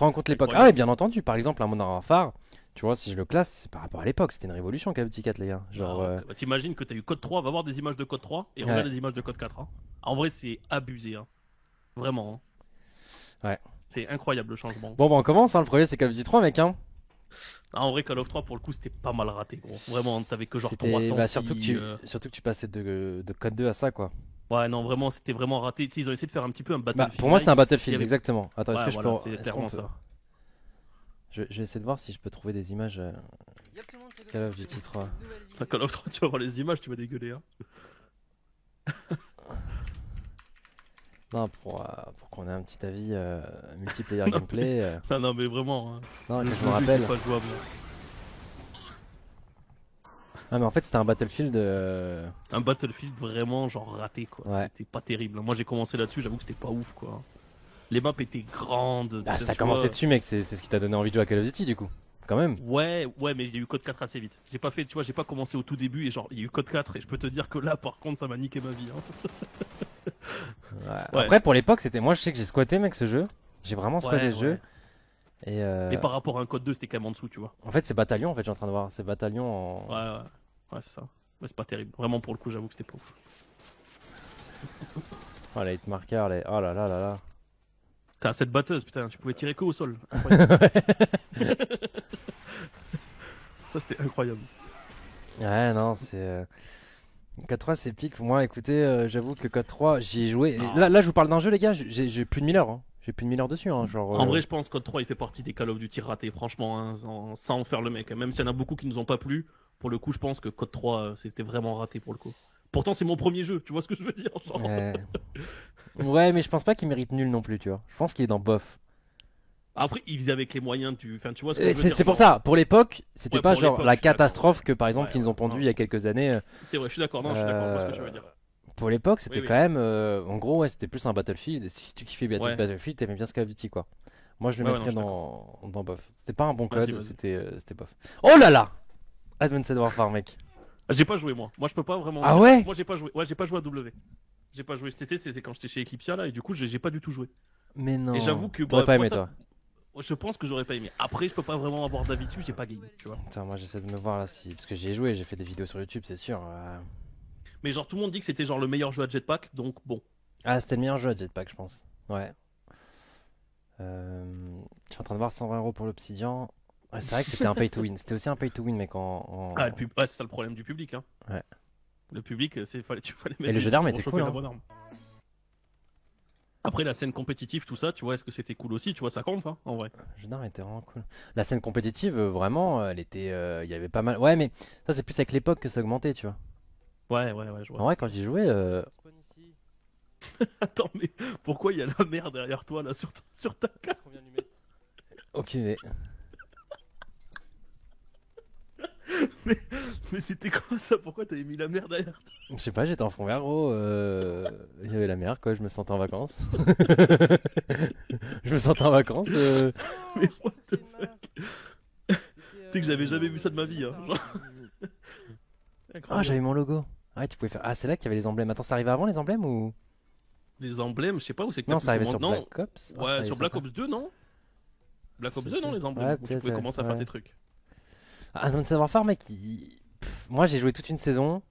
prends en compte l'époque. Ah incroyable. ouais, bien entendu. Par exemple, un Modern Warfare, tu vois, si je le classe, c'est par rapport à l'époque. C'était une révolution, Call of Duty 4, les gars. Genre, T'imagines que t'as eu Code 3, va voir des images de Code 3 et ouais, regarde des images de Code 4. Hein. En vrai, c'est abusé, hein. Vraiment. Hein. ouais. C'est incroyable le changement. Bon, bah, on commence, hein. Le premier, c'est Call of Duty 3, mec, hein. Ah, en vrai, Call of 3, pour le coup, c'était pas mal raté, gros. Vraiment, t'avais que genre C'était, bah, 306. surtout que tu passais de Code 2 à ça, quoi. Ouais, non, vraiment, c'était vraiment raté. Tu sais, ils ont essayé de faire un petit peu un Bah, pour moi, c'était un Battlefield-like. Il y Battlefield, avait... exactement. Attends, est-ce Ouais, que je peux, voilà, c'est est-ce qu'on clairement peut, ça. je vais essayer de voir si je peux trouver des images Call of Duty 3. Call of 3, tu vas voir les images, tu vas dégueuler, hein. Non, pour qu'on ait un petit avis multiplayer Non, gameplay. non, non, mais vraiment, hein. Non, Le que je jeu me rappelle. n'est pas jouable. Ah, mais en fait, c'était un Battlefield. Un Battlefield vraiment genre raté, quoi. Ouais. C'était pas terrible. Moi, j'ai commencé là-dessus, j'avoue que c'était pas ouf, quoi. Les maps étaient grandes. Ah, tu t'as tu vois. commencé dessus, mec. C'est ce qui t'a donné envie de jouer à Call of Duty, du coup. Quand même. Ouais, ouais, mais il y a eu Code 4 assez vite. J'ai pas fait, tu vois, j'ai pas commencé au tout début et genre, il y a eu Code 4 et je peux te dire que là, par contre, ça m'a niqué ma vie, hein. Ouais. Ouais, Après, pour l'époque, c'était. Moi, je sais que j'ai squatté, mec, ce jeu. J'ai vraiment squatté ouais, ce jeu. ouais. Et Mais par rapport à un Code 2, c'était quand même en dessous, tu vois. en fait, c'est Bataillon, en fait, je suis en train de voir. C'est Bataillon Ouais, en. ouais. Ouais, c'est ça. Ouais, c'est pas terrible. Vraiment, pour le coup, j'avoue que c'était pas ouf. Oh, la hitmarker, les. Oh là là là là. T'as cette batteuse, putain, tu pouvais tirer que au sol. Incroyable. Ça, c'était incroyable. Ouais, non, c'est. Code 3, c'est pique. Moi, écoutez, j'avoue que Code 3, j'y ai joué. Et Non. là, je vous parle d'un jeu, les gars. J'ai plus de 1000 heures. Hein. J'ai plus de 1000 heures dessus. Hein. Genre. En vrai, je pense que Code 3, il fait partie des Call of Duty ratés, franchement, hein, sans en faire le mec. Même s'il y en a beaucoup qui nous ont pas plu, pour le coup, je pense que Code 3, c'était vraiment raté pour le coup. Pourtant, c'est mon premier jeu, tu vois ce que je veux dire, genre. Ouais. Ouais, mais je pense pas qu'il mérite nul non plus, tu vois. Je pense qu'il est dans bof. Après, il faisait avec les moyens du. Enfin, tu vois ce que je veux dire, C'est pour genre. ça, pour l'époque, c'était Ouais, pas pour genre l'époque, la je suis d'accord. catastrophe que par exemple Ouais, ils nous ont ouais, pondu non. il y a quelques années. C'est vrai, je suis d'accord, non, je suis d'accord, je vois ce que tu veux dire. Pour l'époque, c'était Oui, oui. quand même. En gros, ouais, c'était plus un Battlefield. Et si tu kiffais bien Ouais, Battlefield, t'aimais bien ce Call of Duty, quoi. Moi, je le ouais, ouais, non, je mettrais suis d'accord. dans bof. C'était pas un bon Vas-y, code, vas-y. c'était bof. Oh là là! Advanced Warfare, mec. Ah, j'ai pas joué, moi. Moi, je peux pas vraiment Ah dire. ouais? Moi, j'ai pas joué. Ouais, j'ai pas joué à W. J'ai pas joué cet été, c'était quand j'étais chez Eclipsia, là, et du coup, j'ai pas du tout joué. Mais Et non. j'avoue que, T'aurais bah, pas moi, aimé, ça. toi. Je pense que j'aurais pas aimé. Après, je peux pas vraiment avoir d'avis dessus, j'ai pas gagné, tu vois. Putain, moi, j'essaie de me voir là, si. Parce que j'y ai joué, j'ai fait des vidéos sur YouTube, c'est sûr. Mais genre, tout le monde dit que c'était genre le meilleur jeu à Jetpack, donc bon. Ah, c'était le meilleur jeu à Jetpack, je pense. Ouais. Je suis en train de voir 120 € pour l'Obsidian. Ouais, c'est vrai que c'était un pay to win. C'était aussi un pay to win, mec. Ah, ouais, c'est ça le problème du public, hein. Ouais. Le public, tu fallait Et mettre le jeu d'armes était pour cool, choper la hein. bonne arme. Après, la scène compétitive, tout ça, tu vois, est-ce que c'était cool aussi, tu vois, ça compte, hein, en vrai. Le jeu d'armes était vraiment cool. La scène compétitive, vraiment, elle était. Il y avait pas mal. Ouais, mais ça, c'est plus avec l'époque que ça augmentait, tu vois. Ouais, ouais, ouais, je En vois. vrai, quand j'y jouais. Spawn ici. Attends, mais pourquoi il y a la mer derrière toi, là, sur ta carte? Qu'on vient de lui mettre. Aucune idée. Mais c'était quoi ça? Pourquoi t'avais mis la mer derrière toi? Je sais pas, j'étais en fond vert, gros. Il y avait la mer, quoi. Je me sentais en vacances. Je me sentais en vacances. Mais Je what pense the que c'était une fuck? C'était, Tu sais que j'avais jamais vu ça de ma vie, hein. Genre. Ah, Incroyable. j'avais mon logo. Ouais, tu pouvais faire. Ah, c'est là qu'il y avait les emblèmes. Attends, ça arrivait avant les emblèmes ou. Les emblèmes, je sais pas où c'est que Non, t'as pu ça arrivait sur commander. Black Ops. Ah, ça Ouais, arrivait sur Black quoi Ops 2, non? Black Ops Je 2, non, sais les plus. emblèmes, Ouais, où tu peut-être, pouvais commencer à faire ouais. tes trucs. Ah, Advanced Warfare, mec, moi j'ai joué toute une saison.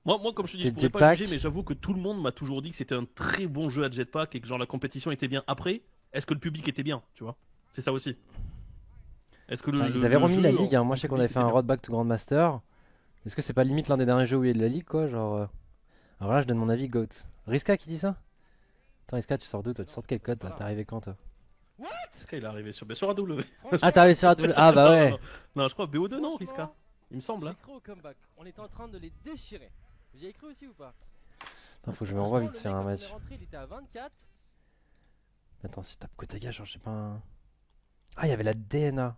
Moi, comme je te dis, je C'était pourrais pas Jetpack. juger, mais j'avoue que tout le monde m'a toujours dit que c'était un très bon jeu à Jetpack et que genre la compétition était bien. Après, est-ce que le public était bien, tu vois? C'est ça aussi. Est-ce que Ils avaient remis jeu la ligue, hein. Moi en je sais qu'on public avait fait était un bien? Road Back to Grandmaster. Est-ce que c'est pas limite l'un des derniers jeux où il y a de la ligue, quoi? Genre. Alors là, je donne mon avis, GOAT. Riska qui dit ça? Attends, Riska, tu sors d'où toi? Tu sors de quel code toi? T'es arrivé quand toi? Riska, il est arrivé sur, bien sûr, AW. Ah, t'es arrivé sur AW. Ah, bah Non, ouais. non, non, je crois BO2, non, Riska. Franchement, Il me semble, j'ai hein. cru au comeback. On était en train de les déchirer. Vous y avez cru aussi ou pas? Attends, faut que je me renvoie Franchement, vite le faire un mec, quand on match. est rentré, il était à 24. Attends, si je tape Kotaga, genre, je sais pas. Ah, il y avait la DNA.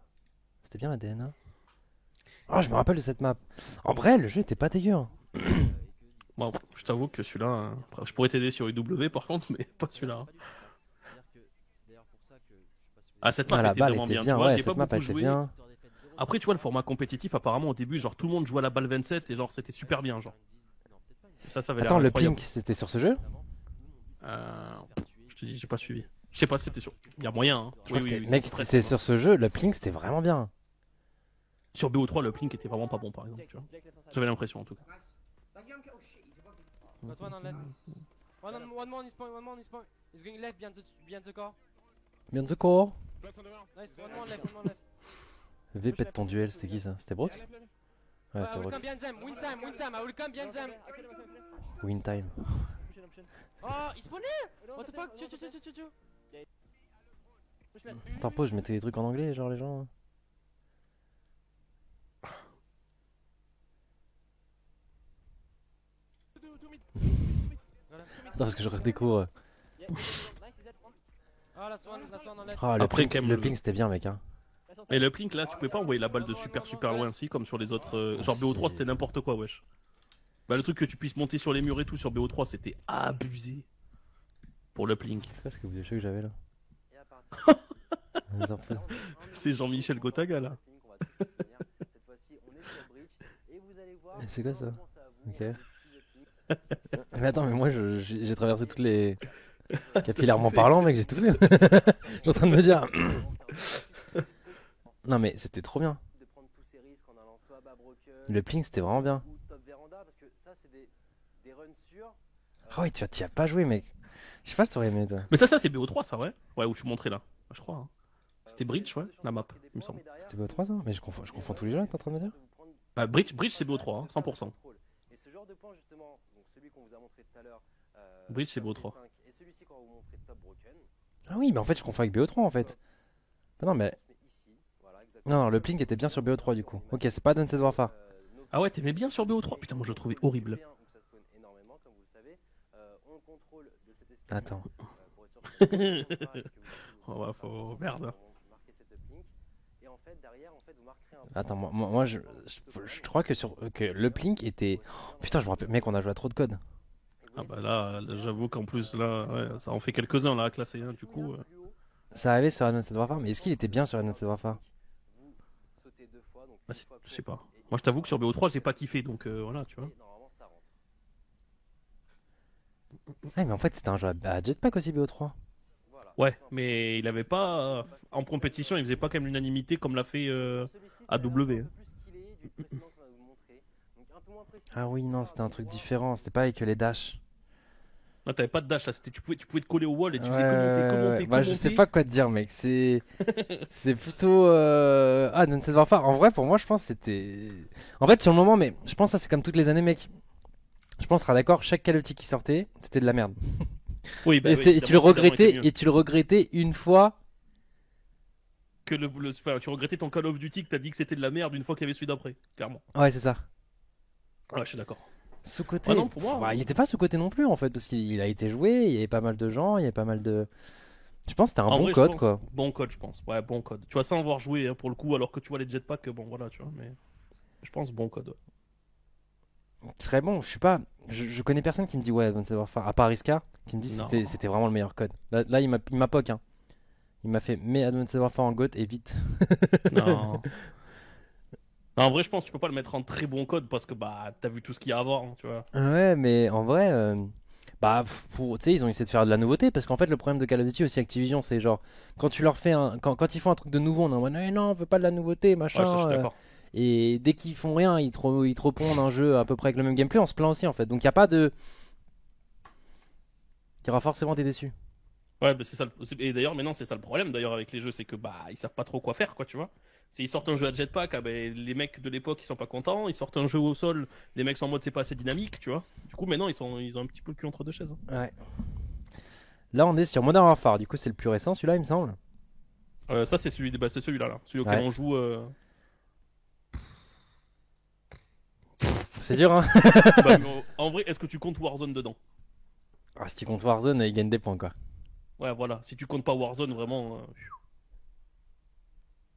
C'était bien la DNA. Ah, je me rappelle de cette map. En vrai, le jeu était pas dégueu, hein. Bon, je t'avoue que celui-là, hein, après, je pourrais t'aider sur UW par contre, mais pas celui-là. Hein. C'est d'ailleurs pour ça que je sais pas si vous Ah, cette Ah, map la était balle vraiment était bien, bien, tu vois, ouais, j'ai pas cette map beaucoup était joué. bien. Après, tu vois, le format compétitif, apparemment, au début, genre, tout le monde jouait à la balle 27 et genre, c'était super bien, genre. Et ça avait l'air Attends, le incroyable. pink, c'était sur ce jeu? Je te dis, j'ai pas suivi. Je sais pas si c'était sur. Il y a moyen. Hein. Je crois que Oui, c'est- oui, Mec, c'est très, c'est très sur ce jeu, l'uplink c'était vraiment bien. Sur BO3, le Plink était vraiment pas bon, par exemple. Tu vois. J'avais l'impression en tout cas. Got one on left. One more on his point, one more on his point. He's going left behind the core. Bien de secours. Nice, one more left, one more left. V pète ton duel, c'était qui ça? C'était Brook? Ouais, I c'était will Brook. come behind them, win time, I will come behind them. Win time. Oh, he's spawné. What the fuck? Chu. Attends, pause, je mettais des trucs en anglais, genre les gens. Non, parce que je redécouvre. Oh, last one on left. Ah, Après, quand même, le le- ping c'était bien, mec. Hein. Et le Plink là, tu pouvais pas envoyer la balle de super loin ainsi, comme sur les autres. Genre BO3, c'était n'importe quoi, wesh. Bah, le truc que tu puisses monter sur les murs et tout sur BO3, c'était abusé. Pour le Plink. C'est quoi ce que vous que j'avais là? Et à partir Attends, C'est Jean-Michel Gotaga là. Cette fois-ci, on est sur Bridge et vous allez voir. C'est quoi ça? comment ça vous, Ok. des petits uplink. Mais attends, mais moi j'ai traversé toutes les. Capillairement parlant, mec, j'ai tout fait. Je suis en train de me dire. Non, mais c'était trop bien. De prendre tous ces risques en allant soit bas broken Le ping c'était vraiment bien. ou top véranda parce que ça c'est des runs sûrs. Ah oui, tu y as pas joué, mec. Je sais pas si t'aurais aimé, toi. Mais ça c'est BO3, ça, ouais. Ouais, où tu montrais là. Je crois. Hein. C'était Bridge, ouais, la map, il me semble. C'était BO3 ça? Mais je confonds tous les jeux, t'es en train de me dire? Bah, Bridge c'est BO3, hein, 100%. Et ce genre de point justement, donc celui qu'on vous a montré tout à l'heure, Bridge, c'est top BO3. D5, et celui-ci qu'on va vous montrer top broken. Ah oui, mais en fait, je confonds avec BO3 en fait. Ah non, mais. On se met ici, voilà, exactement. Non, non, le ping était bien sur BO3 du coup. Ok, c'est pas Danced Warfare. Ah ouais, t'aimais bien sur BO3? Putain, moi je le trouvais horrible. Attends. Oh, ouais, faut. Merde. Attends, moi je crois que que le Plink était. Putain, je me rappelle, mec, on a joué à trop de codes. Ah bah là, j'avoue qu'en plus là, ouais, ça en fait quelques-uns là à classer, hein, du coup. Ça arrivait sur Advanced Warfare, mais est-ce qu'il était bien sur Advanced Warfare? Bah, je sais pas. Moi je t'avoue que sur BO3 j'ai pas kiffé, donc voilà, tu vois. Ouais, mais en fait, c'était un jeu à jetpack aussi, BO3. Ouais, mais il avait pas. En compétition, il faisait pas quand même l'unanimité comme l'a fait AW. Ah oui, non, c'était un truc différent, c'était pas avec les dashs. Non, t'avais pas de dash là, tu pouvais te coller au wall et tu Ouais, faisais commenter. Bah, je sais pas quoi te dire, mec. C'est plutôt. Ah, Danced Warfare. En vrai, pour moi, je pense que c'était. En fait, sur le moment, mais je pense que ça, c'est comme toutes les années, mec. Je pense, tu seras d'accord, chaque Call of Duty qui sortait, c'était de la merde. Oui, bah, Et, oui, et tu le évidemment, c'était regrettais, mieux. et tu le regrettais une fois. Que enfin, tu regrettais ton Call of Duty que t'as dit que c'était de la merde une fois qu'il y avait celui d'après, clairement. Ouais, c'est ça. Ouais, je suis d'accord. Sous-côté. Ah non, pour moi, Pff, il était pas sous-côté non plus, en fait, parce qu'il a été joué, il y avait pas mal de gens, il y avait pas mal de. Je pense que c'était un En bon vrai, je code, pense- quoi. Bon code, je pense. Ouais, bon code. Tu vois, sans avoir joué hein, pour le coup, alors que tu vois les jetpacks, bon voilà, tu vois, mais. Je pense bon code. Ouais. Ce serait bon, je sais pas. Je connais personne qui me dit ouais, Advanced Warfare, à part Riska, qui me dit Non. c'était vraiment le meilleur code. Là il m'a poke, hein. Il m'a fait mets Advanced Warfare en GOAT et vite. Non. Non, en vrai, je pense que tu peux pas le mettre en très bon code parce que bah t'as vu tout ce qu'il y a avant, hein, tu vois. Ouais, mais en vrai, bah, tu sais, ils ont essayé de faire de la nouveauté parce qu'en fait, le problème de Call of Duty aussi, Activision, c'est genre, quand tu leur fais quand ils font un truc de nouveau, on est en mode, eh non, on veut pas de la nouveauté, machin. Ouais, ça, je suis d'accord. Et dès qu'ils font rien, ils te repondent un jeu à peu près avec le même gameplay, on se plaint aussi en fait. Donc il y a pas de. Il y aura forcément des déçus. Ouais, bah, c'est ça. Et d'ailleurs, maintenant, c'est ça le problème d'ailleurs avec les jeux, c'est que bah ils savent pas trop quoi faire, quoi, tu vois. S'ils sortent un jeu à jetpack, ah, ben, les mecs de l'époque ils sont pas contents. Ils sortent un jeu au sol, les mecs sont en mode c'est pas assez dynamique, tu vois. Du coup, maintenant ils ont un petit peu le cul entre deux chaises. Hein. Ouais. Là, on est sur Modern Warfare, du coup, c'est le plus récent celui-là, il me semble. Ça, c'est c'est celui-là, là. Celui auquel Ouais. on joue. C'est dur, hein. Bah, mais en vrai, est-ce que tu comptes Warzone dedans? Ah, si tu comptes Warzone, il gagne des points, quoi. Ouais, voilà. Si tu comptes pas Warzone, vraiment.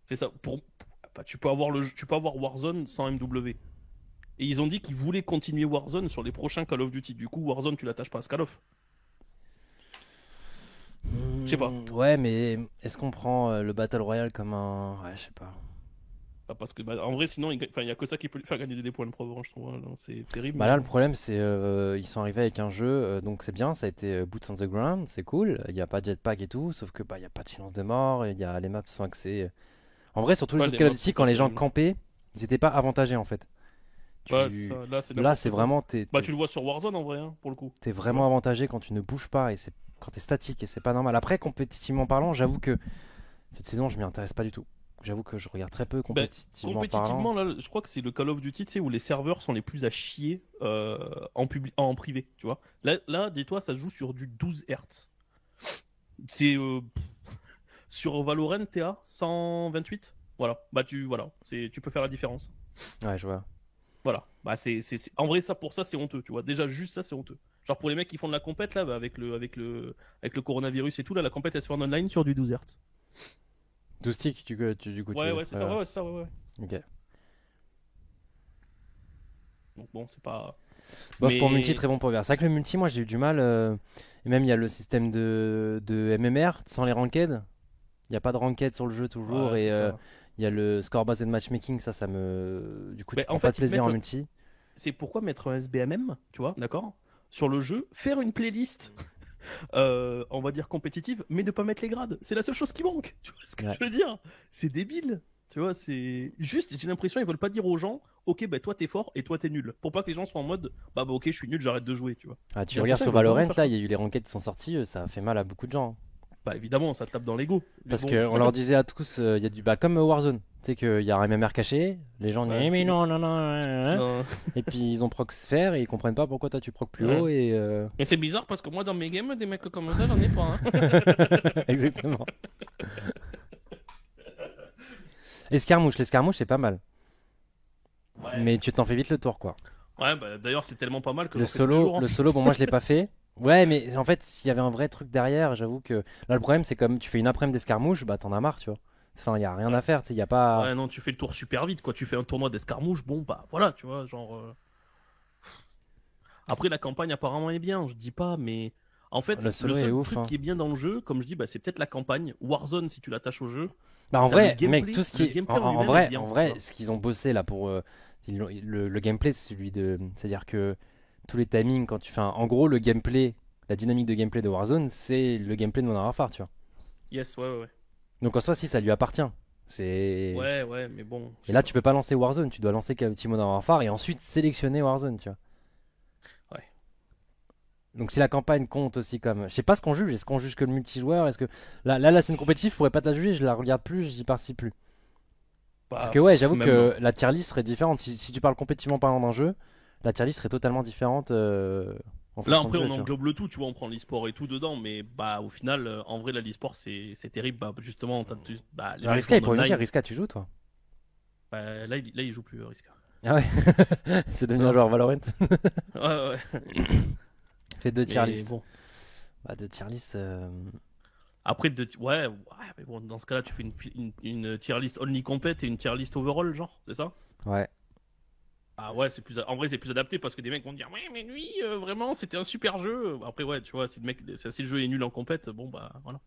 C'est ça. Bah, tu peux avoir Warzone sans MW. Et ils ont dit qu'ils voulaient continuer Warzone sur les prochains Call of Duty. Du coup, Warzone, tu l'attaches pas à ce Call of. Je sais pas. Ouais, mais est-ce qu'on prend le Battle Royale comme un. Ouais, je sais pas. Ça, parce que en vrai, sinon, il y a que ça qui peut lui faire gagner des points de preuve, je trouve. Hein. C'est terrible. Bah là, le problème, c'est ils sont arrivés avec un jeu, donc c'est bien, ça a été Boots on the Ground, c'est cool. Il n'y a pas de jetpack et tout, sauf que bah il y a pas de silence de mort, les maps sont axées. En vrai, sur tous les Ouais, autres les Call of maps Duty, sont quand pas les gens terribles. campaient, ils n'étaient pas avantagés en fait. Ouais, c'est ça. Là, c'est Là, n'importe c'est quoi. vraiment Bah, tu le vois sur Warzone en vrai, hein, pour le coup. t'es vraiment avantagé quand tu ne bouges pas et c'est quand t'es statique et c'est pas normal. Après, compétitivement parlant, j'avoue que cette saison, je m'y intéresse pas du tout. J'avoue que je regarde très peu Ben, compétitivement compétitivement, parlant. là, je crois que c'est le Call of Duty, tu sais, où les serveurs sont les plus à chier en privé, tu vois. Là, dis-toi, ça se joue sur du 12 Hz. C'est sur Valorant, t'es à 128. Voilà, bah tu peux faire la différence. Ouais, je vois. Voilà, bah en vrai ça pour ça c'est honteux, tu vois. Déjà juste ça c'est honteux. Genre pour les mecs qui font de la compète là, bah, avec le coronavirus et tout là, la compète elle se fait en online sur du 12 Hz. 12 sticks, du coup, tu Ouais, veux. ouais, c'est ça, ouais, c'est ça, ouais, ouais. Ok. Donc bon, c'est pas. Bof pour multi, Mais très bon pour VR. C'est vrai que le multi, moi j'ai eu du mal. Et même il y a le système de MMR sans les ranked. Il n'y a pas de ranked sur le jeu toujours. ouais, Et c'est ça. il y a le score based matchmaking. Ça me. Du coup, tu Mais en prends pas de fait, ils te plaisir mettent en multi. c'est pourquoi mettre un SBMM, tu vois, d'accord? Sur le jeu, faire une playlist, on va dire compétitive, mais ne pas mettre les grades. C'est la seule chose qui manque. Tu vois ce que Ouais. je veux dire? C'est débile. Tu vois, c'est juste, j'ai l'impression ils veulent pas dire aux gens, ok, bah toi t'es fort et toi t'es nul. Pour pas que les gens soient en mode, bah ok, je suis nul, j'arrête de jouer, tu vois. Ah, tu J'ai regardes l'impression sur ils veulent vraiment Valorant, faire là, ça. il y a eu les ranked qui sont sortis. Ça a fait mal à beaucoup de gens, hein. Bah évidemment, ça tape dans l'ego. Mais Parce bon, qu'on leur disait à tous, il y a du. Bah, comme Warzone. Tu sais qu'il y a un MMR caché. Les gens disent, ouais, mais non, non, non, non, non. non. Et puis ils ont proc sphère et ils comprennent pas pourquoi toi tu proc plus Ouais. haut. Et. Mais c'est bizarre parce que moi dans mes games, des mecs comme ça, j'en ai pas. Hein. Exactement. Escarmouche, l'escarmouche c'est pas mal. Ouais. Mais tu t'en fais vite le tour quoi. Ouais, bah d'ailleurs c'est tellement pas mal que Le j'en fais tous les solo, jours. Hein. le solo, bon moi je l'ai pas fait. Ouais, mais en fait, s'il y avait un vrai truc derrière, j'avoue que là le problème c'est comme tu fais une après-midi d'escarmouche, bah t'en as marre, tu vois. Enfin, il y a rien Ouais. à faire, tu sais, il y a pas. Ouais, non, tu fais le tour super vite, quoi. Tu fais un tournoi d'escarmouche, bon, bah voilà, tu vois, genre. Après, la campagne apparemment est bien, je dis pas, mais en Le fait, le solo est seul ouf, truc hein. qui est bien dans le jeu, comme je dis, bah, c'est peut-être la campagne. Warzone, si tu l'attaches au jeu, Bah en t'as le vrai, mec, gameplay, tout ce qui le est gameplay en en lui-même est vrai, bien. en Tu vrai, vois. ce qu'ils ont bossé là pour le gameplay, c'est celui de, c'est-à-dire que tous les timings quand tu fais, en gros le gameplay, la dynamique de gameplay de Warzone, c'est le gameplay de Modern Warfare, tu vois. Yes, ouais, ouais, ouais. Donc en soi, si ça lui appartient, c'est. Ouais, ouais, mais bon. je Et sais là, pas. tu peux pas lancer Warzone, tu dois lancer Call of Duty Modern Warfare et ensuite sélectionner Warzone, tu vois. Ouais. Donc si la campagne compte aussi comme, je sais pas ce qu'on juge, est-ce qu'on juge que le multijoueur, est-ce que là la scène compétitive, je pourrais pas te la juger, je la regarde plus, j'y participe plus. Parce Bah, que ouais, j'avoue même. que la tier list serait différente. Si tu parles compétitivement parlant d'un jeu, la tier list serait totalement différente en Là, fonction du après, jeu, on tu vois. englobe le tout, tu vois, on prend l'e-sport et tout dedans, mais bah, au final, en vrai, là, l'e-sport, c'est terrible. Bah, justement, bah, les Alors, mecs Riska, jouent il en pourrait nous dire, online. Riska, tu joues toi? Bah, là, il joue plus, Riska. Ah ouais, c'est devenu un Non. joueur Valorant. Ouais, ouais. Fait deux tier Mais list. bon. Bah, deux tier list. Après, ouais, mais bon, dans ce cas-là, tu fais une tier list only complète et une tier list overall, genre, c'est ça? Ouais. Ah ouais, en vrai, c'est plus adapté parce que des mecs vont dire, ouais, mais lui, vraiment, c'était un super jeu. Après, ouais, tu vois, si le jeu est nul en compète, bon, bah, voilà.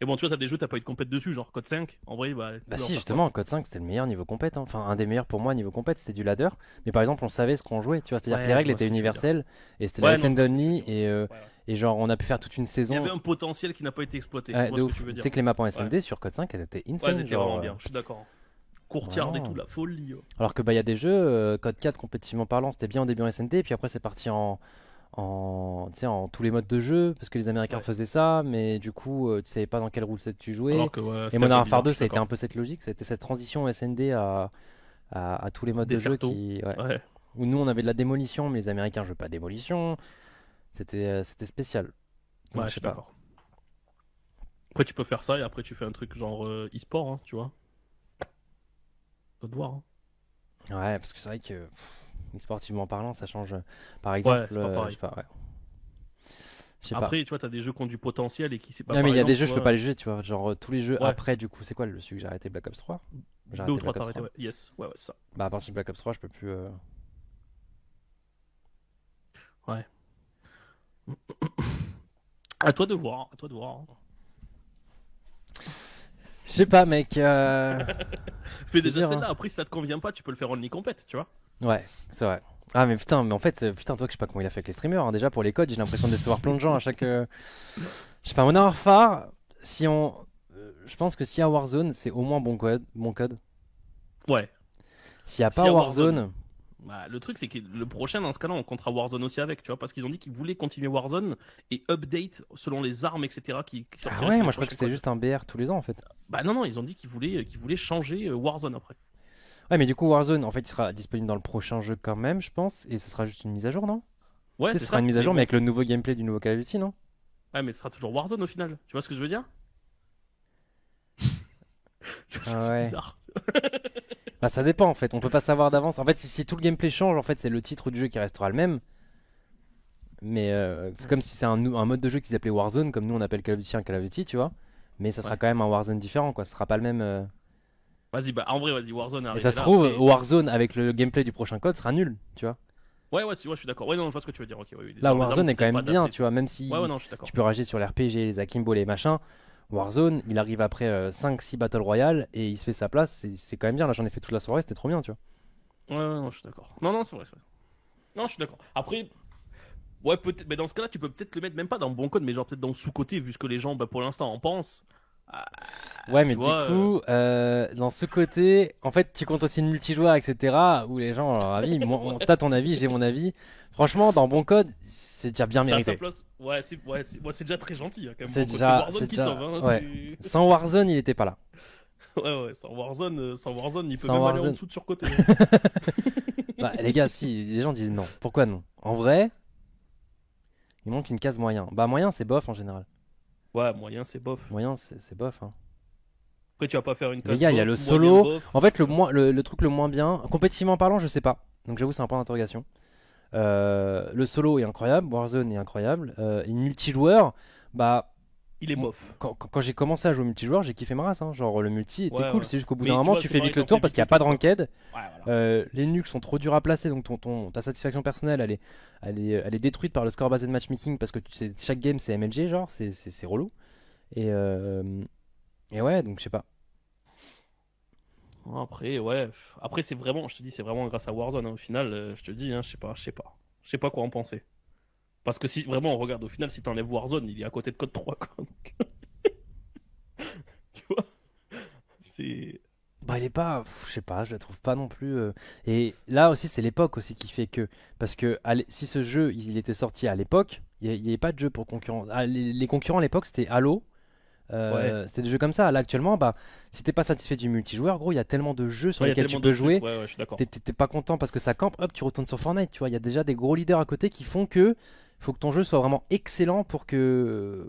Et bon, tu vois, t'as des jeux, t'as pas eu de compète dessus, genre Code 5, en vrai, bah, tu Bah peux en si, faire quoi? justement, Code 5 c'était le meilleur niveau compète, hein. Enfin, un des meilleurs pour moi niveau compète, c'était du ladder. Mais par exemple, on savait ce qu'on jouait, tu vois. C'est-à-dire que les Ouais, je règles vois ce étaient que tu veux dire. universelles et c'était la Ouais, non, je SN vois ce que tu veux only dire. Ouais, ouais. et genre on a pu faire toute une Il y avait saison. un potentiel qui n'a pas été exploité, je Ouais, vois de ce que ouf. tu veux Tu dire. sais que les maps en Ouais, SND sur Code 5 elles étaient ouais, insane, c'était genre. vraiment bien, je suis d'accord. Courtyard et Vraiment. tout, la folie. Alors que bah il y a des jeux, Code 4 compétitivement parlant, c'était bien au début en SND, puis après c'est parti tu sais, en tous les modes de jeu, parce que les Américains Ouais. faisaient ça, mais du coup tu savais pas dans quel rule set tu jouais. Alors que, ouais, Et c'était un Modern peu Warfare bizarre, 2 je suis ça a été un d'accord. peu cette logique, c'était cette transition SND à tous les modes de jeu Desserto. ouais, Ouais, où nous on avait de la démolition, mais les Américains jouaient pas à démolition, c'était spécial. Donc ouais, je je sais suis pas. d'accord. Après, tu peux faire ça et après, tu fais un truc genre e-sport, hein, tu vois. Faut te voir. Hein. Ouais, parce que c'est vrai que sportivement parlant, ça change. Par Ouais, exemple, c'est pas je pareil. sais pas, ouais. Je sais pas. Après, tu vois, t'as des jeux qui ont du potentiel et qui, c'est pas Non, mais par il y a des exemple, jeux, tu je peux vois. pas les juger, tu vois. Genre, tous les jeux Ouais, après, du coup, c'est quoi celui que j'ai arrêté Black Ops 3? J'ai deux ou arrêté trois, Black t'as Ops arrêté, 3. ouais. Yes, ouais, ouais, c'est ça. Bah, à partir de Black Ops 3, je peux plus. Ouais. À toi de voir, à toi de voir. Hein. Je sais pas, mec. Fais C'est déjà dur, celle-là, hein. après si ça te convient pas, tu peux le faire only compète, tu vois. Ouais, c'est vrai. Ah, mais putain, mais en fait, putain, toi, je sais pas comment il a fait avec les streamers, hein. Déjà, pour les codes, j'ai l'impression de décevoir plein de gens à chaque. Je sais pas, Modern Warfare, si on. Je pense que s'il y a Warzone, c'est au moins bon code. Bon code. Ouais. S'il y a S'il pas y a Warzone. Bah, le truc, c'est que le prochain, dans ce cas-là, on comptera Warzone aussi avec, tu vois, parce qu'ils ont dit qu'ils voulaient continuer Warzone et update selon les armes, etc., qui Ah sortiraient ouais, sur moi les je crois que prochains c'était codes. juste un BR tous les ans en fait. Bah non, non, ils ont dit qu'ils voulaient changer Warzone après. Ouais, mais du coup, Warzone, en fait, il sera disponible dans le prochain jeu quand même, je pense, et ce sera juste une mise à jour, non? Ouais, Tu sais, c'est ce sera une ça. mise à Mais jour, mais bon, avec le nouveau gameplay du nouveau Call of Duty, non? ouais, mais ce sera toujours Warzone au final. Tu vois ce que je veux dire? Tu vois, Ah c'est ouais. bizarre. Bah, ça dépend en fait, on peut pas savoir d'avance. En fait, si tout le gameplay change, en fait, c'est le titre du jeu qui restera le même. Mais c'est comme si c'est un mode de jeu qu'ils appelaient Warzone, comme nous on appelle Call of Duty un Call of Duty, tu vois. Mais ça sera Ouais. quand même un Warzone différent, quoi. Ce sera pas le même. Vas-y, bah en vrai, vas-y, Warzone est Et ça arrivé se là trouve, après. Warzone avec le gameplay du prochain code sera nul, tu vois. Ouais, ouais, ouais, je suis d'accord. Ouais, non, je vois ce que tu veux dire. Ok, ouais, oui. Là, Genre les armes, Warzone est quand peut-être pas même bien, adaptées, tu quoi. vois, même Ouais, ouais, si non, je suis d'accord. tu peux rager sur les RPG, les Akimbo, les machins. Warzone, il arrive après 5-6 Battle Royale et il se fait sa place, c'est quand même bien. Là, j'en ai fait toute la soirée, c'était trop bien, tu vois. Ouais, ouais, non, je suis d'accord. Non, non, c'est vrai, c'est vrai. Non, je suis d'accord. Après, ouais, peut-être, mais dans ce cas-là, tu peux peut-être le mettre même pas dans le bon code, mais genre peut-être dans le sous-côté, vu ce que les gens, bah, pour l'instant, en pensent. Ah, Ouais, mais tu du vois, coup, dans ce côté, en fait, tu comptes aussi le multijoueur, etc. Où les gens ont leur avis. Moi, t'as ton avis, j'ai mon avis. Franchement, dans bon code, c'est déjà bien ça a sa mérité. place. Ouais, c'est déjà très gentil, hein, quand même. C'est Bon, code. C'est déjà, Warzone c'est qui déjà, sauve, hein. ouais. Sans Warzone, il était pas là. Ouais, ouais, sans Warzone, il peut Sans même aller en Warzone, dessous de surcoté. bah les gars, si les gens disent non, pourquoi non? En vrai, il manque une case moyen. Bah moyen, c'est bof en général. Ouais, moyen, c'est bof. Moyen, c'est bof, hein. Après, tu vas pas faire une Les case gars, il y a le bof, moyen solo. bof, En fait, tu vois. le truc le moins bien, compétitivement parlant, je sais pas. Donc j'avoue, c'est un point d'interrogation. Le solo est incroyable, Warzone est incroyable. Et multijoueur, bah, Il est bof. quand j'ai commencé à jouer au multijoueur, j'ai kiffé ma race, hein. Genre, le multi était Ouais, cool, ouais. c'est juste qu'au bout d'un Mais tu moment, vois, tu c'est fais pareil vite le quand tu fais tour parce vite qu'il n'y a le pas de tour, quoi. ranked. Ouais, voilà. Les nuques sont trop durs à placer, donc ta satisfaction personnelle, elle est détruite par le score basé de matchmaking parce que chaque game c'est MLG, genre, c'est relou. Et, euh, et ouais, donc je sais pas. Après, ouais. Après, c'est vraiment, je te dis, c'est vraiment grâce à Warzone, hein. Au final, je te dis, hein, je sais pas. Je sais pas quoi en penser. Parce que si vraiment on regarde, au final, si t'enlèves Warzone, il est à côté de Code 3, quoi. Donc, tu vois, c'est. Bah, il est pas, je sais pas, je le trouve pas non plus. Et là aussi, c'est l'époque aussi qui fait que, parce que si ce jeu il était sorti à l'époque, il y avait pas de jeu pour concurrent. Ah, les concurrents à l'époque c'était Halo, Ouais. c'était des jeux comme ça. Là actuellement, bah, si t'es pas satisfait du multijoueur, gros, il y a tellement de jeux sur Ouais, il y a lesquels tu tellement de peux trucs, jouer. ouais, ouais, je suis d'accord. T'es pas content parce que ça campe, hop, tu retournes sur Fortnite. Tu vois, il y a déjà des gros leaders à côté qui font que faut que ton jeu soit vraiment excellent pour que.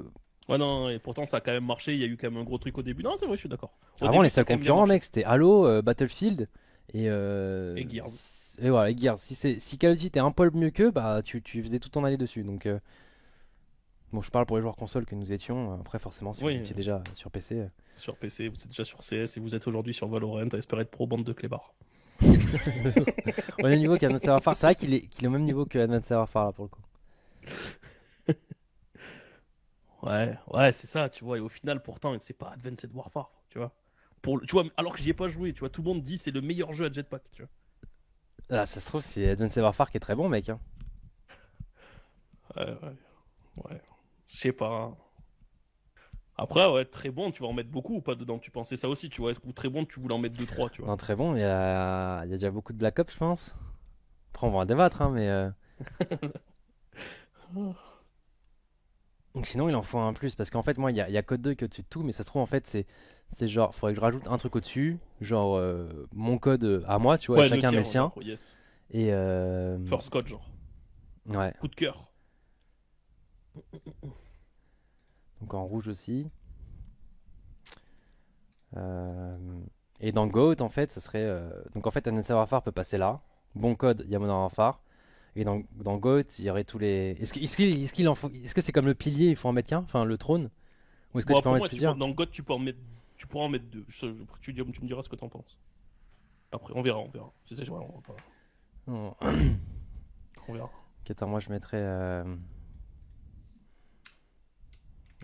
Ouais, non, et pourtant, ça a quand même marché. Il y a eu quand même un gros truc au début. Non, c'est vrai, je suis d'accord. Au Avant, début, les ça a seuls quand même bien concurrents, marché. mec, c'était Halo, Battlefield et, Et Gears. et voilà, et Gears. Si Call of Duty était un poil mieux qu'eux, bah tu faisais tout ton aller dessus. Donc, bon, je parle pour les joueurs console que nous étions. Après, forcément, si vous Oui, étiez déjà sur PC. sur PC, vous êtes déjà sur CS et vous êtes aujourd'hui sur Valorant à espérer être pro bande de clébards. On est au niveau qu'Advanced Warfare. C'est vrai qu'il est au même niveau que Advanced Warfare là pour le coup. Ouais, ouais, c'est ça, tu vois. Et au final, pourtant, c'est pas Advanced Warfare, tu vois. Tu vois, alors que j'y ai pas joué, tu vois, tout le monde dit c'est le meilleur jeu à Jetpack, tu vois. Ah, ça se trouve, c'est Advanced Warfare qui est très bon, mec, hein. Ouais, ouais, ouais. Je sais pas, hein. Après, ouais, très bon, tu vas en mettre beaucoup ou pas dedans? Tu pensais ça aussi, tu vois. Ou très bon, tu voulais en mettre deux trois, tu vois. Non, très bon. Il y a déjà beaucoup de Black Ops, je pense. Après, on va en débattre, hein, mais. Donc sinon, il en faut un plus parce qu'en fait, moi, il y a Code 2 qui est au-dessus de tout, mais ça se trouve, en fait, c'est genre, faudrait que je rajoute un truc au-dessus, genre mon code à moi, tu vois, et Ouais, le chacun met tien, le sien. genre, yes. Et First Code, genre. ouais, Coup de cœur. donc en rouge aussi. Euh, et dans Goat, en fait, ça serait. Donc en fait, Advanced Warfare peut passer là. Bon code, il y a Modern Warfare. Et dans Goat, il y aurait tous les. Est-ce que c'est comme le pilier, il faut en mettre qu'un? Enfin, le trône? Ou est-ce que tu Bon, peux en pour mettre moi, plusieurs? dans God, tu pourras en mettre deux. Tu me diras ce que t'en penses. Après, on verra, on verra. Tu sais, Non. on verra. Ok, attends, moi je mettrais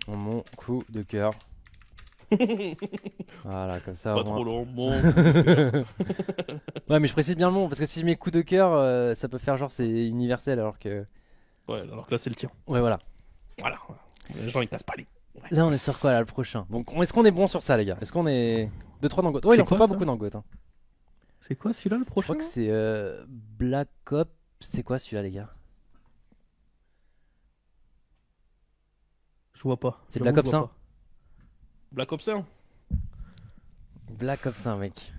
mon coup de cœur. Voilà, comme ça Pas au moins. trop long. Bon. Ouais, mais je précise bien le nom parce que si je mets coup de cœur, ça peut faire genre c'est universel alors que. Ouais, alors que là, c'est le tien. Ouais, voilà. Voilà. Les gens, ils cassent pas les. Là, on est sur quoi là le prochain? Donc, est-ce qu'on est bon sur ça, les gars? Est-ce qu'on est 2-3 dans Goat? Ouais, il C'est en faut quoi, pas ça beaucoup dans Goat. Hein. C'est quoi celui-là, le Je prochain crois que c'est Black Ops. C'est quoi celui-là, les gars? Je vois pas. C'est J'avoue, Black Ops je vois 1. pas. Black Ops 1. Black Ops 1, mec.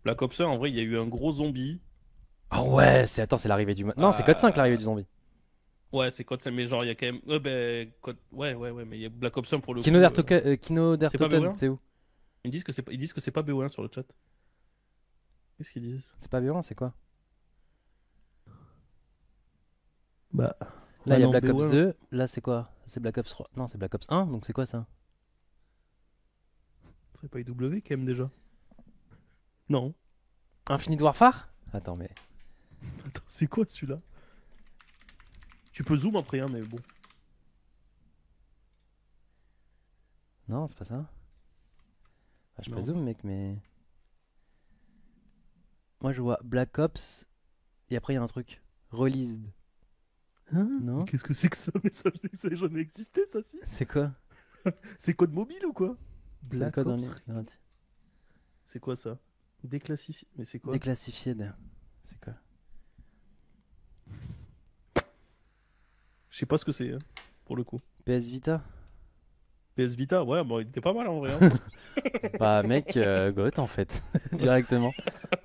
Black Ops 1, en vrai, il y a eu un gros zombie. Ah ouais, attends, c'est l'arrivée du. Non, c'est Code 5 l'arrivée du zombie. Ouais, c'est Code 5, mais genre, il y a quand même. Ouais, mais il y a Black Ops 1 pour le Kino coup. Kino der c'est pas Toten, BO1? c'est où? Ils disent que c'est pas BO1 sur le chat. Qu'est-ce qu'ils disent? C'est pas BO1, c'est quoi? Bah. Là, il y a non, Black Ops BO1. 2. Là, c'est quoi? C'est Black Ops 3. Non, c'est Black Ops 1, donc c'est quoi ça? C'est pas IW quand même déjà. Non. Infinite Warfare? Attends, mais. Attends, c'est quoi celui-là? Tu peux zoom après, hein, mais bon. Non, c'est pas ça. Ah, je Non. présume, mec, mais. Moi, je vois Black Ops. Et après, il y a un truc. Released. Hein? Non. Mais qu'est-ce que c'est que ça? Mais ça n'a jamais existé, ça, si? C'est quoi? C'est code mobile ou quoi? C'est le Black code en Ops. ligne. C'est quoi ça? Déclassifié. Mais c'est quoi? Déclassifié. C'est quoi? Je sais pas ce que c'est, hein, pour le coup. PS Vita? PS Vita, ouais, bon, il était pas mal en vrai. Hein. Bah, mec, GOAT en fait. Directement.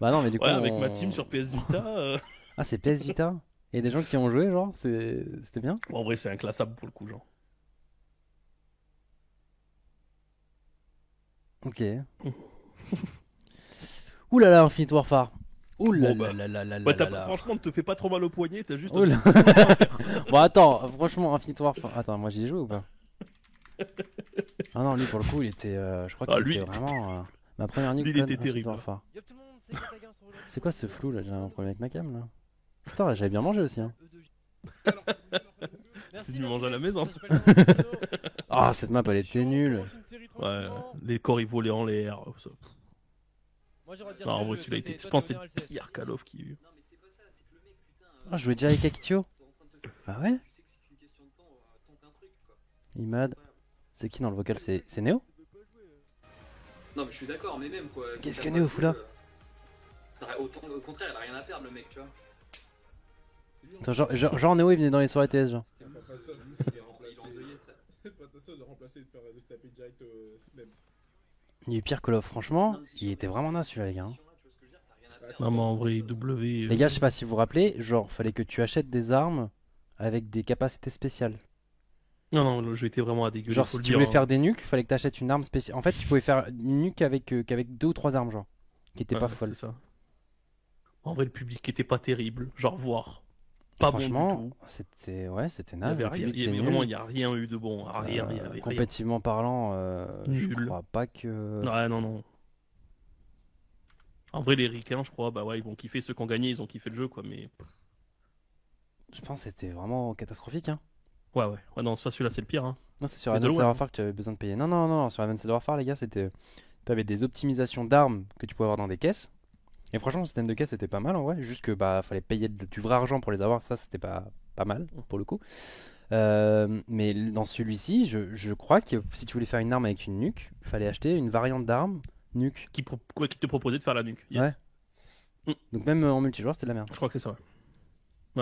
Bah, non, mais du coup. Ouais, avec on- ma team sur PS Vita. Ah, c'est PS Vita? Il y a des gens qui ont joué, genre, c'était bien? En vrai, c'est inclassable pour le coup, genre. Ok. Ouh là là, Infinite Warfare. Ouh là Bon, là bah. là là là Ouais, là là. franchement, ne te fais pas trop mal au poignet, t'as juste. Ouh là. Bon, attends, franchement, Infinite Warfare. Attends, moi j'y joue ou pas? Ah non, lui pour le coup, il était. Je crois Ah, qu'il lui, était vraiment. Ma première nuque, lui, il con, était Infinite terrible. Warfare. Yop tout le monde, c'est Kata Games sur aujourd'hui. C'est quoi ce flou là? J'ai un problème avec ma cam là. Putain, j'avais bien mangé aussi. Hein. Merci, Tu manges à la maison. Ah, cette map elle était nulle. Ouais, les corps ils volaient en l'air. Ça. Moi j'aurais dire Non, en que vrai, toi, celui-là, t'es- je toi, pense t'es que au c'est LCS. pire Call of qu'il y a eu. Non mais c'est pas ça, c'est que le mec, putain, Ah, je jouais déjà avec Akitio. c'est en train de te faire. Ah ouais? Tu sais que c'est qu'une question de temps, tenter un truc quoi. Imad. C'est qui dans le vocal? C'est Néo? Non mais je suis d'accord, mais même quoi. Qu'est-ce quitte que à Néo pas fout là? jouer, au contraire, il a rien à perdre le mec, tu vois. Attends, genre Néo il venait dans les soirées TS, genre. C'était Pas bon, Pastor, lui, il c'est est endeuillé ça. pas Pastor de remplacer, de se taper direct même. Il y a eu pire Call of, franchement. Non, mais c'est Il sûr, était mais vraiment naze celui-là, les gars. Hein. tu vois ce que je veux dire, t'as rien à perdre. Non, mais en vrai, W. Les gars, je sais pas si vous vous rappelez, genre, fallait que tu achètes des armes avec des capacités spéciales. Non, le jeu était vraiment à dégueuler. Genre, faut si le tu dire, voulais hein. faire des nukes, fallait que tu achètes une arme spéciale. En fait, tu pouvais faire une nuke qu'avec 2 ou 3 armes, genre, qui étaient Ouais, pas folles. c'est ça. En vrai, le public était pas terrible. Genre, voir. Pas bon du Franchement, tout. c'était Il y naze. avait le rien, public il y avait était vraiment, nul. il y a rien eu de bon. Rien, il y avait rien. Compétitivement parlant, je Nul. crois pas que. Ouais, non. En vrai, les ricains, je crois, bah ouais, ils vont kiffer ceux qui ont gagné, ils ont kiffé le jeu, quoi, mais. Je pense que c'était vraiment catastrophique. Hein. Ouais, non, ça, celui-là, c'est le pire, hein. Non, c'est sur Mais de Advanced loin. Warfare que tu avais besoin de payer. Non, sur Advanced Warfare, les gars, c'était. T'avais des optimisations d'armes que tu pouvais avoir dans des caisses. Et franchement, le système de caisse était pas mal en vrai. Juste que bah fallait payer du vrai argent pour les avoir. Ça, c'était pas mal pour le coup. Mais dans celui-ci, je crois que si tu voulais faire une arme avec une nuque, fallait acheter une variante d'arme nuque. Qui te proposait de faire la nuque. Yes. Ouais. Donc même en multijoueur, c'était de la merde. Je crois que c'est ça, ouais.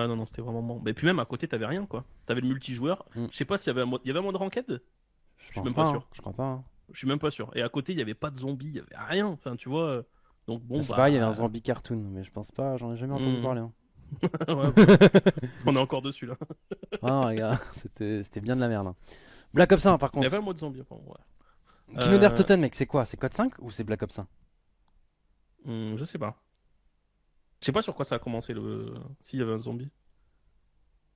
Ouais, non, c'était vraiment bon. Mais puis même à côté, t'avais rien, quoi. T'avais le multijoueur. Mm. Je sais pas s'il y avait un mode. Il y avait un mode ranked? Je suis pense même pas pas, sûr. hein. Je crois pas. Hein. Je suis même pas sûr. Et à côté, il y avait pas de zombies, il y avait rien. Enfin, tu vois. Donc bon, C'est bah. pareil, il y avait un zombie cartoon, mais je pense pas. J'en ai jamais entendu Mm. parler. Hein. Ouais, bah, on est encore dessus, là. Ah non, les gars, c'était bien de la merde. Hein. Black Ops 1 par Il y contre. avait un mode zombie, enfin, ouais. Kino der Toten, mec, c'est quoi? C'est Code 5 ou c'est Black Ops 1? Je sais pas. Je sais pas sur quoi ça a commencé, s'il y avait un zombie.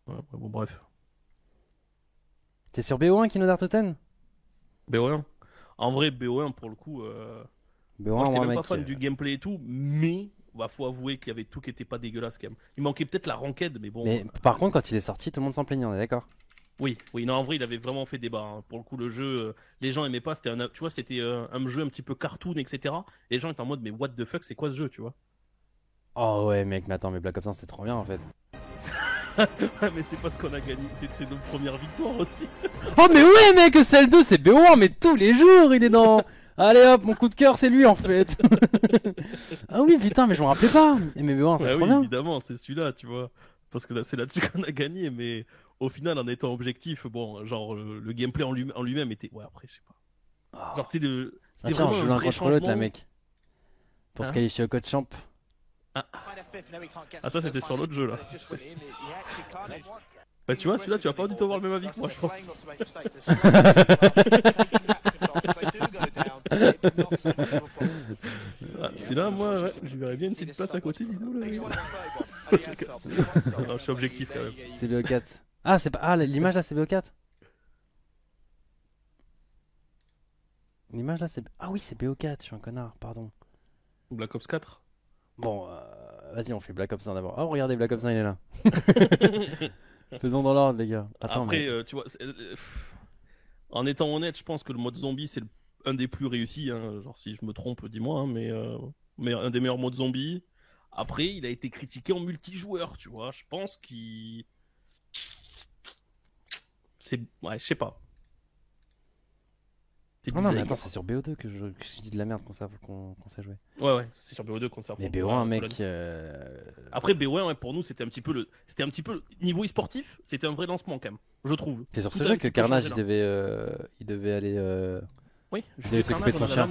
Ouais, bon, bref. T'es sur BO1 Kino der Toten? BO1. En vrai, BO1, pour le coup. BO1, Moi, j'étais moi, même pas mec. fan du gameplay et tout, mais. Bah, faut avouer qu'il y avait tout qui était pas dégueulasse quand même. Il manquait peut-être la ranked, mais bon. Mais par contre, quand il est sorti, tout le monde s'en plaignait, on est d'accord? Oui, oui, non, en vrai, il avait vraiment fait débat. Hein. Pour le coup, le jeu, les gens aimaient pas. Tu vois, c'était un jeu un petit peu cartoon, etc. Et les gens étaient en mode, mais what the fuck, c'est quoi ce jeu, tu vois? Oh ouais, mec, mais attends, mais Black Ops 1, c'était trop bien en fait. Ouais, mais c'est pas ce qu'on a gagné. C'est nos premières victoires aussi. Oh, mais ouais, mec, celle 2, c'est BO1, mais tous les jours, il est dans. Allez hop, mon coup de cœur, c'est lui en fait. Ah oui, putain, mais je m'en rappelais pas. Mais BO1, c'est Ouais, trop oui, bien. évidemment, c'est celui-là, tu vois. Parce que là, c'est là-dessus qu'on a gagné. Mais au final, en étant objectif, bon, genre, le gameplay en lui-même était. Ouais, après, je sais pas. Ah. Genre, tu sais, Ah, c'était tiens, on vraiment joue un l'un vrai contre l'autre là, changement. mec. Pour se Hein qualifier au code champ. Ah, ça, c'était sur l'autre jeu là. Bah, tu vois, celui-là, tu vas pas du tout avoir le même avis que moi, je pense. Ah, celui-là, moi, ouais, je verrais bien une petite place à côté, disons. Là. Non, je suis objectif quand même. C'est BO4. Ah, c'est pas. Ah, l'image là, c'est BO4. L'image là, c'est. Ah oui, c'est BO4, je suis un connard, pardon. Black Ops 4. Bon, vas-y, on fait Black Ops 1 d'abord. Oh, regardez, Black Ops 1, il est là. Faisons dans l'ordre, les gars. Attends, Après, mais... tu vois, en étant honnête, je pense que le mode zombie, c'est un des plus réussis. Hein. Genre, si je me trompe, dis-moi, hein, mais un des meilleurs modes zombie. Après, il a été critiqué en multijoueur, tu vois. Je pense qu'il. Ouais, je sais pas. C'est Non, non, mais bizarre. attends, c'est sur BO2 que je dis de la merde qu'on sait jouer. Ouais, c'est sur BO2 qu'on s'est Mais affronté, BO1, ouais, mec. Après, BO1, ouais, pour nous, c'était un petit peu niveau e-sportif, c'était un vrai lancement quand même, je trouve. C'est sur Tout ce a jeu un que petit peu Carnage changé, il devait aller. Oui, Il devait s'occuper de son chien.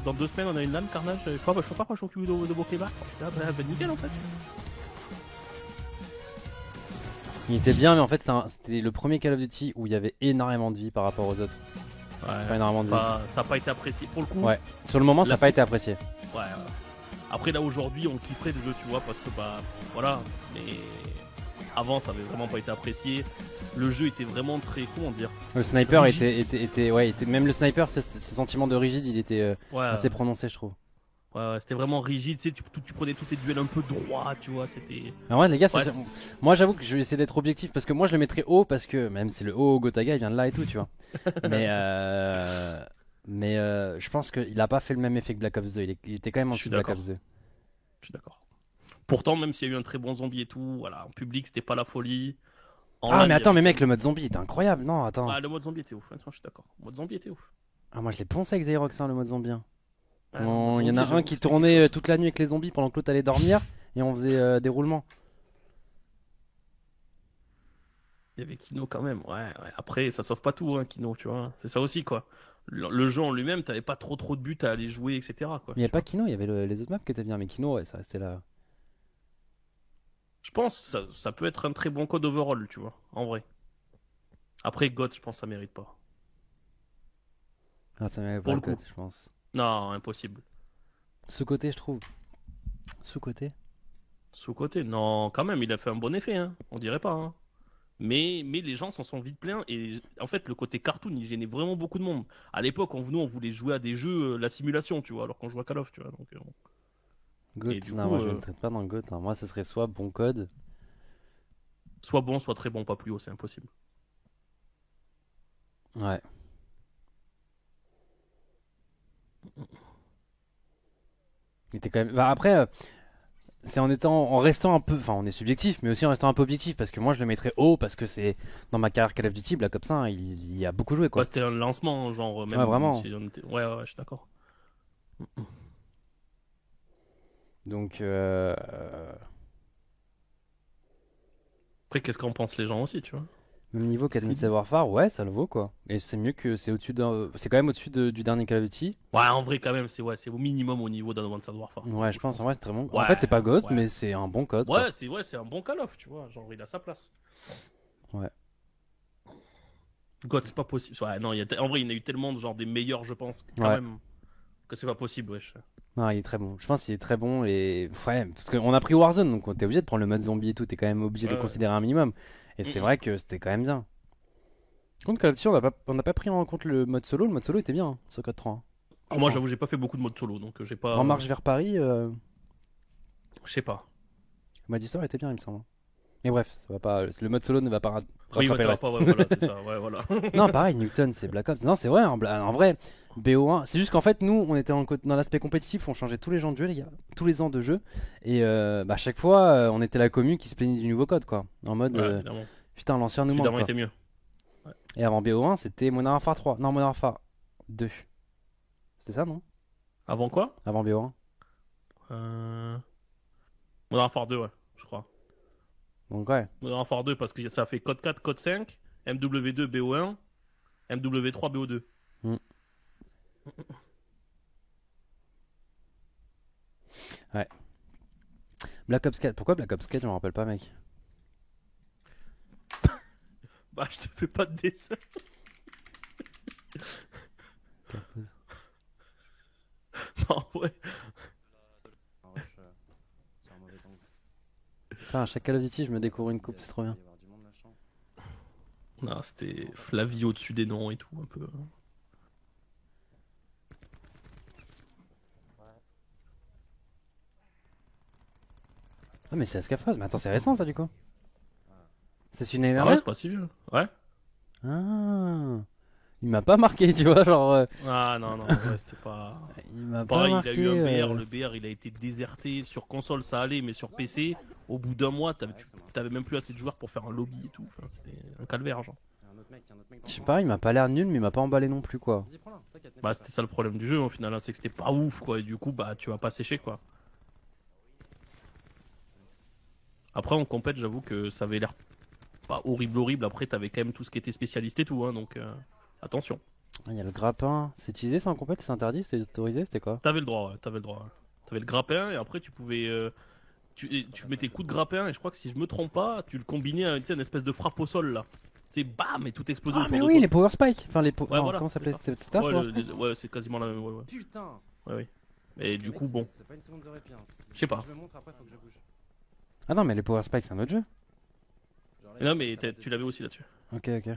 dans 2 semaines, on a une LAN Carnage. Je crois pas quand je m'occupe de Bokeba. Ah bah nickel en fait. Il était bien, mais en fait, c'était le premier Call of Duty où il y avait énormément de vie par rapport aux autres. Pas Ouais, énormément de vie. ça a pas été apprécié. Pour le coup, Ouais. Sur le moment, ça La- n'a pas été apprécié. ouais. Après là aujourd'hui, on kifferait le jeu, tu vois, parce que bah voilà. Mais avant, ça avait vraiment pas été apprécié. Le jeu était vraiment très, comment dire. Le sniper Rigide. même le sniper, ce sentiment de rigide, il était Ouais, assez prononcé, je trouve. ouais, c'était vraiment rigide. Tu sais, tu prenais tous tes duels un peu droit, tu vois. C'était. Mais ouais, les gars, Ouais, moi j'avoue que je vais essayer d'être objectif parce que moi je le mettrais haut parce que même c'est le haut Gotaga, il vient de là et tout, tu vois. Mais je pense qu'il a pas fait le même effet que Black Ops 2. Il était quand même en Je suis dessous de Black d'accord. Ops 2. Je suis d'accord. Pourtant, même s'il y a eu un très bon zombie et tout, voilà, en public, c'était pas la folie. En Ah, LAN, mais il y attends, avait- mais mec, le mode zombie était incroyable. Non, attends. Ah, le mode zombie était ouf. Attends, je suis d'accord. Le mode zombie était ouf. Ah, moi je l'ai poncé avec Xerox, hein, le mode zombie. Hein. Ouais, le mode Il y en a zombie, un j'avoue qui que c'était tournait quelque chose. toute la nuit avec les zombies pendant que l'autre allait dormir et on faisait des roulements. Il y avait Kino quand même. Ouais, ouais. Après, ça sauve pas tout, hein, Kino, tu vois. C'est ça aussi, quoi. Le jeu en lui-même, t'avais pas trop de buts à aller jouer, etc. Quoi, Mais il n'y avait pas Kino, il y avait les autres maps qui étaient bien, mais Kino, ouais, ça restait là. Je pense que ça peut être un très bon code overall, tu vois, en vrai. Après, God, je pense que ça mérite pas. Ah, ça m'avait Pour pas le le code, coup. je pense. Non, impossible. Sous-côté, je trouve. Sous-côté. Sous-côté, non, quand même, il a fait un bon effet, hein. On dirait pas, hein. Mais les gens s'en sont vite pleins et en fait le côté cartoon il gênait vraiment beaucoup de monde. À l'époque on voulait jouer à des jeux la simulation tu vois alors qu'on jouait à Call of tu vois donc Goat, Et du non, coup, moi je ne traite pas dans Goat. Hein. Moi, ce serait soit bon code. soit bon soit très bon pas plus haut c'est impossible. Ouais. Il était quand même. Bah, après, c'est en restant un peu. Enfin, on est subjectif, mais aussi en restant un peu objectif. Parce que moi, je le mettrais haut parce que c'est. Dans ma carrière Call of Duty, Black Ops 1, il y a beaucoup joué, quoi. Ouais, c'était un lancement genre même Ouais, vraiment. si on était- ouais je suis d'accord. Donc, Après qu'est-ce qu'en pensent les gens aussi tu vois. même niveau qu'Advanced Warfare, ouais, ça le vaut, quoi. Et c'est mieux que. C'est au-dessus d'un. C'est quand même au-dessus du dernier Call of Duty. Ouais en vrai quand même c'est au minimum au niveau d'Advanced Warfare. Ouais, je pense, en vrai, c'est très bon. En Ouais, fait, c'est pas GOAT, ouais. mais c'est un bon code, quoi. C'est un bon Call of tu vois genre il a sa place. Ouais. God c'est pas possible. Ouais non en vrai il y en a eu tellement de genre des meilleurs je pense quand Ouais. même que c'est pas possible wesh. Non, il est très bon. Je pense qu'il est très bon et ouais, parce qu'on a pris Warzone, donc on était obligé de prendre le mode zombie et tout. T'es quand même obligé de le Ouais. considérer un minimum. Et c'est Mhm. vrai que c'était quand même bien. Contre Call of Duty, on n'a pas pris en compte le mode solo. Le mode solo était bien, hein, sur Code 3. Hein. Ah, moi j'avoue j'ai pas fait beaucoup de mode solo donc j'ai pas. En marche vers Paris, Je sais pas. le mode histoire était bien, il me semble. Mais bref, ça va pas, le mode solo ne va pas Oui, rattraper le reste. pas, ouais, voilà, c'est ça, ouais, voilà. Non, pareil, Newton, c'est Black Ops. Non, c'est vrai, en vrai, BO1, c'est juste qu'en fait, nous, on était dans l'aspect compétitif, on changeait tous les gens de jeu, les gars, tous les ans de jeu. Et à chaque fois, on était la commu qui se plaignait du nouveau code, quoi. En mode, Ouais, évidemment. putain, l'ancien nous Celui manque, d'avant quoi. était mieux. Et avant BO1, c'était Modern Warfare 3. Non, Modern Warfare 2. C'est ça, non? Avant quoi? Avant BO1. Modern Warfare 2, ouais, je crois. Donc, ouais. Modern Warfare 2 parce que ça fait code 4, code 5, MW2 BO1, MW3 BO2. Mm. Ouais. Black Ops 4. Pourquoi Black Ops 4? Je me rappelle pas, mec. Bah, je te fais pas de dessin. Non, ouais. Putain, à chaque Call of Duty, je me découvre une coupe, c'est trop bien. Non, c'était la vie au-dessus des noms et tout, un peu. Ah, mais c'est Ascafos. Mais attends, c'est récent, ça, du coup. C'est une année Ah ouais, dernière? c'est pas si vieux. Ouais. Ah. Il m'a pas marqué, tu vois, genre. Ah non, non, ouais, c'était pas. Il m'a pas Pareil, marqué. il a eu un BR, le BR il a été déserté. Sur console ça allait, mais sur PC, au bout d'un mois, t'avais même plus assez de joueurs pour faire un lobby et tout. Enfin, c'était un calvaire, genre. Je sais pas, il m'a pas l'air nul, mais il m'a pas emballé non plus, quoi. Bah, c'était ça le problème du jeu au final, hein, c'est que c'était pas ouf, quoi. Et du coup, bah, tu vas pas sécher, quoi. Après, en compète, j'avoue que ça avait l'air pas horrible. Après, t'avais quand même tout ce qui était spécialiste et tout, hein, donc attention. Ah, il y a le grappin. C'est utilisé ça en compète? C'est interdit? C'était autorisé? C'était quoi? T'avais le droit, ouais, t'avais le droit. Ouais. T'avais le grappin et après, tu pouvais. Tu mettais coup de grappin et je crois que si je me trompe pas, tu le combinais à une espèce de frappe au sol là. C'est bam et tout explosait Ah, autour mais de oui, toi. les Power Spike. Enfin, les Ouais, voilà, comment ça s'appelait? c'est C'était ça, Ouais, Power Spike? ouais, c'est quasiment la même. Ouais, ouais. Putain. Ouais, ouais. Et du coup, bon. C'est pas une seconde de répit. Hein. Je sais pas. Je me montre après, faut que je bouge. Ah non, mais les Power Spike, c'est un autre jeu. Genre là, Et non, mais tu l'avais aussi là-dessus. Ok, ok.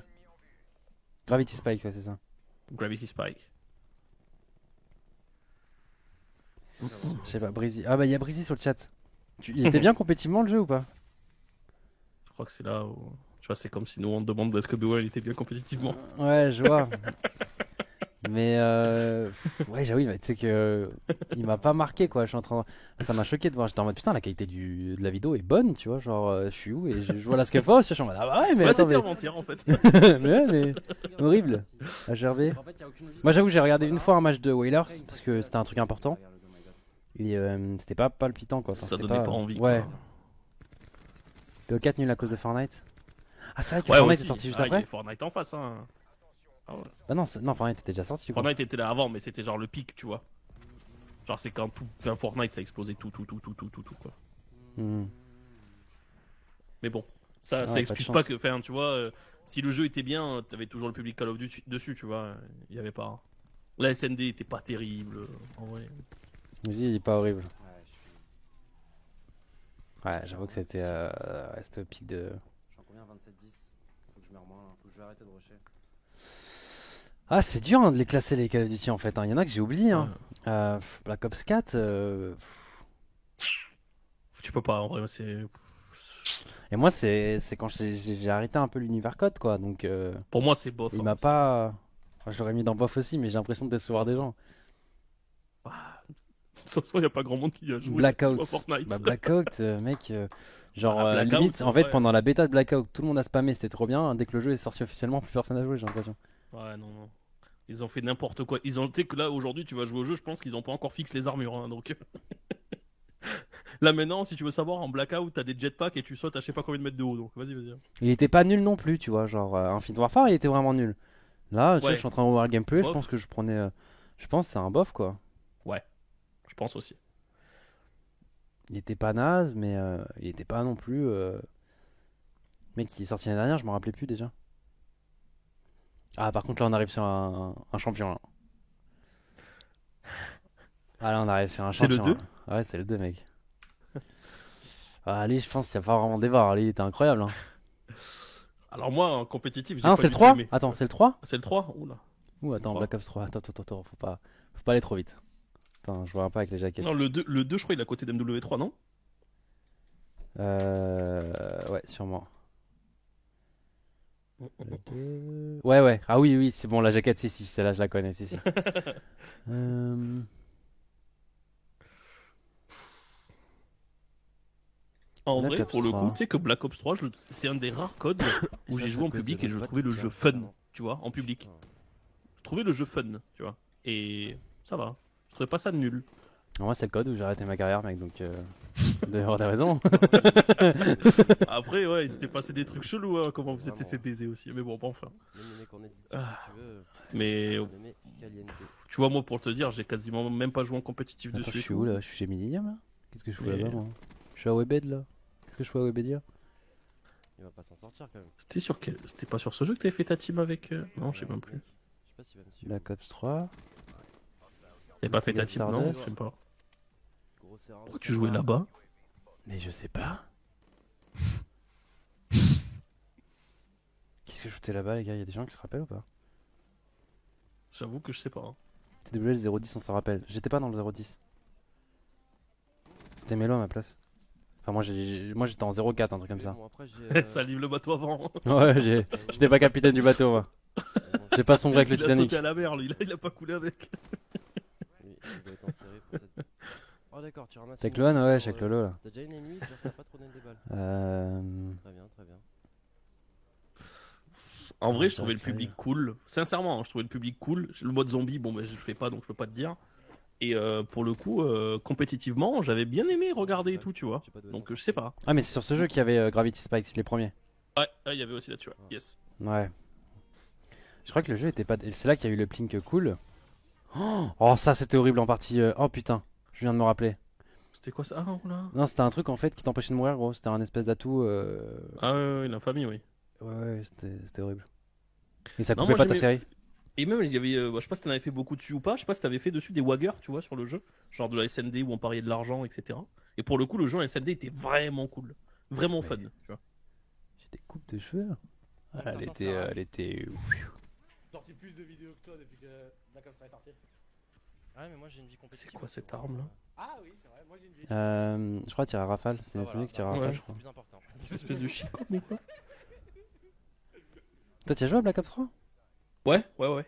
Gravity Spike, ouais, c'est ça. Gravity Spike. Je sais pas, Breezy. Ah bah, il y a Breezy sur le chat. Il était bien compétitivement le jeu ou pas? Je crois que c'est là où. Tu vois, c'est comme si nous on te demande est-ce que BO il était bien compétitivement. Ouais, je vois. Mais ouais, j'avoue, tu sais que il m'a pas marqué quoi. Je suis en train, ça m'a choqué de voir. J'étais en mode putain, la qualité de la vidéo est bonne, tu vois. Genre, je suis où et je vois la Scafa, je suis en mode ah bah ouais, mais Ouais, attends, c'était mais... avant-hier en fait. mais ouais, mais horrible. À gerber. En fait, y a aucune logique. Moi, j'avoue, j'ai regardé une fois un match de Whalers parce que c'était un truc important. Et c'était pas palpitant quoi. Enfin, Ça c'était donnait pas envie. Ouais. Quoi. PO4 nul à cause de Fortnite. Ah, c'est vrai que Ouais, Fortnite aussi. est sorti juste Ah, il y après. avait Fortnite en face, hein. Ah ouais. Bah non, non, Fortnite était déjà sorti quoi. Fortnite était là avant, mais c'était genre le pic, tu vois. Genre, c'est quand tout. Enfin, Fortnite ça a explosé tout, quoi. Hmm. Mais bon, ça, Ouais, ça pas de excuse chance. pas que. Enfin, tu vois, si le jeu était bien, t'avais toujours le public Call of Duty dessus, tu vois. Il y avait pas. La SND était pas terrible, en vrai. Vas-y, il est pas horrible. Ouais, je suis. Ouais, j'avoue que c'était au pic de. Je suis en combien 27-10. Faut que je me remois, là. Faut que je vais arrêter de rusher. Ah, c'est dur hein, de les classer les Call of Duty en fait. Il y en a que j'ai oublié. Hein. Ouais. Black Ops 4. Tu peux pas, en vrai, c'est. Et moi, c'est quand j'ai arrêté un peu l'univers code quoi. Donc, Pour moi, c'est bof. il hein. m'a pas. Enfin, je l'aurais mis dans bof aussi, mais j'ai l'impression de décevoir des gens. De toute façon, il y a pas grand monde qui a joué. Blackout. à Fortnite. Bah, Blackout, mec. Genre, Ah, Blackout, limite, en fait, ouais. pendant la bêta de Blackout, tout le monde a spammé, c'était trop bien. Dès que le jeu est sorti officiellement, plus personne n'a joué, j'ai l'impression. Ouais, non, non. Ils ont fait n'importe quoi. Ils ont, tu sais que là, aujourd'hui, tu vas jouer au jeu, je pense qu'ils ont pas encore fixé les armures, hein, donc. Là, maintenant, si tu veux savoir, en Blackout, t'as des jetpacks et tu sautes à je sais pas combien de mètres de haut, donc vas-y, vas-y. Il était pas nul non plus, tu vois. Genre, Infinite Warfare, il était vraiment nul. Là, tu vois, Ouais. je suis en train de revoir le gameplay, je Bof. pense que je prenais. Je pense que c'est un bof, quoi. Je pense aussi. Il était pas naze, mais il était pas non plus. Mec, qui est sorti l'année dernière, je m'en rappelais plus déjà. Ah, par contre, là, on arrive sur un champion. Là. Ah, là, on arrive sur un C'est le champion. 2? Là. Ouais, c'est le 2, mec. Ah, lui, je pense qu'il n'y a pas vraiment débat. Lui, il était incroyable. Hein. Alors, moi, en compétitif, j'ai Ah non, pas c'est le du tout 3 aimé. Attends, c'est le 3 C'est le 3? Oula. Ouh, attends, 3. Black Ops 3. Attends, faut pas aller trop vite. Attends, je vois pas avec les jaquettes. Non, le 2, je crois, il est à côté d'MW3, non? Ouais, sûrement. Ouais, ouais. Ah oui, oui, c'est bon, la jaquette, si, celle-là, je la connais, si. Euh, En Black vrai, Ops pour le coup, 3. tu sais que Black Ops 3, c'est un des rares codes où Ça, j'ai c'est joué à en cause de public et notre je pote trouvais le qui tient jeu fun, vraiment. tu vois, en public. Putain. Je trouvais le jeu fun, tu vois. Et ça va. Je trouvais pas ça nul. Moi, c'est le code où j'ai arrêté ma carrière, mec, donc. De avoir des raisons. Après, ouais, il s'était passé des trucs chelous, hein, comment vous Vraiment. s'était fait baiser aussi. Mais bon, pas enfin. Même les mecs en édite, Ah. si tu veux. Mais Les mecs caliente. tu vois, moi, pour te dire, j'ai quasiment même pas joué en compétitif Attends, dessus. je et suis tout. où là? Je suis chez Millennium là? Qu'est-ce que je fous Mais- là-bas moi? Je suis à Webed là? Qu'est-ce que je fais à Webedia? Il va pas s'en sortir quand même. C'était pas sur ce jeu que t'avais fait ta team avec. Non, je sais même plus. Je sais pas s'il va me suivre. Black Ops 3. T'avais pas fait ta Metal team, non? Stardust. Je sais pas. Gros serreur de Pourquoi tu jouais savoir. là-bas? Mais je sais pas. Qu'est-ce que je foutais là-bas les gars? Y'a des gens qui se rappellent ou pas? J'avoue que je sais pas. Hein. TWL 010 on s'en rappelle. J'étais pas dans le 010. C'était Mélo à ma place. Enfin moi j'étais en 04 un truc comme ça. Bon, après, j'ai, Ça livre le bateau avant. Ouais j'étais pas capitaine du bateau moi. J'ai pas sombré avec le Il a Titanic. sauté à la mer, lui. Il a pas coulé avec. Oui, il doit être enserré pour cette. Oh d'accord, tu ramasses. Avec une Lohan, balle ouais, pour, avec Lolo là. T'as déjà une ennemie, genre t'as pas trop donné des balles. Très bien, très bien. En vrai, je ça trouvais le va faire public cool. Sincèrement, hein, je trouvais le public cool. Le mode zombie, bon, ben, je le fais pas, donc je peux pas te dire. Et pour le coup, compétitivement, j'avais bien aimé regarder et tout, tu vois. J'ai pas de Donc sens. je sais pas. Ah mais c'est sur ce jeu qu'il y avait Gravity Spikes, les premiers. Ouais, il y avait aussi là-dessus. Ouais. Yes. Ouais. Je crois que le jeu était pas. C'est là qu'il y a eu le Plink cool. Oh, ça c'était horrible en partie. Oh putain, je viens de me rappeler. C'était quoi ça? Ah, là. Non, c'était un truc en fait qui t'empêchait de mourir, gros. C'était un espèce d'atout. Ah, ouais, l'infamie, oui. Ouais, c'était horrible. Et ça Non, coupait moi, pas ta j'aimais- série. Et même, il y avait, je sais pas si t'en avais fait beaucoup dessus ou pas, je sais pas si t'avais fait dessus des waggers, tu vois, sur le jeu, genre de la SND où on pariait de l'argent, etc. Et pour le coup, le jeu en SND était vraiment cool, vraiment fun, tu vois. J'ai des coupes de cheveux. Ah, elle était. Elle était. Sorti plus de vidéos que toi depuis que Black Ops 3 est sorti. Ouais, mais moi j'ai une vie compétitive. C'est quoi aussi, cette moi. arme là? Ah oui, c'est vrai, moi j'ai une vidéo. Je crois tirer à rafale. C'est Ah, c'est voilà, lui qui tire à bah, rafale, ouais. je crois. C'est plus important. Espèce de chic ou quoi? Toi, tu as joué à Black Ops 3? Ouais, ouais, ouais.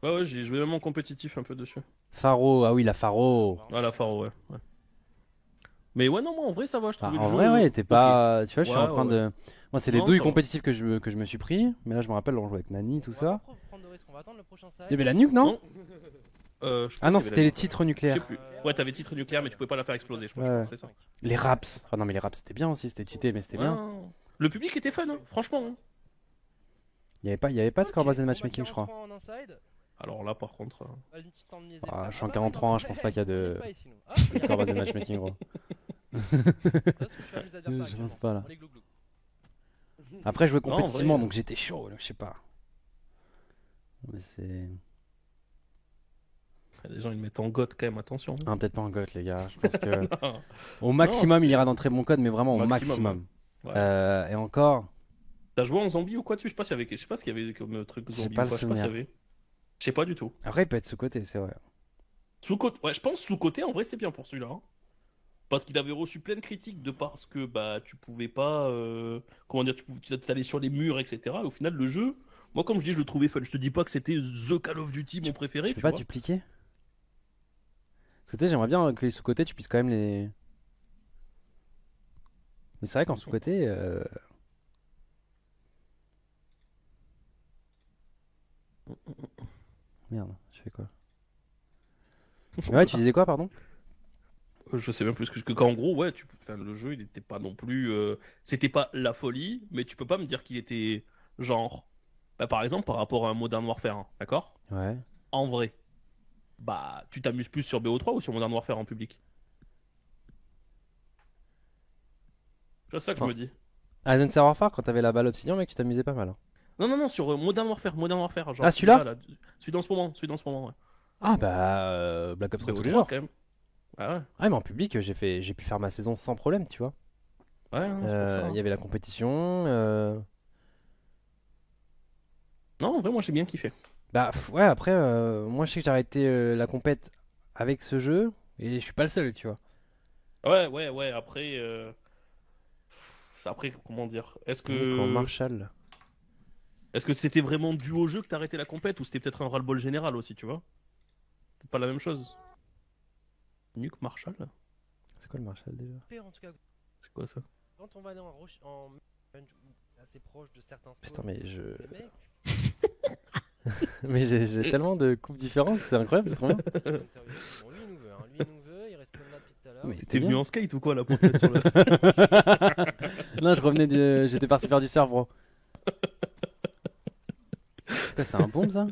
Ouais, ouais, j'ai joué même en compétitif un peu dessus. Faro, ah oui, la Faro. Ah, la Faro, ouais. Ouais. Mais ouais, non, moi en vrai, ça va, je Enfin, trouvais en le vrai, jeu. ouais, t'es ok. pas. Tu vois, je suis Ouais, en train ouais. de. Moi, c'est les Non, douilles ça va. compétitives que que je me suis pris. Mais là, je me rappelle, on jouait avec Nani, tout On va ça. pas trop prendre de risques, on va attendre le prochain side. Il y avait la nuque, non? Non. Je crois Ah non, qu'il y avait c'était la- les titres Je sais nucléaires. plus. Ouais, t'avais titre nucléaire, mais tu pouvais pas la faire exploser, je crois. Ouais. C'est ça. Les raps. Ah non, mais les raps, c'était bien aussi. C'était cheaté, mais c'était bien. Ah. Le public était fun, hein, franchement. Hein. Il y avait pas de score Ok, basé on va matchmatching, je crois. 43 en inside. Alors là, par contre. Vas-y, une petite emmener Ah, Zephyr. je suis en bah, 43, non, je pense pas qu'il y a de- on est pas ici, nous. Ah, Score basé matchmaking, gros. là, ce que je suis amusé à dire ça Je actuellement. pense pas là. Allez, glou, glou. Après, je jouais Non, en vrai, compétitivement, donc j'étais chaud, donc je sais pas. Mais c'est. Les gens, ils mettent en goth quand même, attention. Ah, peut-être pas en goth, les gars. Je pense que. Non. Au maximum, c'était- il ira dans très bon code, mais vraiment au Maximum, maximum. ouais. Et encore. T'as joué en zombie ou quoi dessus? Je sais pas s'il y avait, je sais pas ce qu'il y avait comme truc J'ai zombie pas ou le pas. Je sais pas s'il y souvenir. avait. Je sais pas du tout. Après, il peut être sous-côté, c'est vrai. Sous-côté, ouais, je pense sous-côté, en vrai, c'est bien pour celui-là. Hein. Parce qu'il avait reçu plein de critiques de parce que bah tu pouvais pas, comment dire, tu t'allais sur les murs, etc. Et au final, le jeu, moi comme je dis, je le trouvais fun. Je te dis pas que c'était The Call of Duty mon préféré, Tu tu peux pas vois. dupliquer? Parce que tu sais, j'aimerais bien que les sous-côtés, tu puisses quand même les. Mais c'est vrai qu'en sous-côté. Merde, je fais quoi? Mais ouais, tu disais quoi, pardon? Je sais même plus qu'en gros, ouais, enfin, le jeu, il était pas non plus, c'était pas la folie, mais tu peux pas me dire qu'il était genre, bah, par exemple, par rapport à un Modern Warfare, hein, d'accord? Ouais. En vrai, bah, tu t'amuses plus sur BO3 ou sur Modern Warfare en public? C'est ça que je me dis. À Advanced Warfare, quand t'avais la balle obsidian, mec, tu t'amusais pas mal. Hein. Non, non, non, sur Modern Warfare, genre. Ah, celui-là? là, celui dans ce moment, ouais. Ah bah, Black Ops 3 tous les BO3 jours. quand même. Ah ouais, Ouais, mais en public, j'ai pu faire ma saison sans problème, tu vois. ouais, non, c'est pour ça, hein. Il y avait la compétition. Non, en vrai, moi j'ai bien kiffé. Bah ouais, après, moi je sais que j'ai arrêté la compète avec ce jeu et je suis pas le seul, tu vois. Ouais, après. Après, comment dire? Quand Marshall. Est-ce que c'était vraiment dû au jeu que t'as arrêté la compète ou c'était peut-être un ras-le-bol général aussi, tu vois? C'est pas la même chose. Nuke Marshall? C'est quoi le Marshall déjà? En tout cas, C'est quoi ça? quand on va aller en range assez proche de certains Putain, spawns, mais les mecs, mais j'ai tellement de coupes différentes, c'est incroyable, c'est trop bien. bon, lui il nous veut, hein. Lui il nous veut, il reste même là depuis tout à l'heure. Mais T'es t'es venu bien. en skate ou quoi là pour te mettre sur le. Non, je revenais j'étais parti faire du surf, bro. C'est quoi, c'est un pompe ça?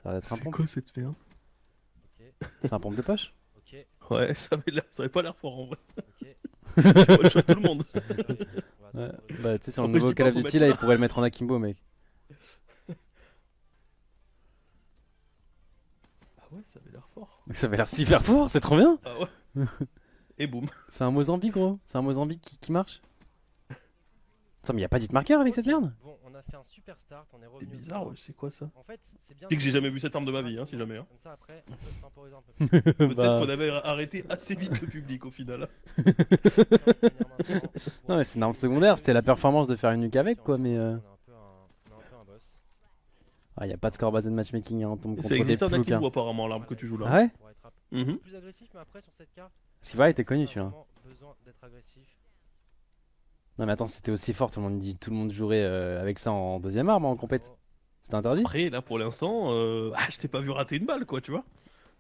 Ça va être un C'est pompe. quoi cette merde? Ok, C'est un pompe de poche? Ouais, ça avait pas l'air fort en vrai. ok. Je vois tout le monde. On va Ouais. attendre. Bah, tu sais, sur le Après, je nouveau dis pas, Call of faut Duty, mettre là, là. il pourrait le mettre en akimbo, mec. Ah ouais, ça avait l'air fort. Ça avait l'air super fort, c'est trop bien. Ah ouais. Et boum. C'est un Mozambique, gros. C'est un Mozambique qui marche. Attends, mais y a pas d'hit-marqueur avec cette merde? Bon, on a fait un super start, on est C'est revenu. au bizarre, point. ouais, c'est quoi ça? En fait, c'est bien. Tu sais que j'ai jamais vu cette arme de ma vie, hein, si jamais. Hein. Comme ça, après, on peut temporiser un peu plus. Peut-être Bah, qu'on avait arrêté assez vite le public au final. non, mais c'est une arme secondaire, c'était la performance de faire une nuque avec, quoi, mais On est un peu un boss. Ah, y a pas de score basé de matchmaking, hein, on tombe Ça contre des existe en ploucs, hein. akimbo apparemment, l'arme que tu joues là. Ah ouais? Pour être un peu Mhm. plus agressif, mais après, sur cette carte, Shiva était connu, on a celui-là. vraiment besoin d'être agressif. Non, mais attends, c'était aussi fort, tout le monde jouerait avec ça en deuxième arme, en compète. Oh, C'était interdit? Après, là pour l'instant, je t'ai pas vu rater une balle, quoi, tu vois.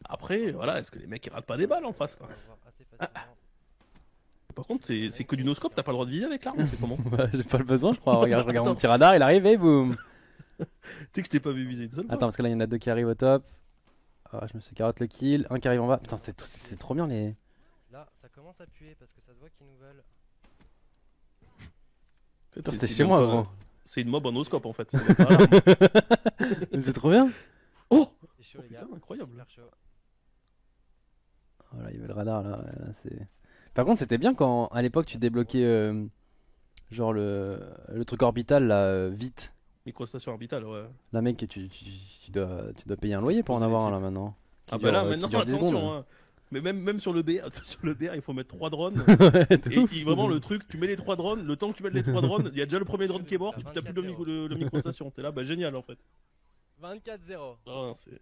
Après, voilà, est-ce que les mecs ils ratent pas des balles en face, on quoi. va voir assez facilement. Par contre, c'est que du no-scope, t'as pas le droit de viser avec l'arme, c'est comment? Tu Bah, j'ai pas le besoin, je crois. Regarde, je regarde mon Attends. petit radar, il arrive et boum! sais que je t'ai pas vu viser une seule fois. Attends, parce que là, il y en a deux qui arrivent au top. Ah, je me suis carotte le kill. Un qui arrive en bas. Putain, c'est trop bien les. Là, ça commence à puer parce que ça se voit qu'ils nous veulent. En fait, Putain, c'est- c'était c'est chez même moi, pas- gros. C'est une mob en no-scope en fait. C'est même pas l'arme. Mais c'est trop bien. Oh C'est chaud, Oh, les gars. putain, incroyable. Super chaud. Voilà, il y avait le radar là. C'est. Par contre, c'était bien quand à l'époque tu débloquais genre le truc orbital là, vite. Microstation orbitale, ouais. Là, mec, tu dois payer un loyer pour en avoir un là maintenant. Qui Ah dure, bah là qui maintenant dure 10 secondes. attention hein. Mais même sur le BR, sur le BR, il faut mettre 3 drones. Ouais, de Et ouf. vraiment le truc, tu mets les 3 drones, le temps que tu mets les 3 drones, il y a déjà le premier drone qui est mort, tu t'as plus le microstation. T'es là, bah génial en fait. 24-0. Ah, c'est...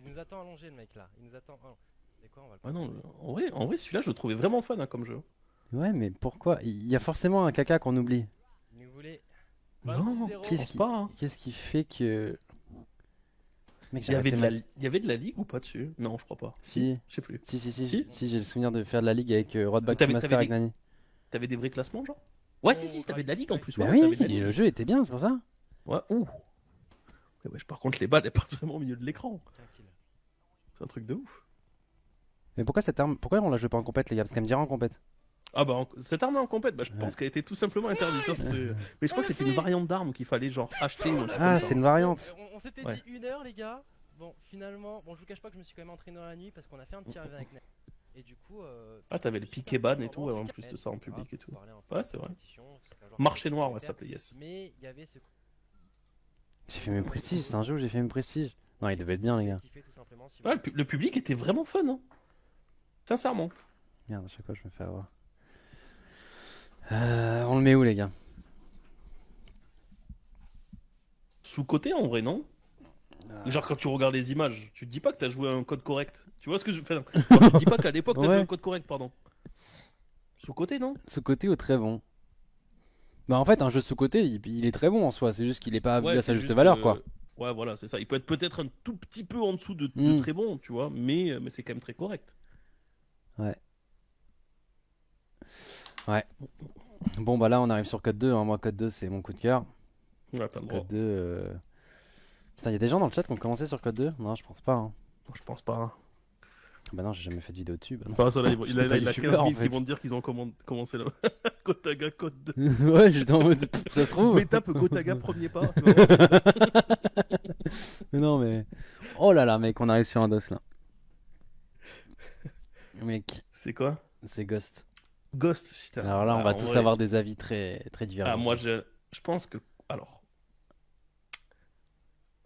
Il nous attend allongé, le mec là. Il nous attend. Oh. C'est quoi, on va le Ah non, en vrai celui-là je le trouvais vraiment fun hein, comme jeu. Ouais, mais pourquoi? Il y a forcément un caca qu'on oublie. Il nous voulait. Non, 26-0. Qu'est-ce pense qui, pas, hein. qu'est-ce qui fait que. Mec, Il y avait j'arrêtais il y avait de la ligue ou pas dessus? Non, je crois pas. Si. Je sais plus. Si, Si j'ai le souvenir de faire de la ligue avec Roadback T'avais- Master t'avais avec des- Nani. T'avais des vrais classements genre? Ouais, si, t'avais de la ligue en plus. Bah Ouais, oui, t'avais de la et ligue. le jeu était bien, c'est pour ça. Ouais, ouh. Mais wesh, par contre, les balles elles partent vraiment au milieu de l'écran. Tranquille. C'est un truc de ouf. Mais pourquoi cette arme, pourquoi on la joue pas en compète, les gars? Parce qu'elle me dirait en compète. Ah bah, cette arme en compète, bah, je Ouais. pense qu'elle était tout simplement interdite. hein, mais je crois que c'était une variante d'arme qu'il fallait genre acheter ou un truc Ah, comme ça. c'est une variante. On s'était Ouais. dit 1 heure, les gars. Bon, finalement, bon, je vous cache pas que je me suis quand même entraîné dans la nuit parce qu'on a fait un petit rêve avec Nat. Et du coup. Ah, t'avais le piqué ban et tout, ouais, en plus de ça en public et tout. Ouais, c'est vrai. Marché noir, ouais, ça s'appelait, yes. Mais il y avait ce J'ai fait mes prestiges, c'est un jeu où j'ai fait mes prestiges. Non, il devait être bien, les gars. qui fait tout simplement. Si Ouais, le public était vraiment fun, hein. Sincèrement. Merde, à chaque fois je me fais avoir. On le met où, les gars? Sous-côté en vrai, non? Genre quand tu regardes les images, tu te dis pas que t'as joué un code correct. Tu vois ce que je fais? Genre, tu te dis pas qu'à l'époque t'as Ouais. joué un code correct, pardon. Sous-côté, non? Sous-côté ou très bon? Bah, en fait, un jeu sous-côté, il est très bon en soi. C'est juste qu'il est pas vu Ouais, à c'est sa juste juste valeur, que- quoi. Ouais, voilà, c'est ça. Il peut être peut-être un tout petit peu en dessous de Mm. très bon, tu vois, mais c'est quand même très correct. Bon, bah là, on arrive sur Code 2. Hein. Moi, Code 2, c'est mon coup de cœur. Ouais, t'as le droit. Code 2. Putain, il y a des gens dans le chat qui ont commencé sur Code 2? Non, je pense pas. Hein. Je pense pas. Hein. Bah, non, j'ai jamais fait de vidéo dessus. Bah, non. Enfin, ça, là, il J'étais pas a 15 youtubeur, 000 en qui fait. vont te dire qu'ils ont commencé là. Gotaga code 2. Ouais, j'étais en mode. Pff, ça se trouve. Mais tape Gotaga premier pas. tu vas voir. Mais non, mais. Oh là là, mec, on arrive sur un dos là. Mec, C'est quoi? c'est Ghost. Ghost, putain. Alors là, on va en tous vrai- avoir des avis très, très divergents. Ah, moi, je pense que. Alors,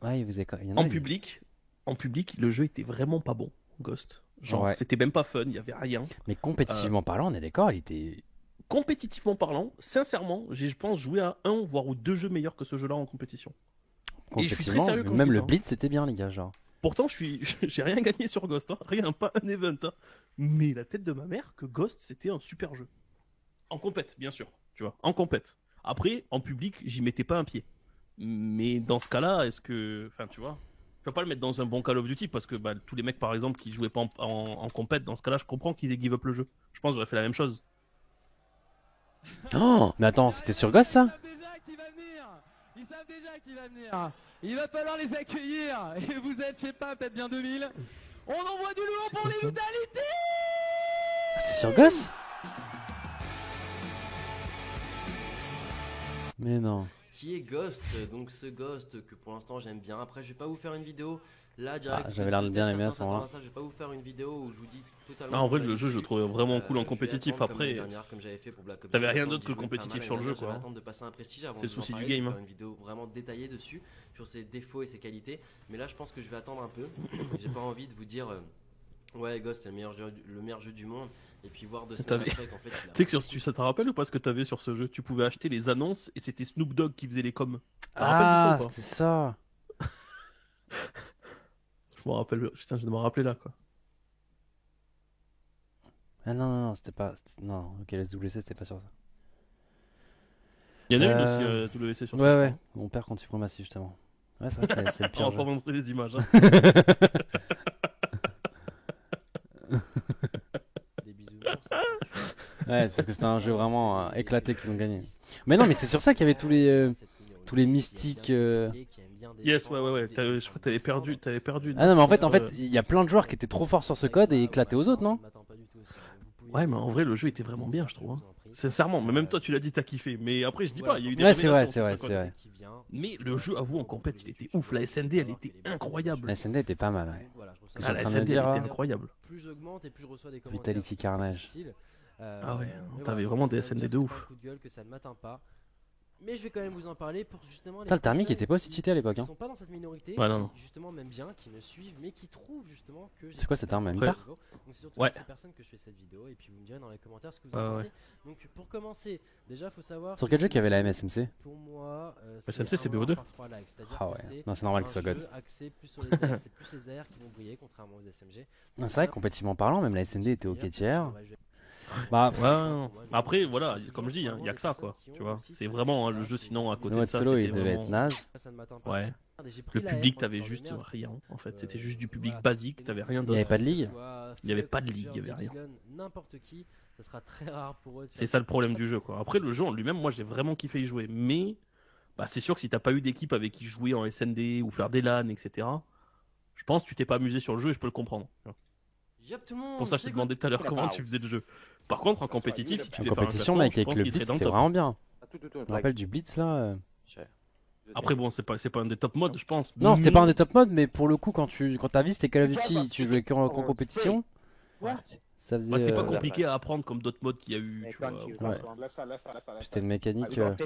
Ouais, il y en a, en public, le jeu était vraiment pas bon. Ghost. Genre, Ouais. c'était même pas fun, il y avait rien. Mais compétitivement parlant, on est d'accord, il était. Compétitivement parlant, sincèrement, j'ai, je pense, joué à un voire ou deux jeux meilleurs que ce jeu-là en compétition. Et je suis très Compétitivement, sérieux quand je même dis le ça, hein. Blitz c'était bien, les gars, genre. Pourtant, j'ai rien gagné sur Ghost, hein. Rien, pas un event. Hein. Mais la tête de ma mère que Ghost, c'était un super jeu. En compète, bien sûr, tu vois, en compète. Après, en public, j'y mettais pas un pied. Mais dans ce cas-là, est-ce que, enfin, tu vois, je peux pas le mettre dans un bon Call of Duty parce que bah, tous les mecs, par exemple, qui jouaient pas en compète, dans ce cas-là, je comprends qu'ils aient give up le jeu. Je pense que j'aurais fait la même chose. Oh, mais attends, c'était sur Ghost ça? Ils savent déjà qui va venir. Ils savent déjà qui va venir. Il va falloir les accueillir. Et vous êtes, je sais pas, peut-être bien 2000. On envoie du lourd pour les vitalités. Ah, c'est sur Ghost? Mais non. Qui est Ghost, donc ce Ghost que pour l'instant j'aime bien. Après, je vais pas vous faire une vidéo là direct. Ah, j'avais l'air de bien aimer à ce moment-là. Je vais pas vous faire une vidéo où je vous dis totalement. Ah, en vrai, le jeu, je le trouvais vraiment cool en compétitif. Après, t'avais rien d'autre que le compétitif sur le jeu, quoi. Je vais attendre de passer un prestige avant C'est de le vous en souci du parler, game, de hein. faire une vidéo vraiment détaillée dessus, sur ses défauts et ses qualités. Mais là, je pense que je vais attendre un peu. J'ai pas envie de vous dire ouais, Ghost c'est le meilleur jeu du monde. Et puis voir 2 semaines après qu'en fait. Tu sais que ça te rappelle ou pas ce que t'avais sur ce jeu? Tu pouvais acheter les annonces et c'était Snoop Dogg qui faisait les coms. Tu te rappelles de ça Ah, ou pas? c'est ça. Je me rappelle, putain, je dois me rappeler là quoi. Ah non, non, non, c'était pas. Non, ok, le WC c'était pas sur ça. Il y en a une Euh, aussi WC sur Ouais, ça. ouais, mon père contre suprématie justement. Ouais, c'est vrai que c'est le On pire va pas jeu. montrer les images. Hein. Des bisounours. Ouais, c'est parce que c'était un jeu vraiment éclaté qu'ils ont gagné. Mais non, mais c'est sur ça qu'il y avait tous les mystiques. Yes, ouais. Je crois que t'avais perdu. Ah non, mais en fait, il y a plein de joueurs qui étaient trop forts sur ce code et éclatés aux autres, non? Ouais, mais en vrai, le jeu était vraiment bien, je trouve. Hein. Sincèrement, mais même toi, tu l'as dit, t'as kiffé. Mais après, je dis pas, il y a eu des Ouais, c'est vrai, révélations c'est vrai, sur c'est ce vrai. code. Mais le jeu, avoue, en compète, il était ouf. La SND, elle était incroyable. La SND était pas mal, ouais. Ah, en la train de me SND, dire, elle hein. était incroyable. Plus j'augmente et plus je reçois des commentaires. Vitality Carnage. difficiles. Ah ouais, mais t'avais voilà, vraiment je des dois SND dire de que ouf. c'est pas un coup de gueule, que ça ne m'atteint pas. Mais je vais quand même vous en parler pour justement les Putain, le thermique personnes était pas aussi cheaté à l'époque, qui hein. sont pas dans cette minorité, Ouais, non, qui justement m'aiment bien, qui me suivent, mais qui trouvent justement que j'ai C'est quoi cette arme, fait même un tard niveau. Donc c'est surtout Ouais. pour ces personnes que je fais cette vidéo et puis vous me direz dans les commentaires ce que vous Ouais, en ouais. pensez. Donc pour commencer, déjà faut savoir Sur que quel jeu qu'il y avait la ce MSMC? pour moi SMC, c'est un BO2. Warfare 3 Live, c'est-à-dire Ah que ouais, c'est non, c'est normal un qu'il soit jeu God. axé plus sur les airs, c'est plus les airs qui vont briller contrairement aux SMG. Non, c'est vrai, compétitivement parlant, même la SND était ok Meilleur, tiers. on va jouer. Bah, Ouais, non. Après, voilà, comme je dis, il y a que ça, quoi. Tu vois, c'est vraiment hein, le jeu, sinon, à côté le de mode ça, solo il c'était devait vraiment... être naze. Ça ne m'atteint pas. Ouais. J'ai pris Le la public, haine t'avais pour juste l'histoire de rien, en fait. C'était Euh, juste du public voilà. basique, t'avais rien Il y d'autre. avait pas de ligue? Il y avait pas de ligue, il y avait rien. N'importe qui, ça sera très rare pour eux. de C'est faire ça le problème du jeu, quoi. Après, le jeu en lui-même, moi, j'ai vraiment kiffé y jouer. Mais, bah, c'est sûr que si t'as pas eu d'équipe avec qui jouer en SND ou faire des LAN, etc., je pense que tu t'es pas amusé sur le jeu et je peux le comprendre. Yep, tout le monde. C'est pour ça que je te demandais tout à l'heure comment tu faisais le jeu. Par contre, en compétitif, si tu En fais faire un compétition, classement, mec, je avec pense le qu'il serait Blitz, dans le c'est top. vraiment bien. Je me rappelle du Blitz là. Après, bon, c'est pas un des top modes, je pense. Non, c'était mais- pas un des top modes, mais pour le coup, quand ta vie c'était Call of Duty, tu jouais qu'en compétition, ça faisait. Ouais, c'était pas compliqué à apprendre comme d'autres modes qu'il y a eu. Tu vois. Ouais. C'était une mécanique. Go Carnage,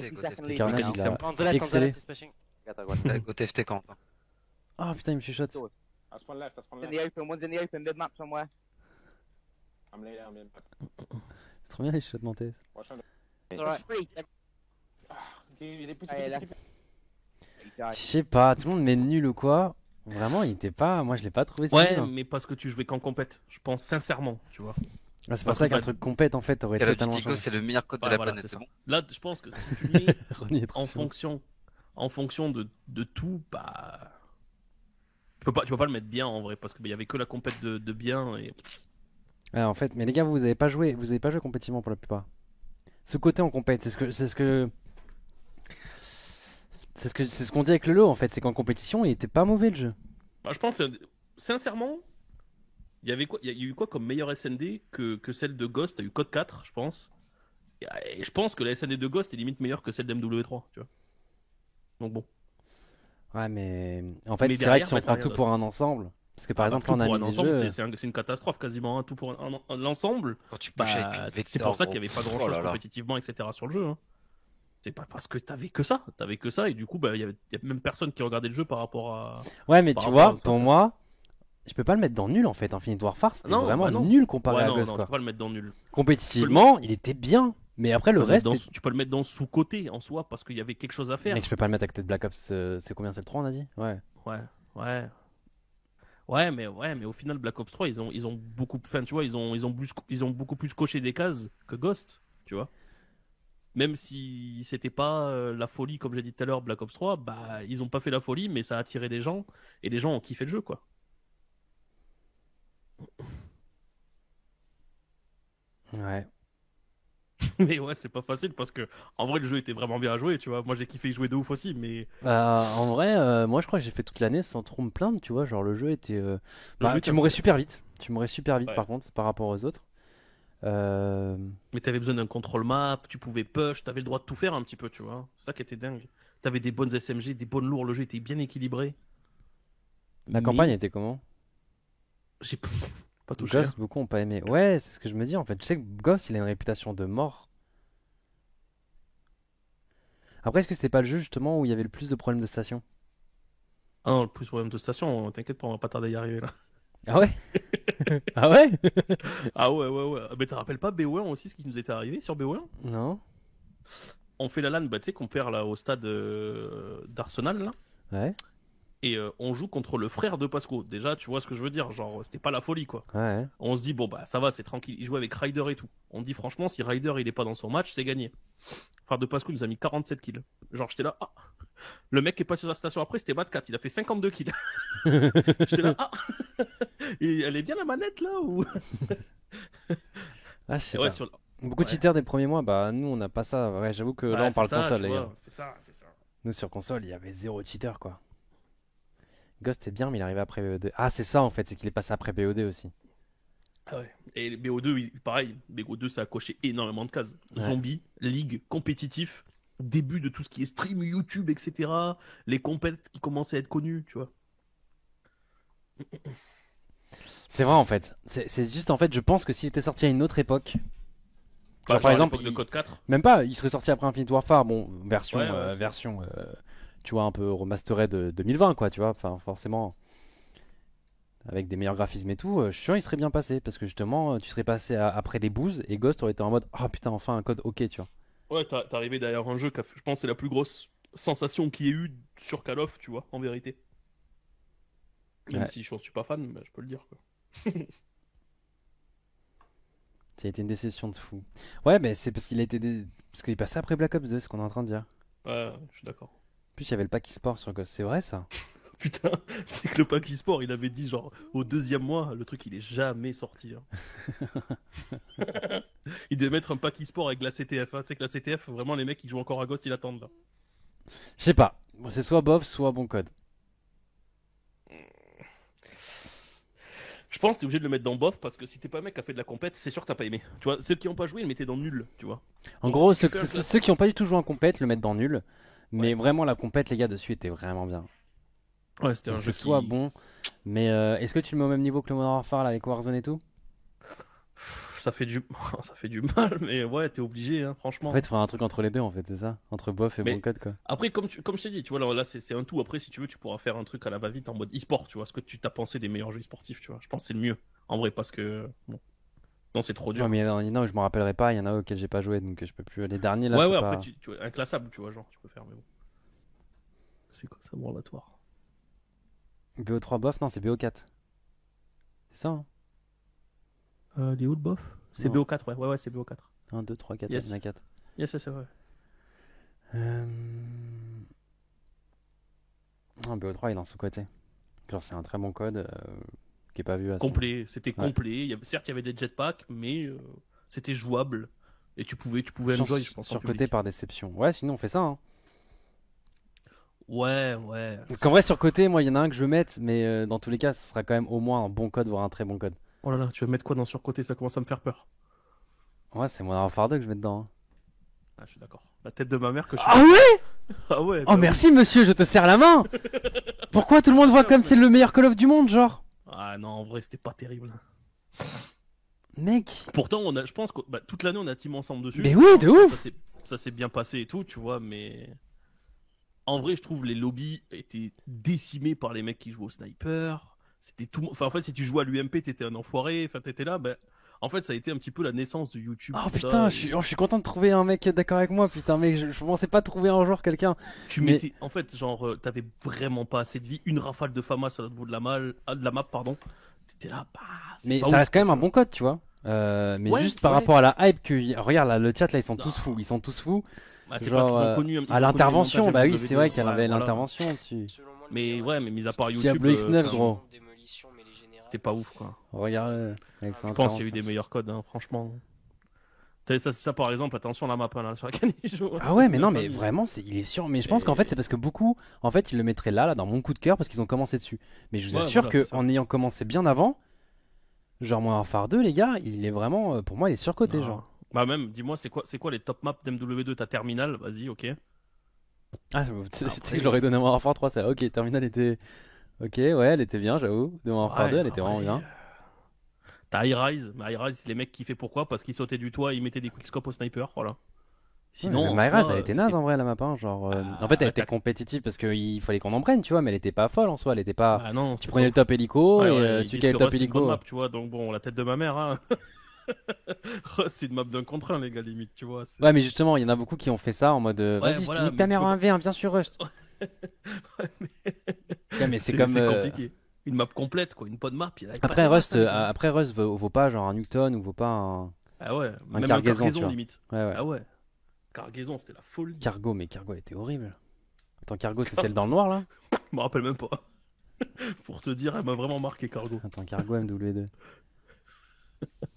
Mécanique il a simple. excellé. TFT camp. Ah putain, il me chuchote. In the open, one's in the open, mid map somewhere. C'est trop bien les chuchotements TS. It's alright. Je sais pas, tout le monde met nul ou quoi. Vraiment, il était pas. Moi, je l'ai pas trouvé si Ouais, nul, hein. mais parce que tu jouais qu'en compète. Je pense sincèrement, tu vois. Ah, c'est pour ça qu'un truc compète en fait aurait Call of totalement Duty Go, changé. c'est le meilleur code de Ouais, la voilà, planète, c'est c'est ça. bon. Là, je pense que si tu mets Ronnie est trop en chaud. fonction de tout, bah. Tu peux pas le mettre bien en vrai, parce qu'il y avait que la compète de bien et. Ouais, en fait, mais les gars, vous avez pas joué compétitivement pour la plupart. Ce côté en compète, c'est ce qu'on dit avec le lot en fait, c'est qu'en compétition, il était pas mauvais le jeu. Bah, je pense, sincèrement, il y a eu quoi comme meilleure SND que celle de Ghost. T'as eu Code 4, je pense. Et je pense que la SND de Ghost est limite meilleure que celle d'MW3, tu vois. Donc bon. Ouais, mais en fait, Mais c'est vrai derrière, que si on bah, t'as prend rien tout d'autre. pour un ensemble, parce que par Ah, bah, exemple, tout là, on a pour mis un les ensemble, jeux. c'est une catastrophe quasiment, hein, tout pour l'ensemble. Quand tu pushes Bah, avec c'est Vector, pour ça gros. qu'il n'y avait pas Oh grand chose là là. compétitivement, etc. sur le jeu. Hein. C'est pas parce que t'avais que ça. Et du coup, bah, y a même personne qui regardait le jeu par rapport à. Ouais, mais par tu rapport vois, à ça, pour quoi. moi, Je peux pas le mettre dans nul en fait. Infinite Warfare, c'était Non, vraiment bah non. nul comparé Ouais, à non, Ghost non, quoi. tu peux pas le mettre dans nul. Compétitivement, il était bien. Mais après, le reste. Tu peux le mettre dans sous-côté en soi parce qu'il y avait quelque chose à faire. Mec, je peux pas le mettre à côté de Black Ops. C'est combien? C'est le 3, on a dit? Ouais. Ouais. Ouais, mais au final, Black Ops 3, ils ont beaucoup, enfin, tu vois, ils ont beaucoup plus coché des cases que Ghost, tu vois. Même si c'était pas la folie, comme j'ai dit tout à l'heure, Black Ops 3, bah, ils ont pas fait la folie, mais ça a attiré des gens, et les gens ont kiffé le jeu, quoi. Ouais. Mais ouais, c'est pas facile parce que, en vrai, le jeu était vraiment bien à jouer, tu vois. Moi, j'ai kiffé y jouer de ouf aussi, mais. En vrai, moi je crois que j'ai fait toute l'année sans trop me plaindre, tu vois. Genre, le jeu était. jeu Tu était mourrais bon. super vite. Tu mourrais super vite Ouais. par contre, par rapport aux autres. Mais t'avais besoin d'un contrôle map, tu pouvais push, t'avais le droit de tout faire un petit peu, tu vois. C'est ça qui était dingue. T'avais des bonnes SMG, des bonnes lourds, le jeu était bien équilibré. La Mais campagne était comment? j'ai pas touché. Ghost, beaucoup ont pas aimé. Ouais, c'est ce que je me dis en fait. Je sais que Ghost, il a une réputation de mort. Après, est-ce que c'était pas le jeu justement où il y avait le plus de problèmes de station? Ah non, le plus problème de station, t'inquiète pas, on va pas tarder à y arriver là. Ah ouais? Ah ouais? Ah ouais. Mais te rappelles pas BO1 aussi, ce qui nous était arrivé sur BO1? Non? On fait la LAN, bah tu sais qu'on perd là au stade d'Arsenal là. Ouais. Et on joue contre le frère de Pasco. Déjà, tu vois ce que je veux dire, genre c'était pas la folie quoi. Ouais. On se dit bon bah ça va, c'est tranquille, il joue avec Ryder et tout. On dit franchement si Ryder il est pas dans son match, c'est gagné. Frère de Pasco nous a mis 47 kills. Genre j'étais là, ah. Le mec qui est passé sur la station après, c'était Bad 4, il a fait 52 kills. J'étais là, ah. Et elle est bien la manette là ou Ah, je sais Ouais, pas. sur... Beaucoup de Ouais. cheaters des premiers mois, bah nous on n'a pas ça. Ouais, j'avoue que là Ouais, on parle c'est ça, console tu les vois, gars. c'est ça. Nous sur console, il y avait zéro cheater quoi. Ghost est bien, mais il arrivait après BO2. Ah, c'est ça en fait, c'est qu'il est passé après BO2 aussi. Ah ouais. Et BO2, pareil, BO2 ça a coché énormément de cases. Ouais. Zombie, ligue, compétitif, début de tout ce qui est stream, YouTube, etc. Les compètes qui commençaient à être connues, tu vois. C'est vrai en fait. C'est juste en fait, je pense que s'il était sorti à une autre époque. Bah, Genre, par à exemple, l'époque de Code 4. même pas, il serait sorti après Infinite Warfare, bon, version, Ouais, ouais, version, tu vois, un peu remasterée de 2020, quoi, tu vois, enfin, forcément, avec des meilleurs graphismes et tout, je suis sûr il serait bien passé, parce que justement, tu serais passé après des bouses, et Ghost aurait été en mode, ah putain, enfin un code ok, tu vois. Ouais, t'es arrivé derrière un jeu qui je pense c'est la plus grosse sensation qu'il y ait eu sur Call of, tu vois, en vérité. Même Ouais. si je suis pas fan, bah, je peux le dire, quoi. Ça a été une déception de fou. Ouais, mais c'est parce qu'il a été, parce qu'il est passé après Black Ops 2, c'est ce qu'on est en train de dire. Ouais, je suis d'accord. En plus, il y avait le pack e-sport sur Ghost, c'est vrai ça? Putain, c'est que le pack e-sport, il avait dit genre au 2e mois, le truc il est jamais sorti. Hein. Il devait mettre un pack e-sport avec la CTF. Hein. Tu sais que la CTF, vraiment les mecs qui jouent encore à Ghost, ils attendent là. Je sais pas, bon, c'est soit bof, soit bon code. Je pense que t'es obligé de le mettre dans bof parce que si t'es pas un mec qui a fait de la compète, c'est sûr que t'as pas aimé. Tu vois, ceux qui ont pas joué, ils le mettaient dans nul, tu vois. En Donc, gros, si tu fais un classement- ceux qui ont pas du tout joué en compète le mettent dans nul. Mais Ouais. vraiment, la compète, les gars, dessus était vraiment bien. Ouais, c'était un Donc jeu c'est soit qui- bon, mais est-ce que tu le mets au même niveau que le Modern Warfare là, avec Warzone et tout? Ça fait du... ça fait du mal, mais ouais, t'es obligé, hein, franchement. En fait, il faudra un truc entre les deux, en fait, c'est ça? Entre bof et Mais- bon code, quoi. Après, comme je t'ai dit, tu vois, là c'est un tout. Après, si tu veux, tu pourras faire un truc à la va-vite en mode e-sport, tu vois, ce que tu t'as pensé des meilleurs jeux e-sportifs, tu vois. Je pense que c'est le mieux, en vrai, parce que... Bon. Non, c'est trop dur. Ouais, mais il y en a où je me rappellerai pas, il y en a auxquels j'ai pas joué, donc je peux plus. Les derniers là, Ouais, je peux ouais, pas. après, tu vois, inclassable, tu vois, genre, tu peux faire, mais bon. C'est quoi ça, branlatoire? BO3 bof, non, c'est BO4. C'est ça, hein? Les hauts de bof? C'est Non. BO4, ouais, c'est BO4. 1, 2, 3, 4, Yes. il y en a 4. Yes, c'est vrai. Non, BO3 il est en sous-côté. Genre, c'est un très bon code qui est pas vu assez. Complet, c'était Ouais. complet. Certes, il y avait des jetpacks, mais c'était jouable. Et tu pouvais Chance enjoy, je pense, en surcoté public. par déception. Ouais, sinon on fait ça, hein. Ouais. Donc en vrai, surcoté, moi, il y en a un que je veux mettre, mais dans tous les cas, ce sera quand même au moins un bon code, voire un très bon code. Oh là là, tu vas mettre quoi dans surcoté? Ça commence à me faire peur. Ouais, c'est Modern Warfare 2 que je mets dedans, hein. Ah, je suis d'accord. La tête de ma mère que je Ah ouais? Ah ouais, Oh, merci monsieur, je te serre la main! Pourquoi tout le monde voit comme c'est le meilleur Call of du monde, genre? Ah non, en vrai, c'était pas terrible. Mec! Pourtant, je pense que toute l'année, on a team ensemble dessus. Mais oui, de ouf! Ça s'est bien passé et tout, tu vois, mais... En vrai, je trouve les lobbies étaient décimés par les mecs qui jouent au sniper. c'était tout. Enfin, en fait, si tu jouais à l'UMP, t'étais un enfoiré. Enfin, t'étais là. Ben, en fait, ça a été un petit peu la naissance de YouTube. Oh tout putain, ça, je suis content de trouver un mec d'accord avec moi, putain, mec, je pensais pas trouver un jour quelqu'un. Tu Mais- mettais, en fait, genre, t'avais vraiment pas assez de vie. Une rafale de FAMAS à l'autre bout de la map, pardon. T'étais là, bah. c'est Mais pas ça ouf, reste quand même quoi, un bon code, tu vois. Mais Ouais, juste par ouais. rapport à la hype que. Regarde là, le chat là, ils sont tous Non. fous. Ils sont tous fous. Bah, c'est Genre, parce qu'ils ont connu, ils ont à connu l'intervention, les bah oui, montages c'est vrai MW2, qu'il y ouais, avait voilà. l'intervention dessus. Mais ouais, mais mis à part YouTube, Diablo X9, enfin, gros. c'était pas ouf, quoi. Regarde, avec son Je pense qu'il y a eu intervention. des meilleurs codes, hein, franchement. Ça, par exemple, attention la map, hein, là, sur laquelle il joue. Ah ouais, mais non, mais vraiment, il est sûr. Mais je pense qu'en fait, c'est parce que beaucoup, en fait, ils le mettraient là, dans mon coup de cœur, parce qu'ils ont commencé dessus. Mais je vous Ouais, assure voilà, que c'est ça. en ayant commencé bien avant, genre Modern Warfare 2, les gars, il est vraiment, pour moi, il est surcoté, Non. genre. Bah même, dis-moi, c'est quoi les top maps d'MW2? T'as Terminal, vas-y, ok. Ah, tu sais que Après- je l'aurais donné à Modern Warfare 3, ça. Ok, Terminal était. Ok, ouais, elle était bien, j'avoue. De Modern Warfare Ouais, 2, elle était après, vraiment bien. T'as High Rise, mais High Rise, les mecs kiffaient pourquoi? Parce qu'ils sautaient du toit et ils mettaient des quickscopes au sniper, voilà. Sinon, Ouais, en mais Myraz, soi, elle était c'était- naze en vrai, la map. Hein, genre, Ah, en fait, elle était t'as- compétitive parce qu'il fallait qu'on en prenne, tu vois, mais elle était pas folle en soi. Elle était pas. Bah non, Tu c'est prenais pas- le top hélico Ouais, et ouais, ils celui disent qui avait que le top Rust, c'est une bonne hélico. map, tu vois, donc bon, la tête de ma mère, hein. Rust, c'est une map d'un contre un, les gars, limite, tu vois. c'est- Ouais, mais justement, il y en a beaucoup qui ont fait ça en mode Ouais, vas-y, voilà, je te nique mais ta tu mère peux en pas- 1v1, bien sûr, Rust. Ouais, mais Ouais, mais c'est comme. compliqué. Une map complète, quoi, une bonne map. Il y en avait pas Après de Rust, map, hein. après Rust vaut pas genre un Newton ou vaut pas un. Ah ouais, un même cargaison, tu vois. limite. Ouais, ouais. Ah ouais. Cargaison, c'était la folie. Cargo, mais Cargo, elle était horrible. Attends, Cargo, c'est celle dans le noir là? Je me rappelle même pas. Pour te dire, elle m'a vraiment marqué Cargo. Attends, Cargo MW2.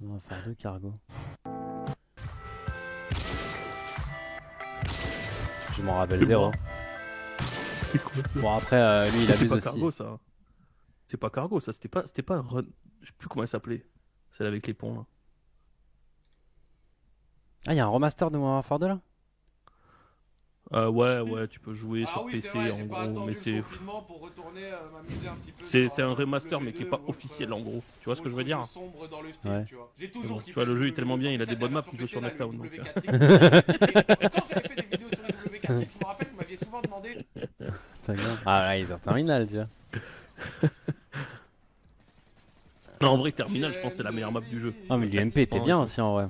On va faire 2 Cargo. Je m'en rappelle C'est zéro. moi. C'est quoi ça? Bon, après, lui, il C'est abuse pas aussi. Cargo, ça. C'est pas Cargo, ça. C'était pas Run. Je sais plus comment elle s'appelait. Celle avec les ponts, là. Ah, il y a un remaster de Modern Warfare 2 là? Ouais, tu peux jouer Ah sur oui, PC c'est vrai, en j'ai pas gros, attendu mais le c'est confinement pour retourner m'amuser un petit peu c'est sur, un remaster mais qui est pas WD2, officiel en gros. Tu vois ce que je autre veux dire? jeu sombre dans le style, Ouais. tu vois. J'ai Mais toujours bon, kiffé tu vois, le jeu est W2. tellement bien, il a Ça, des c'est bonnes la maps qui version jouent sur PC, là, le Knockdown, donc, W4X. Quand j'avais fait des vidéos sur les W4X, je me rappelle, vous m'aviez souvent demandé. Ah, là, ils ont terminal, tu vois. Non, en vrai, Terminal, je pense que c'est la meilleure map du jeu. Ah, mais l'UMP était bien aussi en vrai.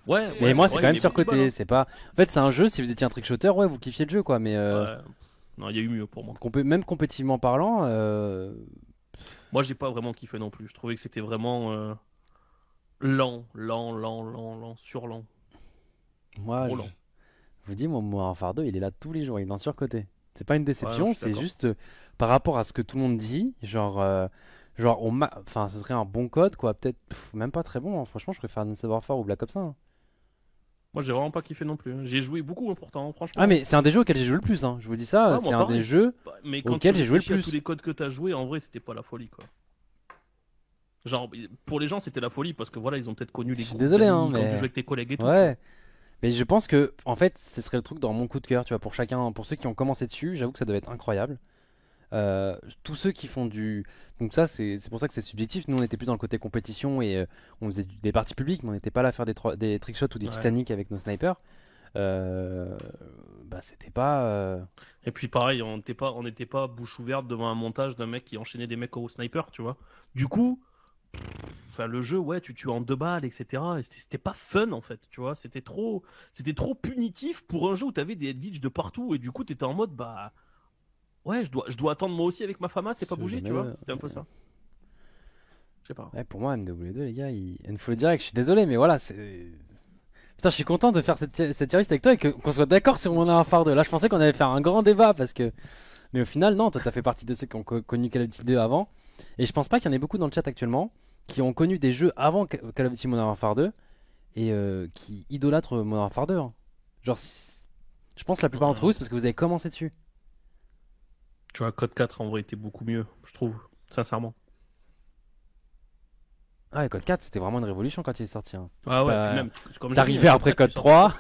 Ouais, Mais moi, c'est ouais, quand même il est surcoté. plus C'est pas. En fait, c'est un jeu, si vous étiez un trickshotter, ouais, vous kiffiez le jeu quoi. Mais bas, hein. Ouais. Non, il y a eu mieux pour moi. même compétitivement parlant, Moi, j'ai pas vraiment kiffé non plus. Je trouvais que c'était vraiment lent, surlent. moi, Trop je lent. vous dis, mon Modern Warfare 2, il est là tous les jours. Il est en surcoté. C'est pas une déception, Ouais, je suis c'est d'accord. juste par rapport à ce que tout le monde dit, genre, enfin, ce serait un bon code quoi. Peut-être même pas très bon. Hein. Franchement, je préfère Advanced Warfare ou Black Ops 1. Hein. Moi, j'ai vraiment pas kiffé non plus. J'ai joué beaucoup, hein, pourtant, franchement. Ah, mais c'est un des jeux auxquels j'ai joué le plus. Hein. Je vous dis ça, Ouais, c'est moi, un pareil. des jeux. Mais quand auquel tu j'ai joué le réfléchis à plus. tous les codes que t'as joué, en vrai, c'était pas la folie, quoi. Genre, pour les gens, c'était la folie parce que voilà, ils ont peut-être connu les Je suis groupes désolé, d'amis, hein, quand mais- tu jouais avec tes collègues et tout. Ouais. Mais je pense que, en fait, ce serait le truc dans mon coup de cœur, tu vois, pour chacun, pour ceux qui ont commencé dessus, j'avoue que ça devait être incroyable. Tous ceux qui font du. Donc, ça, c'est pour ça que c'est subjectif. Nous, on était plus dans le côté compétition et on faisait des parties publiques, mais on n'était pas là à faire des trickshots ou des Ouais. Titanic avec nos snipers. Bah, c'était pas. Et puis pareil, on n'était pas bouche ouverte devant un montage d'un mec qui enchaînait des mecs au sniper, tu vois. Du coup, enfin le jeu, ouais, tu tues en 2 balles, etc. Et c'était pas fun en fait, tu vois. C'était trop punitif pour un jeu où t'avais des head glitch de partout et du coup t'étais en mode bah ouais, je dois attendre moi aussi avec ma fama, c'est pas C'est bouger, jamais tu vois. vrai. C'était un peu ça. Je sais pas. Ouais, pour moi, MW2, les gars, il faut le dire, je suis désolé, mais voilà, c'est. Putain, je suis content de faire cette tier list avec toi et qu'on soit d'accord sur Modern Warfare 2. Là, je pensais qu'on allait faire un grand débat parce que. Mais au final, non, toi, t'as fait partie de ceux qui ont connu Call of Duty 2 avant. Et je pense pas qu'il y en ait beaucoup dans le chat actuellement qui ont connu des jeux avant Call of Duty Modern Warfare 2 et qui idolâtrent Modern Warfare 2. Hein. Genre, je pense que la plupart d'entre vous, c'est parce que vous avez commencé dessus. Tu vois, Code 4 en vrai était beaucoup mieux, je trouve, sincèrement. Ah, et Code 4, c'était vraiment une révolution quand il est sorti. Hein. Ah ouais, Bah, puis même comme T'arrivais j'ai dit, après Code tu sors 3.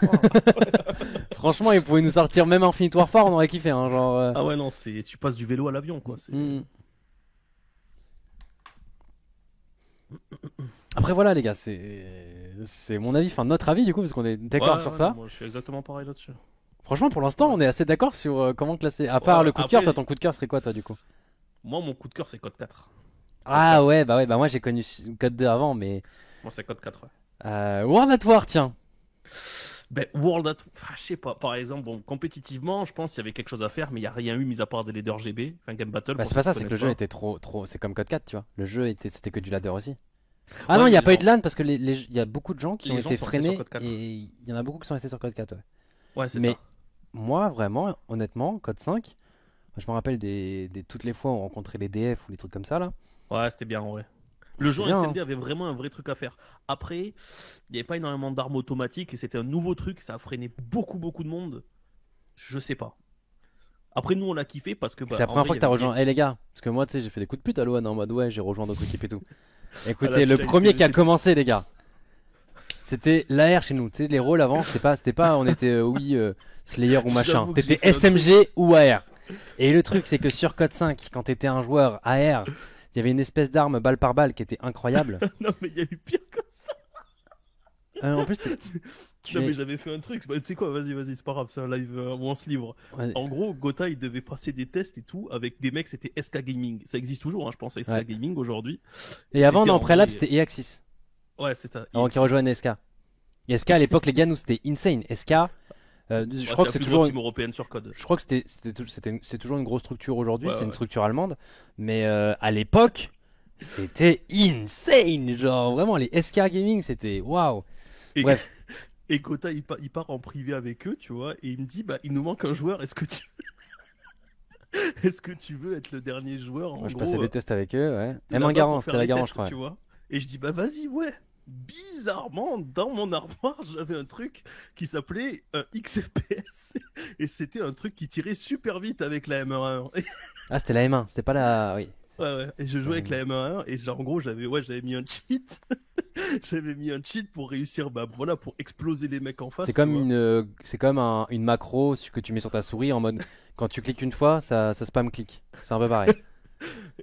Franchement, ils pouvaient nous sortir même Infinite Warfare, on aurait kiffé. Hein, genre, Ah ouais, non, tu passes du vélo à l'avion, quoi. Mm. Après voilà les gars, c'est mon avis, enfin notre avis du coup parce qu'on est d'accord Ouais, sur ouais, ça. non, moi, je suis exactement pareil là-dessus. Franchement pour l'instant on est assez d'accord sur comment classer. À part Ouais, le coup de cœur, après- toi ton coup de cœur serait quoi toi du coup? Moi, mon coup de cœur, c'est Code 4. Ah ouais, bah moi j'ai connu Code 2 avant, mais Moi, c'est Code 4. Ouais. World at War, tiens. Ben, World at... Enfin, je sais pas, par exemple, bon, compétitivement, je pense qu'il y avait quelque chose à faire, mais il n'y a rien eu mis à part des leaders GB, enfin Game Battle. Bah pour c'est pas ceux ça, qui c'est que le connaissent jeu pas. était trop, c'est comme Code 4, tu vois. Le jeu c'était que du ladder aussi. Ah Ouais, non, il n'y a mais pas eu de genre- LAN parce que il y a beaucoup de gens qui Les ont gens été sont restés sur freinés Code 4. et il y en a beaucoup qui sont restés sur Code 4. Ouais. Ouais, c'est Mais ça. moi, vraiment, honnêtement, Code 5, je me rappelle toutes les fois où on rencontrait les DF ou les trucs comme ça là. Ouais, c'était bien en vrai. Le jeu C'était bien, SND avait vraiment un vrai truc à faire. Après, il n'y avait pas énormément d'armes automatiques et c'était un nouveau truc, ça a freiné beaucoup de monde. Je sais pas. Après, nous on l'a kiffé parce que. C'est la en première vrai, fois il que t'as y avait rejoint. Eh les gars, parce que moi, tu sais, j'ai fait des coups de pute à l'OAN en mode ouais, j'ai rejoint d'autres équipes et tout. Écoutez, Ah, là, le c'est premier qui a c'est- commencé, les gars, c'était l'AR chez nous. Tu sais, les rôles avant, c'était pas on était Slayer ou machin. J'avoue que j'ai T'étais fait un SMG ou AR. Et le truc, c'est que sur Code 5, quand t'étais un joueur AR, il y avait une espèce d'arme balle par balle qui était incroyable. Non, mais il y a eu pire que ça. En plus, Non, mais j'avais fait un truc. Bah, tu sais quoi, vas-y, c'est pas grave, c'est un live où on se livre. Ouais. En gros, Gotha, il devait passer des tests et tout avec des mecs, c'était SK Gaming. Ça existe toujours, hein, je pense, SK Ouais. Gaming aujourd'hui. Et avant, C'était non, en en préalable, vrai- c'était EAxis. Ouais, c'est ça. Avant qu'ils rejoignent SK. Et SK à l'époque, les gars, nous, c'était insane. SK, je crois que c'est toujours. une européenne sur code. Je crois que c'est toujours une grosse structure aujourd'hui, Ouais, c'est une ouais. structure allemande, mais à l'époque, c'était insane, genre vraiment les SK Gaming, c'était waouh. Et, Bref. et Gotha, il part en privé avec eux, tu vois, et il me dit, bah, il nous manque un joueur, est-ce que tu est-ce que tu veux être le dernier joueur en Moi, je gros, passais des tests avec eux, ouais. là-bas M1 Garant, pour c'était faire la les Garant, tests, je crois. tu vois. Et je dis, bah vas-y, ouais. Bizarrement, dans mon armoire, j'avais un truc qui s'appelait un XFPS. Et c'était un truc qui tirait super vite avec la M1. Ah, c'était la M1, c'était pas la. Oui. Ouais. Et je jouais avec la M1 et genre, en gros, j'avais mis un cheat. J'avais mis un cheat pour réussir, bah voilà, pour exploser les mecs en face. C'est tu comme vois. c'est comme une macro que tu mets sur ta souris en mode quand tu cliques une fois, ça spam clique. C'est un peu pareil.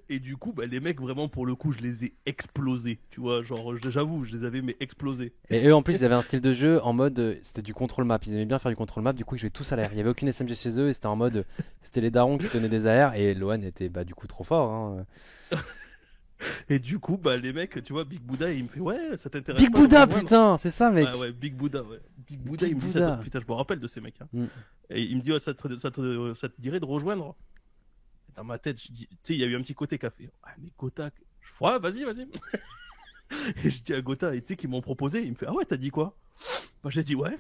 Et du coup, bah, les mecs, vraiment, pour le coup, je les ai explosés. Tu vois, genre, j'avoue, je les avais, mais explosés. Et eux en plus ils avaient un style de jeu en mode c'était du contrôle map, ils aimaient bien faire du contrôle map, du coup ils jouaient tous à l'air. Il y avait aucune SMG chez eux et c'était en mode c'était les darons qui tenaient des AR et Loan était bah du coup trop fort hein. Et du coup, bah, les mecs, tu vois, Big Buddha, il me fait, ouais, ça t'intéresse Big pas de Buddha rejoindre putain, c'est ça mec. Ouais, Big Buddha, ouais. Big Buddha, Big il me dit Buddha. ça, putain, je me rappelle de ces mecs. Hein. Mm. Et il me dit, ouais, ça te dirait de rejoindre. Dans ma tête, je dis, tu sais, il y a eu un petit côté café. Ah, mais Gotha, je fais, ouais, vas-y. Et je dis à Gotha, et tu sais qu'ils m'ont proposé, il me fait, ah ouais, t'as dit quoi? Bah, j'ai dit, ouais.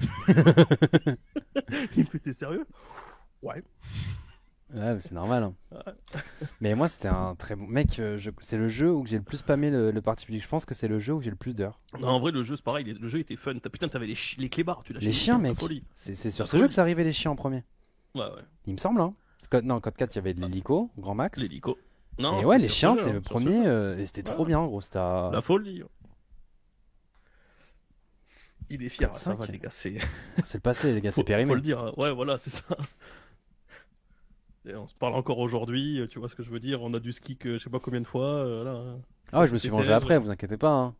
Il me fait, t'es sérieux? Ouais. Ouais, c'est normal. Hein. Mais moi, c'était un très bon mec. C'est le jeu où j'ai le plus spammé le parti public. Je pense que c'est le jeu où j'ai le plus d'heures. Non, en vrai, le jeu, c'est pareil, le jeu était fun. Putain, t'avais les clébards, tu Les chiens, mec. C'est sur ce jeu que ça arrivait les chiens en premier. Ouais. Il me semble. Hein. Non, Code 4, il y avait de l'hélico, Grand Max. L'hélico. Non, et ouais, c'est les sur chiens, ce jeu, c'est hein, le sur premier. ce jeu. Et c'était Ouais. trop bien, gros. C'était La folie. Il est fier, Code ça va, 5. les gars. C'est le passé, les gars, c'est faut périmé. le dire. Hein. Ouais, voilà, c'est ça. Et on se parle encore aujourd'hui, tu vois ce que je veux dire. On a du ski que je sais pas combien de fois. Là. Ah ouais, je me suis C'est vengé terrible. après, vous inquiétez pas. Hein.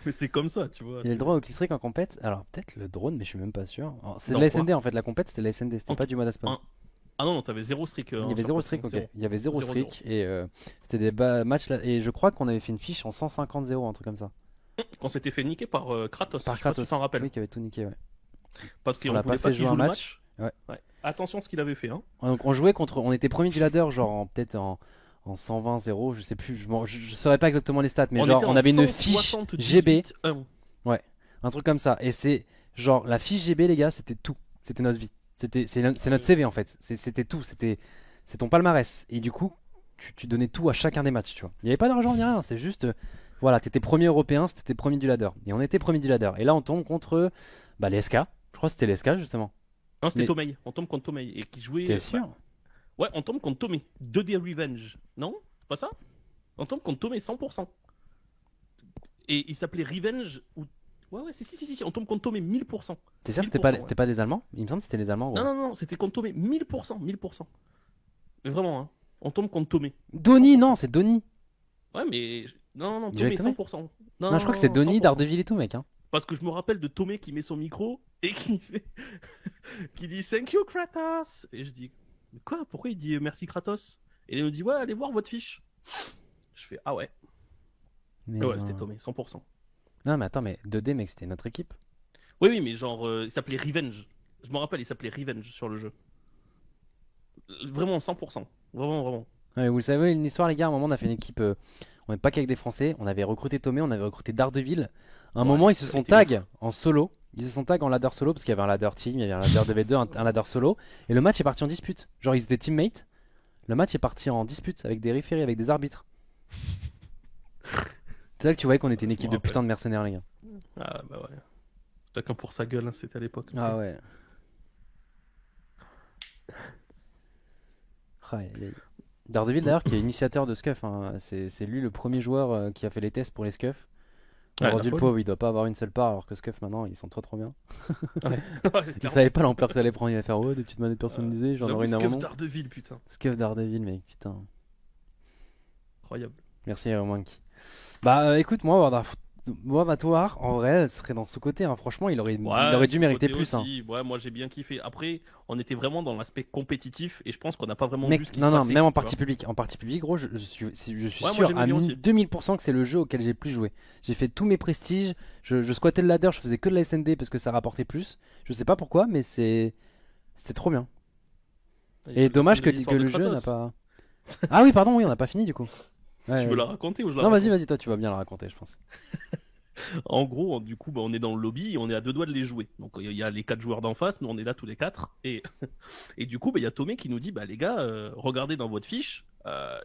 Mais c'est comme ça, tu vois. Il y a le droit au click en compète. Alors, peut-être le drone, mais je suis même pas sûr. C'est de Non, la quoi SND en fait, la compète c'était la SND, c'était En- pas du mode à spawn. Ah non, t'avais zéro streak. Il y avait zéro streak, ok. Zéro. Il y avait zéro 0-0. streak et c'était des matchs là. Et je crois qu'on avait fait une fiche en 150-0, un truc comme ça. Quand c'était fait niquer par Kratos, Par je sais pas si Kratos. tu t'en rappelles. Oui, qui avait tout niqué, ouais. Parce On qu'on l'a voulait pas pas fait qu'il jouer joue un le match. match. Ouais. Attention ce qu'il avait fait. Hein. Donc on jouait contre. On était premier du ladder, genre peut-être en 120-0, je sais plus. Je saurais pas exactement les stats, mais genre était on en avait une fiche 178-1. GB. Ouais, un truc comme ça. Et c'est genre la fiche GB, les gars, c'était tout. C'était notre vie. C'est notre CV en fait. C'était tout. C'est ton palmarès. Et du coup, tu donnais tout à chacun des matchs, tu vois. Il n'y avait pas d'argent ni rien. C'est juste, voilà, t'étais premier européen, c'était premier du ladder. Et on était premier du ladder. Et là, on tombe contre les SK. Je crois que c'était les SK justement. Non, c'était Mais- Tomei. On tombe contre Tomei. Et qui jouait. T'es sûr? Ouais, on tombe contre Tomei. 2D Revenge. Non? C'est pas ça? On tombe contre Tomei 100%. Et il s'appelait Revenge ou. Ouais, si. On tombe contre Tomei 1000%. T'es sûr que 1000%, c'était pas des Allemands? Il me semble que c'était les Allemands. Gros. Non, c'était contre Tomei 1000%. Mais vraiment, hein. On tombe contre Tomei. Donny, non, c'est Donny. Ouais, mais. Non, Il jouait Tomei avec 100%. Non, je crois que c'est Donny, 100%. Daredevil et tout, mec. Hein. Parce que je me rappelle de Tomei qui met son micro et qui fait. qui dit Thank you, Kratos. Et je dis. Mais quoi? Pourquoi il dit merci, Kratos? Et il me dit Ouais, allez voir votre fiche. Je fais, ah ouais. Mais, Ouais, c'était Tomé, 100%. Non, mais attends, mais 2D, mec, c'était notre équipe. Oui, mais genre, il s'appelait Revenge. Je me rappelle, il s'appelait Revenge sur le jeu. Vraiment 100%. Vraiment. Ouais, vous savez, une histoire, les gars, à un moment, on a fait une équipe. On n'est pas qu'avec des Français. On avait recruté Tomé, on avait recruté Daredevil. À un Ouais, moment, ils se ça sont a été tag en solo. Ils se sont tag en ladder solo parce qu'il y avait un ladder team, il y avait un ladder 2v2, un ladder solo. Et le match est parti en dispute. Genre, ils étaient teammates. Le match est parti en dispute avec des référés, avec des arbitres. C'est là que tu voyais qu'on était une équipe de rappelle. putain de mercenaires, les gars. Ah bah ouais. Chacun pour sa gueule, hein, c'était à l'époque. Ah ouais. Ouais, Daredevil d'ailleurs qui est initiateur de Scuff, hein. C'est lui le premier joueur qui a fait les tests pour les Scuff. Ouais, Daredevil la le pauvre il doit pas avoir une seule part alors que Scuff maintenant ils sont trop bien. Ouais. Il savait pas l'ampleur que ça allait prendre, il va faire des petites manettes personnalisées, j'en aurai une avant. Scuff Daredevil, putain. Scuff Daredevil mec, putain. Incroyable. Merci Monkey. Bah écoute moi World at War en vrai ce serait dans ce côté hein. Franchement il aurait dû ce mériter côté plus hein. aussi. Ouais, moi j'ai bien kiffé. Après, on était vraiment dans l'aspect compétitif et je pense qu'on n'a pas vraiment Mec, vu ce qui non, se non, passait. même en tu vois. partie publique, gros, je suis Ouais, moi, sûr j'aimais à bien aussi. 2000% que c'est le jeu auquel j'ai le plus joué. J'ai fait tous mes prestiges, je squattais le ladder, je faisais que de la SND parce que ça rapportait plus. Je sais pas pourquoi, mais c'était trop bien. Et dommage que l'histoire de le jeu n'a Kratos. pas. Ah oui, pardon, oui, on n'a pas fini du coup. Ouais, Tu veux ouais. la raconter ou je la Non, raconte vas-y, toi, tu vas bien la raconter, je pense. En gros, du coup, on est dans le lobby et on est à deux doigts de les jouer. Donc il y a les 4 joueurs d'en face, nous on est là tous les 4. Et, et du coup, il y a Tomé qui nous dit, les gars, regardez dans votre fiche,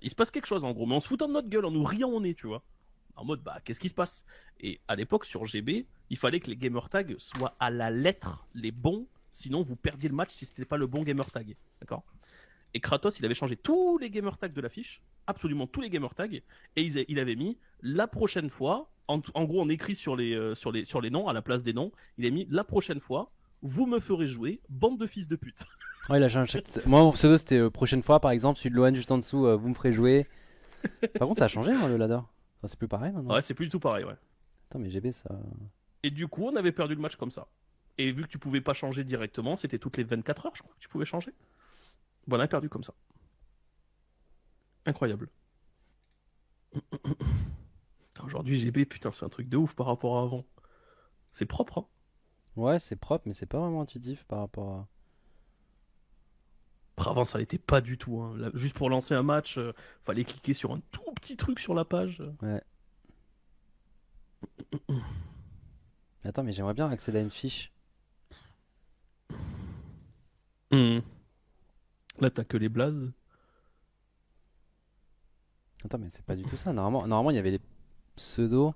il se passe quelque chose en gros. Mais en se foutant de notre gueule, en nous riant au nez, tu vois. En mode, qu'est-ce qui se passe? Et à l'époque, sur GB, il fallait que les gamer tags soient à la lettre les bons, sinon vous perdiez le match si c'était pas le bon gamer tag. D'accord? Et Kratos, il avait changé tous les gamer tags de la fiche, absolument tous les gamer tags, et il avait mis la prochaine fois, en gros on écrit sur les noms, à la place des noms, il a mis la prochaine fois, vous me ferez jouer, bande de fils de pute. Ouais, il a changé. Moi, mon pseudo c'était prochaine fois, par exemple, celui de Lohan juste en dessous, vous me ferez jouer. Par contre, ça a changé hein, le ladder. Enfin, c'est plus pareil maintenant. Ouais, c'est plus du tout pareil, ouais. Attends, mais GB ça. Et du coup, on avait perdu le match comme ça. Et vu que tu pouvais pas changer directement, c'était toutes les 24 heures, je crois que tu pouvais changer. Bon, on a perdu comme ça. Incroyable. Aujourd'hui, GB, putain, c'est un truc de ouf par rapport à avant. C'est propre, hein. Ouais, c'est propre, mais c'est pas vraiment intuitif par rapport à. Après, avant, ça l'était pas du tout, hein. Là, juste pour lancer un match, fallait cliquer sur un tout petit truc sur la page. Ouais. Attends, mais j'aimerais bien accéder à une fiche. Là, t'as que les blazes. Attends, mais c'est pas du tout ça. Normalement, il y avait les pseudos.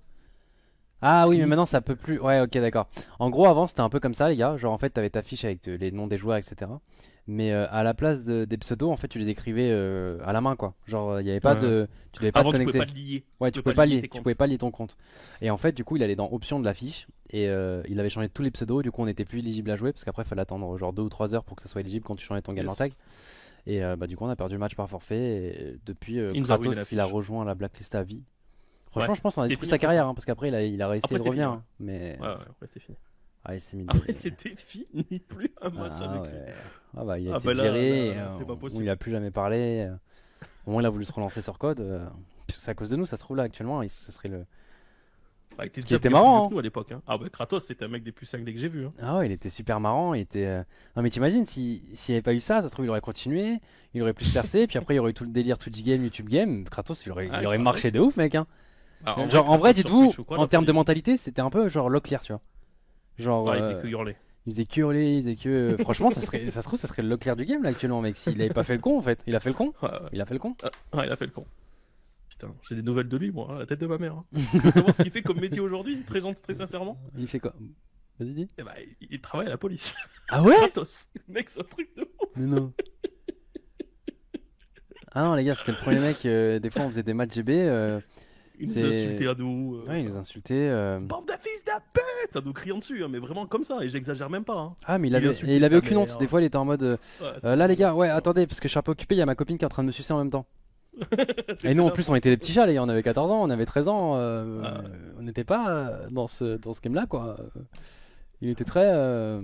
Ah oui, mais maintenant ça peut plus. Ouais, ok, d'accord. En gros, avant c'était un peu comme ça, les gars. Genre, en fait, t'avais ta fiche avec les noms des joueurs, etc. Mais à la place des pseudos, en fait, tu les écrivais à la main, quoi. Genre, il y avait pas Ouais. de. Tu devais pas Avant, te tu connecter. pouvais pas te lier. Ouais, Tu tu pouvais pouvais pas lier lier. tes Tu comptes. pouvais pas lier ton compte. Et en fait, du coup, il allait dans options de la fiche et il avait changé tous les pseudos. Du coup, on était plus éligible à jouer parce qu'après, il fallait attendre genre 2 ou 3 heures pour que ça soit éligible quand tu changeais ton gamer Yes. tag. Et du coup, on a perdu le match par forfait. Et depuis, Il nous a ruiné Kratos, la il a fiche. rejoint la blacklist à vie. Franchement, Ouais, je pense qu'on a c'était détruit fini sa après carrière ça. hein, parce qu'après, il a réessayé Après, de c'était revenir. fini, hein, mais Ouais, après, c'est fini. il s'est mis Après, c'était fini, plus un match Ah avec lui. ouais. Ah bah, il a Ah été bah là, viré. c'était pas On possible. lui a plus jamais parlé. Au moins, il a voulu se relancer sur code. Parce que c'est à cause de nous, ça se trouve là actuellement. Ça serait le. Il était Ce qui déjà était plus marrant, vieux que nous à l'époque. Hein. Ah bah Kratos, c'était un mec des plus cinglés que j'ai vu. Hein. Ah ouais, il était super marrant. Il était. Non mais t'imagines s'il n'y avait pas eu ça, ça se trouve il aurait continué, il aurait plus percé, puis après il y aurait eu tout le délire Twitch game, YouTube game. Kratos, il aurait Kratos. marché de ouf, mec. Hein. Ah, Genre en vrai, Kratos sur dites-vous, Twitch ou quoi, en la termes de folie. mentalité, c'était un peu genre Locklear, tu vois. Genre. Ouais, il faisait que hurler. Il faisait que hurler, il faisait que. Franchement, ça se trouve, ça serait le Locklear du game là actuellement, mec. S'il avait pas fait le con en fait. Il a fait le con. Ouais, ouais. Il a fait le con. Ouais, il a fait le con. Putain, j'ai des nouvelles de lui, moi, hein, la tête de ma mère. Hein. Tu veux savoir ce qu'il fait comme métier aujourd'hui, très sincèrement? Il fait quoi? Vas-y, dis. Eh ben, il travaille à la police. Ah ouais? Kratos. Mec, c'est un truc de ouf. Mais non. Ah non, les gars, c'était le premier mec. Des fois, on faisait des matchs GB. Il nous C'est- insultait à nous. Ouais, il nous insultait. Bande de fils de pute! À nous criant dessus, hein, mais vraiment comme ça, et j'exagère même pas. Hein. Ah, mais il Il avait, insultait et il avait sa aucune honte. mère. Des fois, il était en mode. Ouais, Là, les gars, ouais, attendez, parce que je suis un peu occupé. Il y a ma copine qui est en train de me sucer en même temps. Et nous, en plus, on était des petits chats, les gars. On avait 14 ans, on avait 13 ans. On n'était pas dans ce game-là, quoi. Il était très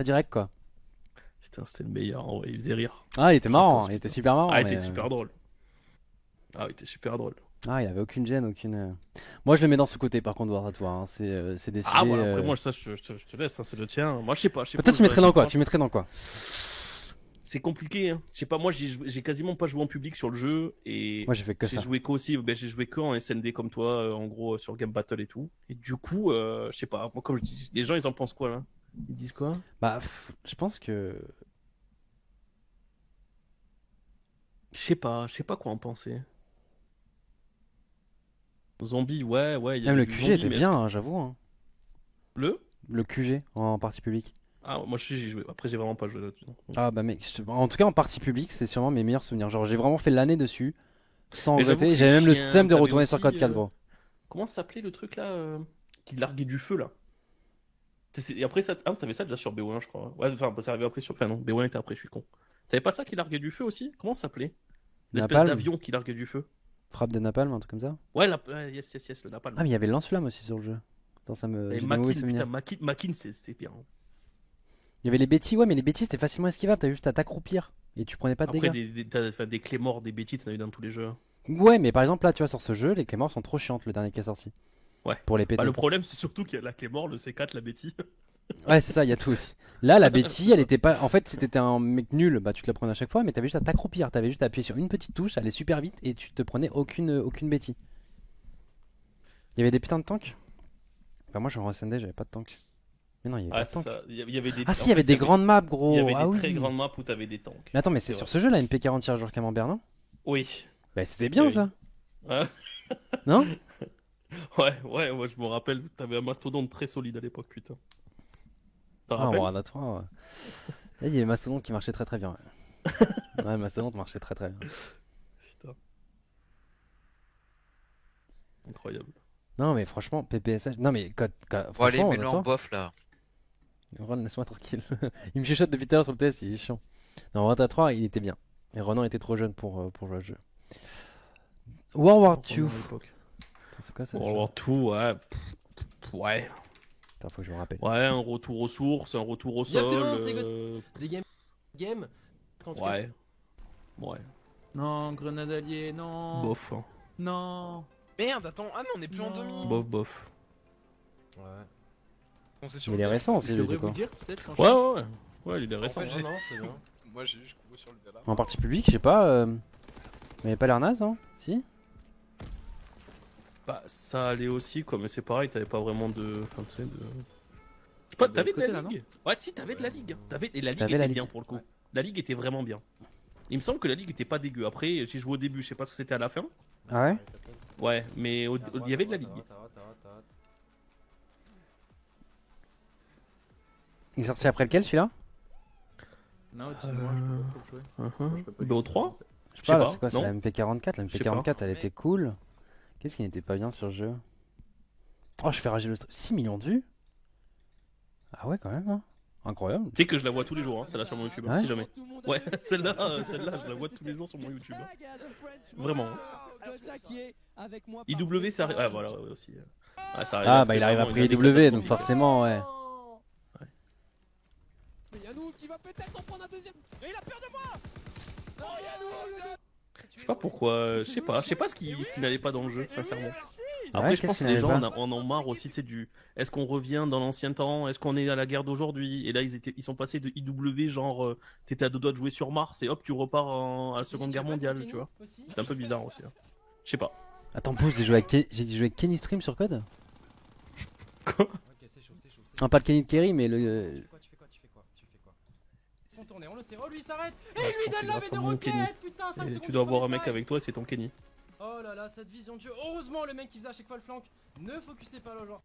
direct, quoi. Putain, c'était le meilleur, en vrai, il faisait rire. Ah, il était marrant, Kratos, il était putain. super marrant. Ah, il mais, était super drôle. Ah oui, t'es super drôle. Ah, il avait aucune gêne, aucune. Moi, je le mets dans ce côté, par contre, à toi. Hein. C'est décidé. Ah voilà, après moi ça je te laisse, hein, c'est le tien. Moi je sais pas. Toi, tu mettrais dans quoi? Tu mettrais dans quoi? C'est compliqué, hein. Je sais pas, moi j'ai quasiment pas joué en public sur le jeu et Moi, j'ai fait que j'ai ça. joué qu'aussi, j'ai joué que en SND comme toi, en gros sur Game Battle et tout. Et du coup, je sais pas, moi comme je dis, les gens ils en pensent quoi là? Ils disent quoi? Bah, je pense que. Je sais pas quoi en penser. Zombie, ouais, il y Même avait le du QG zombie, était mais bien, hein, j'avoue. Hein. Le QG en partie publique. Ah, moi j'ai joué, après j'ai vraiment pas joué là-dessus. Ah, bah, mec, en tout cas, en partie publique, c'est sûrement mes meilleurs souvenirs. Genre, j'ai vraiment fait l'année dessus, sans Mais j'avoue regretter. que J'avais même le chien, seum de t'avais retourner sur aussi, Code 4, gros. Comment ça s'appelait le truc là qui larguait du feu là? Et après ça, ah, t'avais ça déjà sur BO1 je crois. Ouais, enfin c'est arrivé après sur. Enfin non, BO1 était après, je suis con. T'avais pas ça qui larguait du feu aussi? Comment ça s'appelait? L'espèce Napalm. d'avion qui larguait du feu. Frappe de napalm, un truc comme ça. Ouais, yes, le napalm. Ah, mais il y avait le lance-flamme aussi sur le jeu. Attends, ça me. Et J'ai des mauvais Makin, souvenirs. putain, Makin c'était bien. Il y avait les bêtis, ouais, mais les bêtis c'était facilement esquivable. T'as juste à t'accroupir et tu prenais pas de Après dégâts. des clés morts, des bêtises, t'en as eu dans tous les jeux. Ouais, mais par exemple, là, tu vois, sur ce jeu, les clés morts sont trop chiantes, le dernier qui est sorti. Ouais. Pour les péter. Bah, le problème c'est surtout qu'il y a la clé mort, le C4, la bêtise. Ouais, c'est ça, il y a tout aussi. Là, la bêtise, elle était pas. En fait, si t'étais un mec nul, bah tu te la prenais à chaque fois, mais t'avais juste à t'accroupir. T'avais juste à appuyer sur une petite touche, ça allait super vite et tu te prenais aucune bêtise. Il y avait des putains de tanks? Bah, moi, je suis en SND, j'avais pas de tank. Mais non, il y avait Ah, pas de c'est tank. ça. Il y avait des... Ah, si, il y avait des grandes maps, gros. Il y avait Ah des oui. très grandes maps où t'avais des tanks. Mais attends, mais c'est C'est sur vrai. ce jeu-là, une P40 chargeur camembert, non? Oui. Bah, c'était bien Oui. ça. Hein Non? Ouais, moi je me rappelle, t'avais un mastodonte très solide à l'époque, putain. T'en Ah, rappelles? Warhammer 3. Ouais. Là, il y avait Mastodonte qui marchait très bien. Ouais, ouais Mastodonte marchait très bien. Putain. Incroyable. Non, mais franchement, PPSH. Non, mais Bon, allez, franchement, mets-le en toi, bof là. Ron, laisse-moi tranquille. Il me chuchote depuis tout à l'heure sur le TS, il est chiant. Non, Rota 3, il était bien. Et Ronan était trop jeune pour jouer au jeu. World War 2. C'est quoi ça? World War 2, ouais. Ouais. Putain, faut que je me rappelle. Ouais, un retour aux sources, un retour au sol. Exactement, c'est des games. Quand tu Ouais. Ouais. Non, grenade alliée, non. Bof. Hein. Non. Merde, attends, ah non, on est plus en demi. Bof. Ouais. Mais il est récent aussi, Je le devrais coup. vous dire peut-être quand Ouais. Ouais, il est récent. Non, non, c'est bien. Moi j'ai juste couru sur le gars là. En partie publique, je sais pas. Mais il avait pas l'air naze, hein? Si? Bah, ça allait aussi, quoi, mais c'est pareil, t'avais pas vraiment de. Enfin, tu sais, de. Je sais pas, t'avais de côté, la là, ligue. Ouais, si, t'avais de la ligue. Et la ligue T'avais était la bien ligue. pour le coup. La ligue était vraiment bien. Il me semble que la ligue était pas dégueu. Après, j'ai joué au début, je sais pas si c'était à la fin. Ah ouais? Ouais, mais il y avait de la ligue. Il est sorti après lequel celui-là? Non, dis-moi, je peux pas jouer. Je peux pas BO3? Je sais pas, là, pas, c'est quoi? C'est non la MP44. La Je sais MP44, pas. elle était cool. Qu'est-ce qui n'était pas bien sur le jeu? Oh, je fais rager le 6 millions de vues? Ah ouais, quand même, hein. Incroyable. Tu sais que je la vois tous les jours, hein, celle-là sur mon YouTube, Ouais si jamais. Ouais, celle-là, je la vois tous les jours sur mon YouTube. Hein. Vraiment. IW, ça arrive. Ah, voilà, ouais, aussi. Ouais, ça arrive Ah, après, bah il arrive vraiment, après une année IW, donc catastrophique. forcément, ouais. Yannou qui va peut-être en prendre un deuxième. Et il a peur de moi. Je sais pas pourquoi, je sais pas ce qui n'allait pas dans le jeu, sincèrement. Après, Ouais, je qu'est-ce pense qui que les n'allait gens pas en ont marre aussi, tu sais, du est-ce qu'on revient dans l'ancien temps, est-ce qu'on est à la guerre d'aujourd'hui, et là ils sont passés de IW, genre t'étais à deux doigts de jouer sur Mars, et hop, tu repars à la Seconde Guerre mondiale, tu vois. C'est un peu bizarre aussi. Hein. Je sais pas. Attends, pause, j'ai joué avec Kenny Stream sur code? Quoi? Non, pas le Kenny de Kerry, mais le. Tu fais quoi Contourner, on le sait. Oh, lui il s'arrête. Et il lui donne la grâce baie à de mon Kenny. roquette. Putain, 5 Et secondes. tu dois avoir un il mec s'arrête. avec toi, c'est ton Kenny. Oh là là, cette vision de jeu. Heureusement, le mec qui faisait à chaque fois le flank. Ne focusez pas là, genre.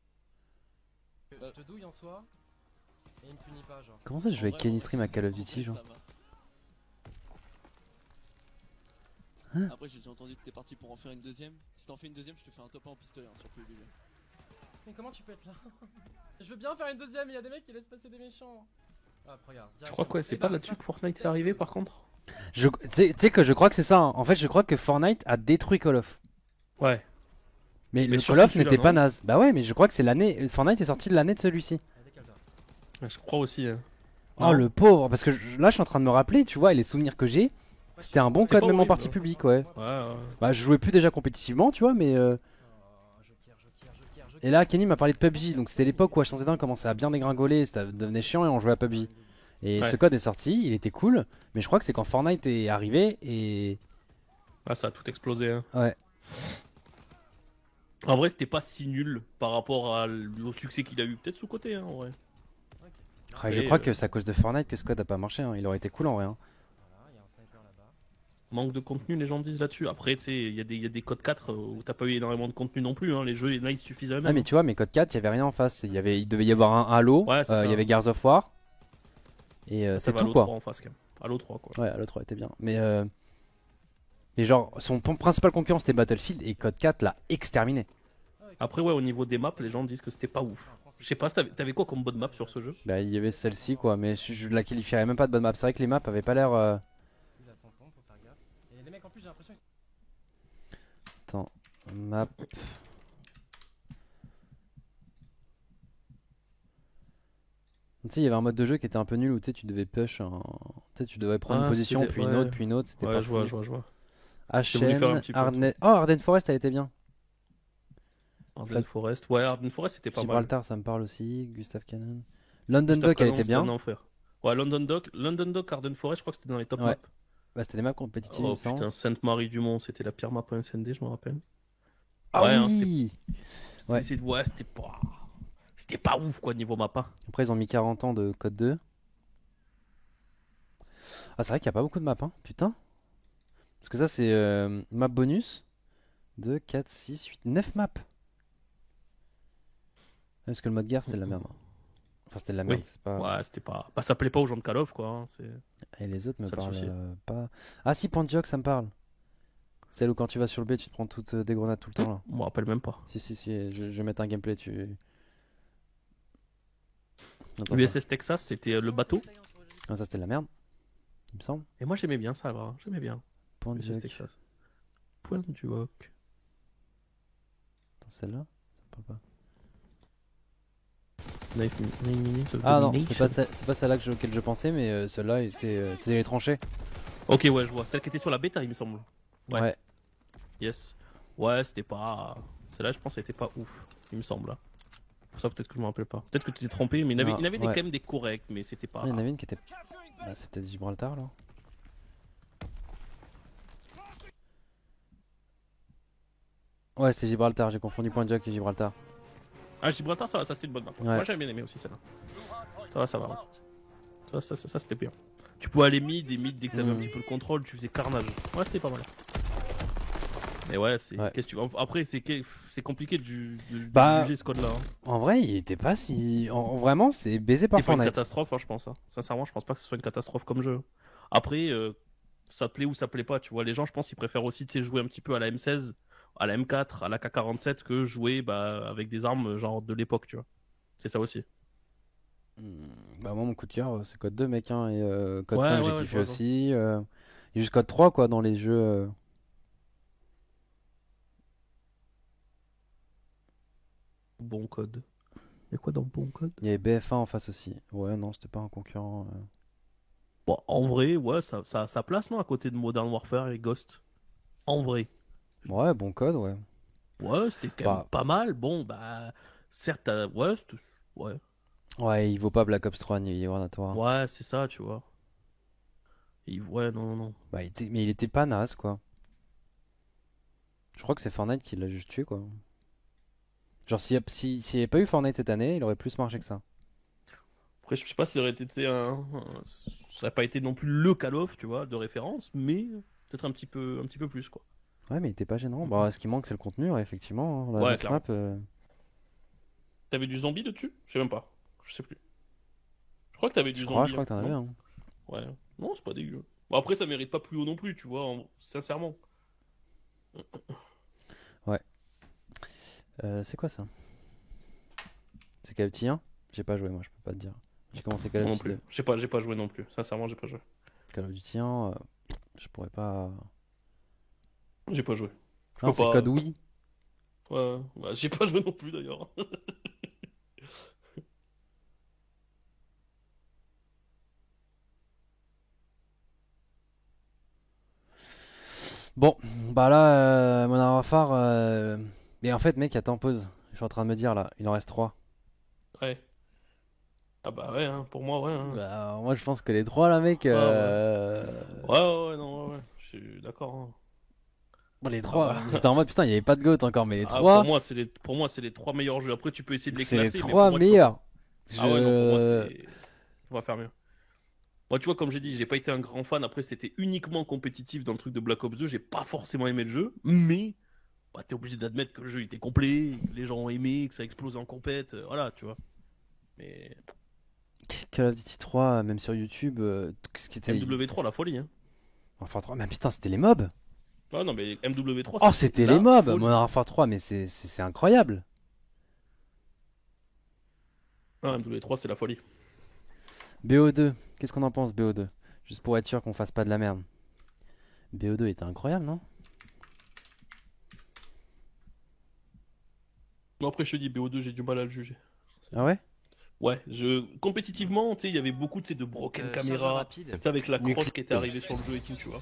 Je te douille en soi. Et il me punit pas, genre. Comment ça, je joue avec Kenny Stream à Call of Duty, genre? Hein? Après, j'ai déjà entendu que t'es parti pour en faire une deuxième. Si t'en fais une deuxième, je te fais un top 1 en pistolet hein, sur PUBG. Mais comment tu peux être là? Je veux bien faire une deuxième, mais il y a des mecs qui laissent passer des méchants. Ah, regarde. Je crois quoi, c'est pas là-dessus que Fortnite s'est arrivé par contre? Tu sais que je crois que c'est ça. Hein. En fait, je crois que Fortnite a détruit Call of. Ouais. Mais le surtout Call of celui-là, n'était pas non naze. Bah ouais, mais je crois que c'est l'année. Fortnite est sorti de l'année de celui-ci. Je crois aussi. Hein. Oh le pauvre, parce que là je suis en train de me rappeler, tu vois, et les souvenirs que j'ai, C'était un bon C'était code pas même en horrible, partie hein. publique, ouais. Ouais. Bah je jouais plus déjà compétitivement, tu vois, mais et là Kenny m'a parlé de PUBG, donc c'était l'époque où H1Z1 commençait à bien dégringoler, ça devenait chiant et on jouait à PUBG. Et Ouais. ce code est sorti, il était cool, mais je crois que c'est quand Fortnite est arrivé et Ah, ça a tout explosé. Hein. ouais. En vrai, c'était pas si nul par rapport au succès qu'il a eu. Peut-être sous-côté, hein, en vrai. Ouais, je crois que c'est à cause de Fortnite que ce code a pas marché, hein. Il aurait été cool en vrai. Hein. Manque de contenu, les gens disent là-dessus. Après, tu sais, il y a des codes 4 où t'as pas eu énormément de contenu non plus. Hein. Les jeux, là, ils suffisent à eux-mêmes. Ah mais tu vois, mes codes 4, il y avait rien en face. Il devait y avoir un Halo, Ouais, c'est ça. il y avait Gears of War et c'est T'avais tout Halo quoi. 3 en face, quand même. Halo 3, quoi. Ouais, Halo 3 était bien. Mais genre, son principal concurrent c'était Battlefield et Code 4 l'a exterminé. Après, ouais, au niveau des maps, les gens disent que c'était pas ouf. Je sais pas, t'avais quoi comme bonne map sur ce jeu? Bah, il y avait celle-ci quoi, mais je la qualifierais même pas de bonne map. C'est vrai que les maps avaient pas l'air. Il a 100 pompes, faut faire gaffe. Et les mecs en plus j'ai l'impression Attends, map. Tu sais, il y avait un mode de jeu qui était un peu nul où tu sais, tu devais push, tu sais, tu devais prendre une position, c'était puis des- une autre, ouais. puis une autre. C'était Ouais, pas je vois, fou. je vois, je vois. HN, voulu faire un petit peu Arden... Oh, Arden Forest, elle était bien. Arden Forest. Ouais, Arden Forest, c'était pas mal. Gibraltar, ça me parle aussi. Gustave Cannon. London Gustav Dock, elle Cannon, était c'était un bien. enfer. Ouais, London Dock, Arden Forest, je crois que c'était dans les top Ouais. maps. Bah, c'était des maps compétitives, il Oh me semble. putain, Sainte-Marie-du-Mont, c'était la pire map en SND, je me rappelle. Ah ouais, hein, oui. Ouais. C'était pas ouf quoi niveau map. Hein. Après, ils ont mis 40 ans de code 2. Ah, c'est vrai qu'il n'y a pas beaucoup de maps, hein. Putain. Parce que ça, c'est map bonus. 2, 4, 6, 8, 9 maps. Ouais, parce que le mode guerre, c'était de la merde. Hein. Enfin, c'était de la merde. Oui. C'est pas... Ouais, c'était pas. Bah, ça plaît pas aux gens de Call of quoi. Hein, Et les autres me ça, le parlent souci. pas. Ah, si, Point de Joke, ça me parle. Celle où quand tu vas sur le B, tu te prends toutes des grenades tout le temps là. Je me rappelle même pas. Si, je vais mettre un gameplay. Attends, ça. USS Texas, c'était le bateau. Ah, ça, c'était de la merde. Il me semble. Et moi j'aimais bien ça, là. J'aimais bien. Point de USS Joke. Texas. Point du Joke. Attends, celle-là, ça me parle pas. 9 minutes of Ah non, domination. c'est pas celle-là auquel je pensais, mais celle-là c'était les tranchées. Ok, ouais, je vois. Celle qui était sur la bêta, il me semble. Ouais. Yes. Ouais, c'était pas. Celle-là, je pense qu'elle était pas ouf, il me semble. Là. Pour ça, peut-être que je me rappelle pas. Peut-être que tu t'es trompé, mais il y en avait, ouais. quand même des corrects, mais c'était pas. Il y en avait une qui était. Bah, c'est peut-être Gibraltar là. Ouais, c'est Gibraltar, j'ai confondu Point de Joke et Gibraltar. Ah, Gibraltar, ça c'était une bonne map. Ouais. Moi, j'avais bien aimé aussi celle-là. Ça va. Ça, c'était bien. Tu pouvais aller mid et mid dès que t'avais un petit peu le contrôle, tu faisais carnage. Ouais, c'était pas mal. Mais ouais, c'est. Ouais. Qu'est-ce que tu... Après, c'est compliqué de juger ce code-là. Hein. En vrai, il était pas si. Vraiment, c'est baisé par C'est pas une Fortnite. catastrophe, hein, je pense. Hein. Sincèrement, je pense pas que ce soit une catastrophe comme jeu. Après, ça plaît ou ça plaît pas. Tu vois, les gens, je pense, ils préfèrent aussi jouer un petit peu à la M16, à la M4, à la K47 que jouer avec des armes genre de l'époque, tu vois. C'est ça aussi. Bah, moi, mon coup de cœur, c'est Code 2, mec. Hein, et Code Ouais, 5, ouais, j'ai ouais, kiffé je vois. aussi. Il y a juste Code 3, quoi, dans les jeux. Bon code. Il y a quoi dans bon code? Il y avait BF1 en face aussi. Ouais, non, c'était pas un concurrent. Bon, en vrai, ouais, ça place, non, à côté de Modern Warfare et Ghost. En vrai. Ouais, bon code, ouais. Ouais, c'était quand même pas mal. Bon, bah, certes, ouais. Ouais, il vaut pas Black Ops 3 ni War War. Ouais, c'est ça, tu vois. Ouais, non. Bah, mais il était pas naze, quoi. Je crois que c'est Fortnite qui l'a juste tué, quoi. Genre, s'il y avait pas eu Fortnite cette année, il aurait plus marché que ça. Après, je sais pas si ça aurait été ça n'a pas été non plus le Call of, tu vois, de référence, mais peut-être un petit peu plus, quoi. Ouais, mais il était pas gênant. Bah, ce qui manque, c'est le contenu, ouais, effectivement. Hein. La Ouais, neuf clairement. map, T'avais du zombie dessus? Je sais même pas. Je sais plus. Je crois que t'avais du je zombie. crois que t'en avais non un. Ouais. Non, c'est pas dégueu. Bon, après, ça mérite pas plus haut non plus, tu vois, sincèrement. Ouais. C'est quoi ça? C'est Call of Duty 1? J'ai pas joué, moi, je peux pas te dire. J'ai commencé Call Moi of non Duty plus. 2. J'ai pas joué non plus. Sincèrement, j'ai pas joué. Call of Duty 1, je pourrais pas. J'ai pas joué. Non, peux c'est pas- Code oui. Ouais, bah, j'ai pas joué non plus d'ailleurs. Bon, bah là, mon Arafar. Mais en fait, mec, attends, pause. Je suis en train de me dire là, il en reste 3. Ouais. Ah bah ouais, hein, pour moi, ouais. Hein. Bah, moi, je pense que les 3 là, mec. Ouais, ouais, non, ouais. Je suis d'accord. Hein. Bon, les Ah 3, bah. j'étais en mode putain, il n'y avait pas de GOAT encore, mais les Ah, 3, pour moi, c'est les 3 meilleurs jeux. Après, tu peux essayer de les c'est les classer, mais 3 pour moi, tu peux meilleurs. pas. Ah ouais, non, pour moi, c'est. On va faire mieux. Moi, tu vois, comme j'ai dit, j'ai pas été un grand fan. Après, c'était uniquement compétitif dans le truc de Black Ops 2. J'ai pas forcément aimé le jeu, mais bah, t'es obligé d'admettre que le jeu était complet, que les gens ont aimé, que ça explose en compète. Voilà, tu vois. Mais Call of Duty 3, même sur YouTube, tout ce qui était. MW3, la folie. Hein. Enfin, 3, mais putain, c'était les mobs. Ah non, mais MW3, Oh, c'était la les mobs. folie. Modern Warfare 3, mais c'est incroyable. Ah, MW3, c'est la folie. BO2, qu'est-ce qu'on en pense, BO2? Juste pour être sûr qu'on fasse pas de la merde. BO2 était incroyable, non? Non, après, je te dis, BO2, j'ai du mal à le juger. Ah ouais? Ouais, compétitivement, tu sais, il y avait beaucoup de broken Chargeur caméra, rapide. tu sais, avec la crosse qui était arrivée sur le jeu et tout, tu vois.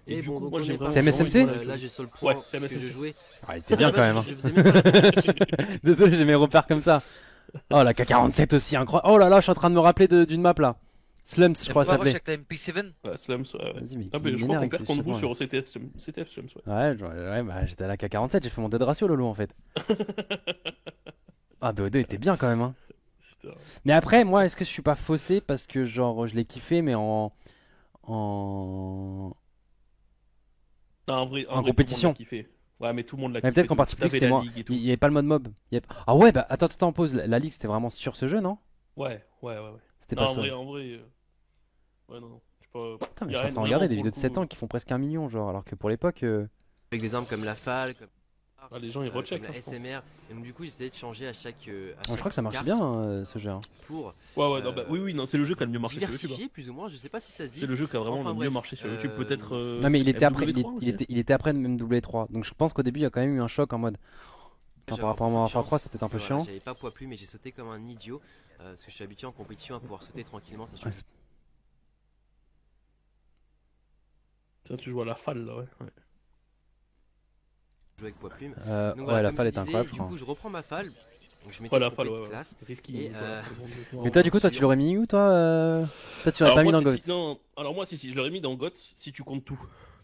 Et Et du bon, coup, donc moi, on j'ai est vraiment. C'est MSMC? Là, j'ai sur le point Ouais, c'est parce que MSMC. je jouais. Ah, il était bien quand même. Hein. Je faisais même pas la- Désolé, j'ai mes repères comme ça. Oh, la K47 aussi, incroyable. Oh là là, je suis en train de me rappeler d'une map là. Slums, je crois que ça s'appelait. avec la MP7. Ouais, Slums, ouais. Vas-y, mais Ah, mais il je crois m'énerve qu'on avec perd ces contre vous chiffres, sur CTF Slums, ouais. ouais, bah j'étais à la K47, j'ai fait mon dead ratio, Lolo en fait. Ah, BO2 était bien quand même. Hein. Putain. Mais après, moi, est-ce que je suis pas faussé parce que genre je l'ai kiffé, mais en Non, en vrai, En tout compétition. le monde l'a kiffé. Ouais, mais tout le monde l'a Mais kiffé. peut-être qu'en donc particulier t'avais c'était la moi. ligue et tout. Il y avait pas le mode mob. Ah ouais, bah attends, pause. La ligue c'était vraiment sur ce jeu, non? Ouais. C'était Non, pas en ça. vrai, ouais, non. Je sais pas. Putain, mais Y je a suis en train de rien, regarder vraiment, des pour vidéos le de 7 coup. ans qui font presque 1 million, genre, alors que pour l'époque. Avec des armes comme la FAL, comme Ah, les gens, ils comme recheckent. la hein, je pense. SMR. Et donc du coup, j'essayais de changer à chaque. Je crois que ça marchait carte bien ce jeu. Hein. Pour Ouais, non, bah, oui, non, c'est le jeu qui a le mieux marché sur YouTube. diversifier plus ou moins. Je sais pas si ça se dit. C'est le jeu qui a vraiment Enfin, le mieux bref, marché sur YouTube, peut-être. Non, mais il était après, MW3 aussi. il était après MW3. Donc je pense qu'au début il y a quand même eu un choc en mode. Putain, par rapport à Modern Warfare 3, c'était peut-être un peu Parce que, voilà, chiant. J'avais pas poids plume, mais j'ai sauté comme un idiot. Parce que je suis habitué en compétition à pouvoir sauter tranquillement. Ça suffit. Tiens, tu joues à la falle, là, ouais. Jouer avec poids plume. Ouais, Donc voilà, la comme falle je est disais, incroyable, je Du crois. coup, je reprends ma falle. Donc je m'étais Ouais, la trompé falle, de ouais. classe. Risky. Et, Mais toi, du coup, toi, tu l'aurais mis où, toi Toi, tu l'aurais Alors, pas mis moi, dans GOAT. non, alors moi, si, je l'aurais mis dans GOAT si tu comptes tout.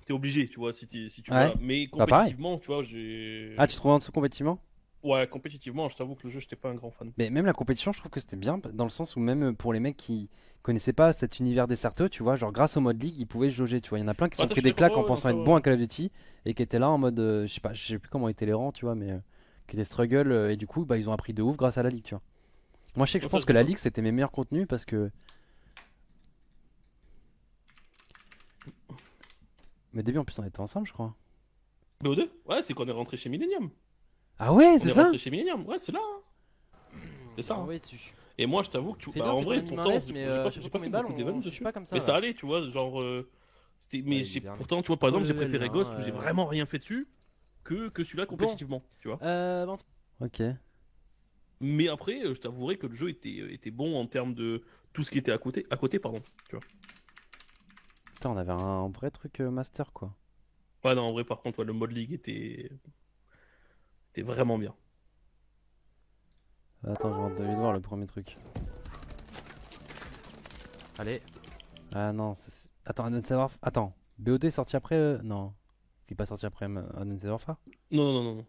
T'es obligé, tu vois, si tu Ouais. vois. Mais Bah, pareil. compétitivement, tu vois, j'ai. Ah, tu trouvais en dessous compétitivement? Ouais, compétitivement, je t'avoue que le jeu, j'étais pas un grand fan. Mais même la compétition, je trouve que c'était bien, dans le sens où même pour les mecs qui connaissaient pas cet univers des Certeaux, tu vois, genre grâce au mode ligue, ils pouvaient se jauger, tu vois. Il y en a plein qui se Ouais, sont ça, pris je suis des claques d'accord, en ouais, pensant ça, être ouais. bons à Call of Duty et qui étaient là en mode, je sais plus comment étaient les rangs, tu vois, mais qui étaient struggle et du coup, bah ils ont appris de ouf grâce à la ligue, tu vois. Moi, je sais que je Ouais, ça, pense je que la d'accord. ligue c'était mes meilleurs contenus parce que. Mais au début, en plus, on était ensemble, je crois. BO2 Ouais, c'est qu'on est rentré chez Millennium. Ah ouais, On c'est est ça? rentré chez Millennium, ouais, c'est là. Hein. C'est ça. Hein. dessus. Et moi, je t'avoue que C'est bah, bien, en c'est vrai, pas une pourtant, mince, mais j'ai pas fait beaucoup d'événements je suis dessus. pas comme ça. Mais ça là. allait, tu vois, genre. Mais Ouais, il est bien. pourtant, tu vois, par exemple, j'ai Ouais, préféré non, Ghost où j'ai vraiment rien fait dessus que celui-là compétitivement, tu vois. Bon, Ok. Mais après, je t'avouerai que le jeu était bon en termes de tout ce qui était à côté, pardon, tu vois. Putain, on avait un vrai truc master, quoi. Ouais, non, en vrai, par contre, ouais, le mode League était vraiment bien. Attends, je vais voir le premier truc. Allez. Ah non, attends, Advanced Warfare. Attends, BO2 est sorti après Non. Il est pas sorti après Advanced Warfare? Non.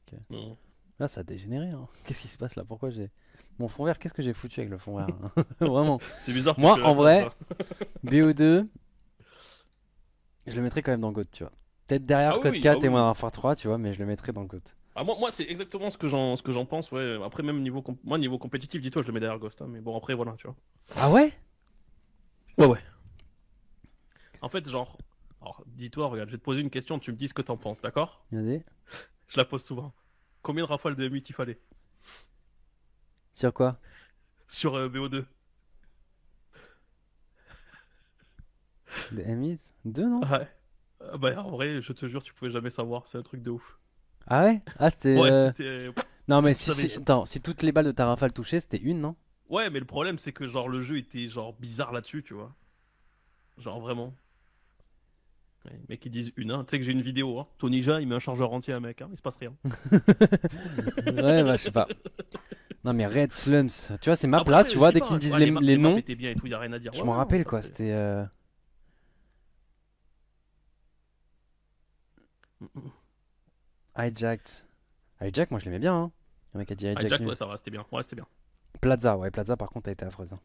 Ok. Non. Là, ça a dégénéré. Hein. Qu'est-ce qui se passe là? Pourquoi j'ai. Mon fond vert, qu'est-ce que j'ai foutu avec le fond vert? Hein Vraiment. C'est bizarre. Moi, parce que en vrai, là, BO2, je le mettrais quand même dans GOAT, tu vois. Peut-être derrière Ah oui, Code oui, 4 ah oui. et Modern Warfare 3, tu vois, mais je le mettrais dans GOAT. Ah, moi c'est exactement ce que j'en pense, ouais. Après, même niveau compétitif, dis-toi, je le mets derrière Ghost, hein, mais bon, après, voilà, tu vois. Ah ouais? Ouais. En fait, genre, alors, dis-toi, regarde, je vais te poser une question, tu me dis ce que t'en penses, d'accord? Regardez. Je la pose souvent. Combien de rafales de M8 il fallait Sur quoi? sur BO2? Des M8? 2, non? Ouais. Bah, en vrai, je te jure, tu pouvais jamais savoir, c'est un truc de ouf. Ah ouais? Ah, c'était. Ouais, c'était. Non, mais tu savais. attends, si toutes les balles de ta rafale touchaient, c'était une, non? Ouais, mais le problème, c'est que genre le jeu était genre bizarre là-dessus, tu vois. Genre vraiment. Les mecs qui disent une, hein. Tu sais que j'ai une vidéo, hein. Tony Ja, il met un chargeur entier à un mec, hein. Il se passe rien. Ouais, bah, je sais pas. Non, mais Red Slums, tu vois, ces maps Après, là, tu je vois, dis dès pas, qu'ils me tu disent vois, les maps noms, étaient bien et tout, y a rien à dire. je Ouais, m'en ouais, rappelle non, quoi. ça, C'était. Hijacked. Hijack, moi je l'aimais bien. Hein. Le mec a dit Hijack. Jack, nul. ouais, ça va, c'était bien. Ouais, c'était bien. Plaza, ouais, Plaza par contre a été affreuse. Hein.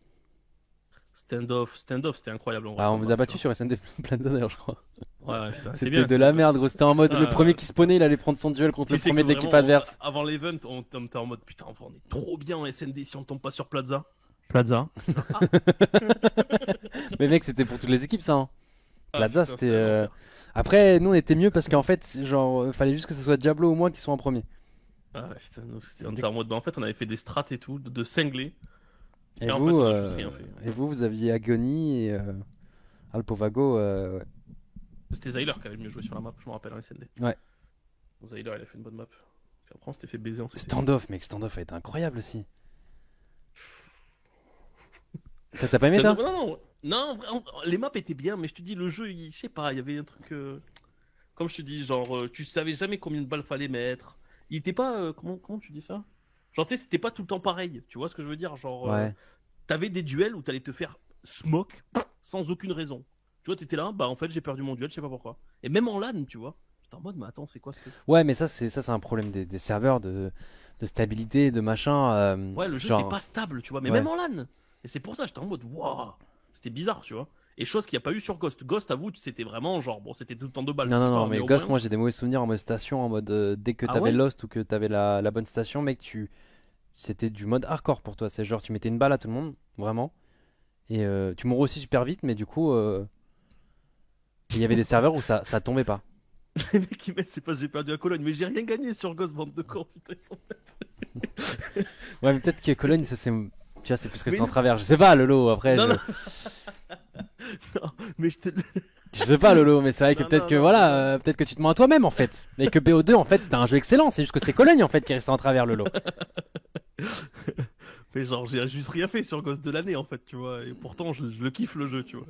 Stand-off, c'était incroyable. En vrai, Ah, on comme vous a map, battu sur SND Plaza d'ailleurs, je crois. Ouais, putain, C'était de la merde, gros. C'était en mode le premier qui spawnait, il allait prendre son duel contre Tu le sais premier que de l'équipe vraiment, adverse. Avant l'event, on était en mode putain, on est trop bien en SND si on tombe pas sur Plaza. Plaza. Mais mec, c'était pour toutes les équipes ça. Hein. Ah, Plaza, putain, c'était. c'est un enfer. Après, nous on était mieux parce qu'en fait, genre, fallait juste que ce soit Diablo ou moi qui soit en premier. Ah ouais, putain, on était en mode, bah, en fait, on avait fait des strats et tout, de cinglés. Et en vous, fait, on a juste rien fait. vous aviez Agony et Alpovago. Ouais. C'était Zyler qui avait mieux joué sur la map, je me rappelle, en SND. Ouais. Zyler, il a fait une bonne map. Puis après, on s'était fait baiser en CT. Standoff, mec, Standoff a été incroyable aussi. T'as pas aimé toi? Non, les maps étaient bien, mais je te dis, le jeu, je sais pas, il y avait un truc. Comme je te dis, genre, tu savais jamais combien de balles fallait mettre. Il était pas. Comment tu dis ça? Genre, tu sais, c'était pas tout le temps pareil, tu vois ce que je veux dire? Genre, Ouais. t'avais des duels où t'allais te faire smoke sans aucune raison. Tu vois, t'étais là, bah en fait, j'ai perdu mon duel, je sais pas pourquoi. Et même en LAN, tu vois. J'étais en mode, mais attends, c'est quoi ce truc? Ouais, mais ça c'est un problème des serveurs de stabilité, de machin. Ouais, le jeu genre... était pas stable, tu vois, mais Ouais. même en LAN. Et c'est pour ça, j'étais en mode, waouh, c'était bizarre, tu vois. Et chose qu'il n'y a pas eu sur Ghost. Ghost, avoue, c'était vraiment genre, bon, c'était tout le temps de balles. Non, tu non, vois, non, mais au Ghost, moins- moi j'ai des mauvais souvenirs en mode station, en mode dès que Ah t'avais ouais Lost ou que t'avais la bonne station, mec, c'était du mode hardcore pour toi. C'est genre, tu mettais une balle à tout le monde, vraiment. Et tu mourrais aussi super vite, mais du coup, il y avait des serveurs où ça tombait pas. Les mecs qui mettent, c'est pas j'ai perdu à Cologne, mais j'ai rien gagné sur Ghost, bande de cons, putain, ils sont bêtes. Ouais, mais peut-être que Cologne, ça c'est. Tu vois, c'est plus resté Mais en non. travers. Je sais pas, Lolo, après. Non, je... non. Non, mais je te. Je sais pas, Lolo, mais c'est vrai que Non, peut-être non, que non, voilà, peut-être que tu te mens à toi-même en fait. Et que BO2 en fait c'était un jeu excellent, c'est juste que c'est Cologne en fait qui est resté en travers, Lolo. Mais genre, j'ai juste rien fait sur Ghost de l'année en fait, tu vois. Et pourtant, je le kiffe le jeu, tu vois.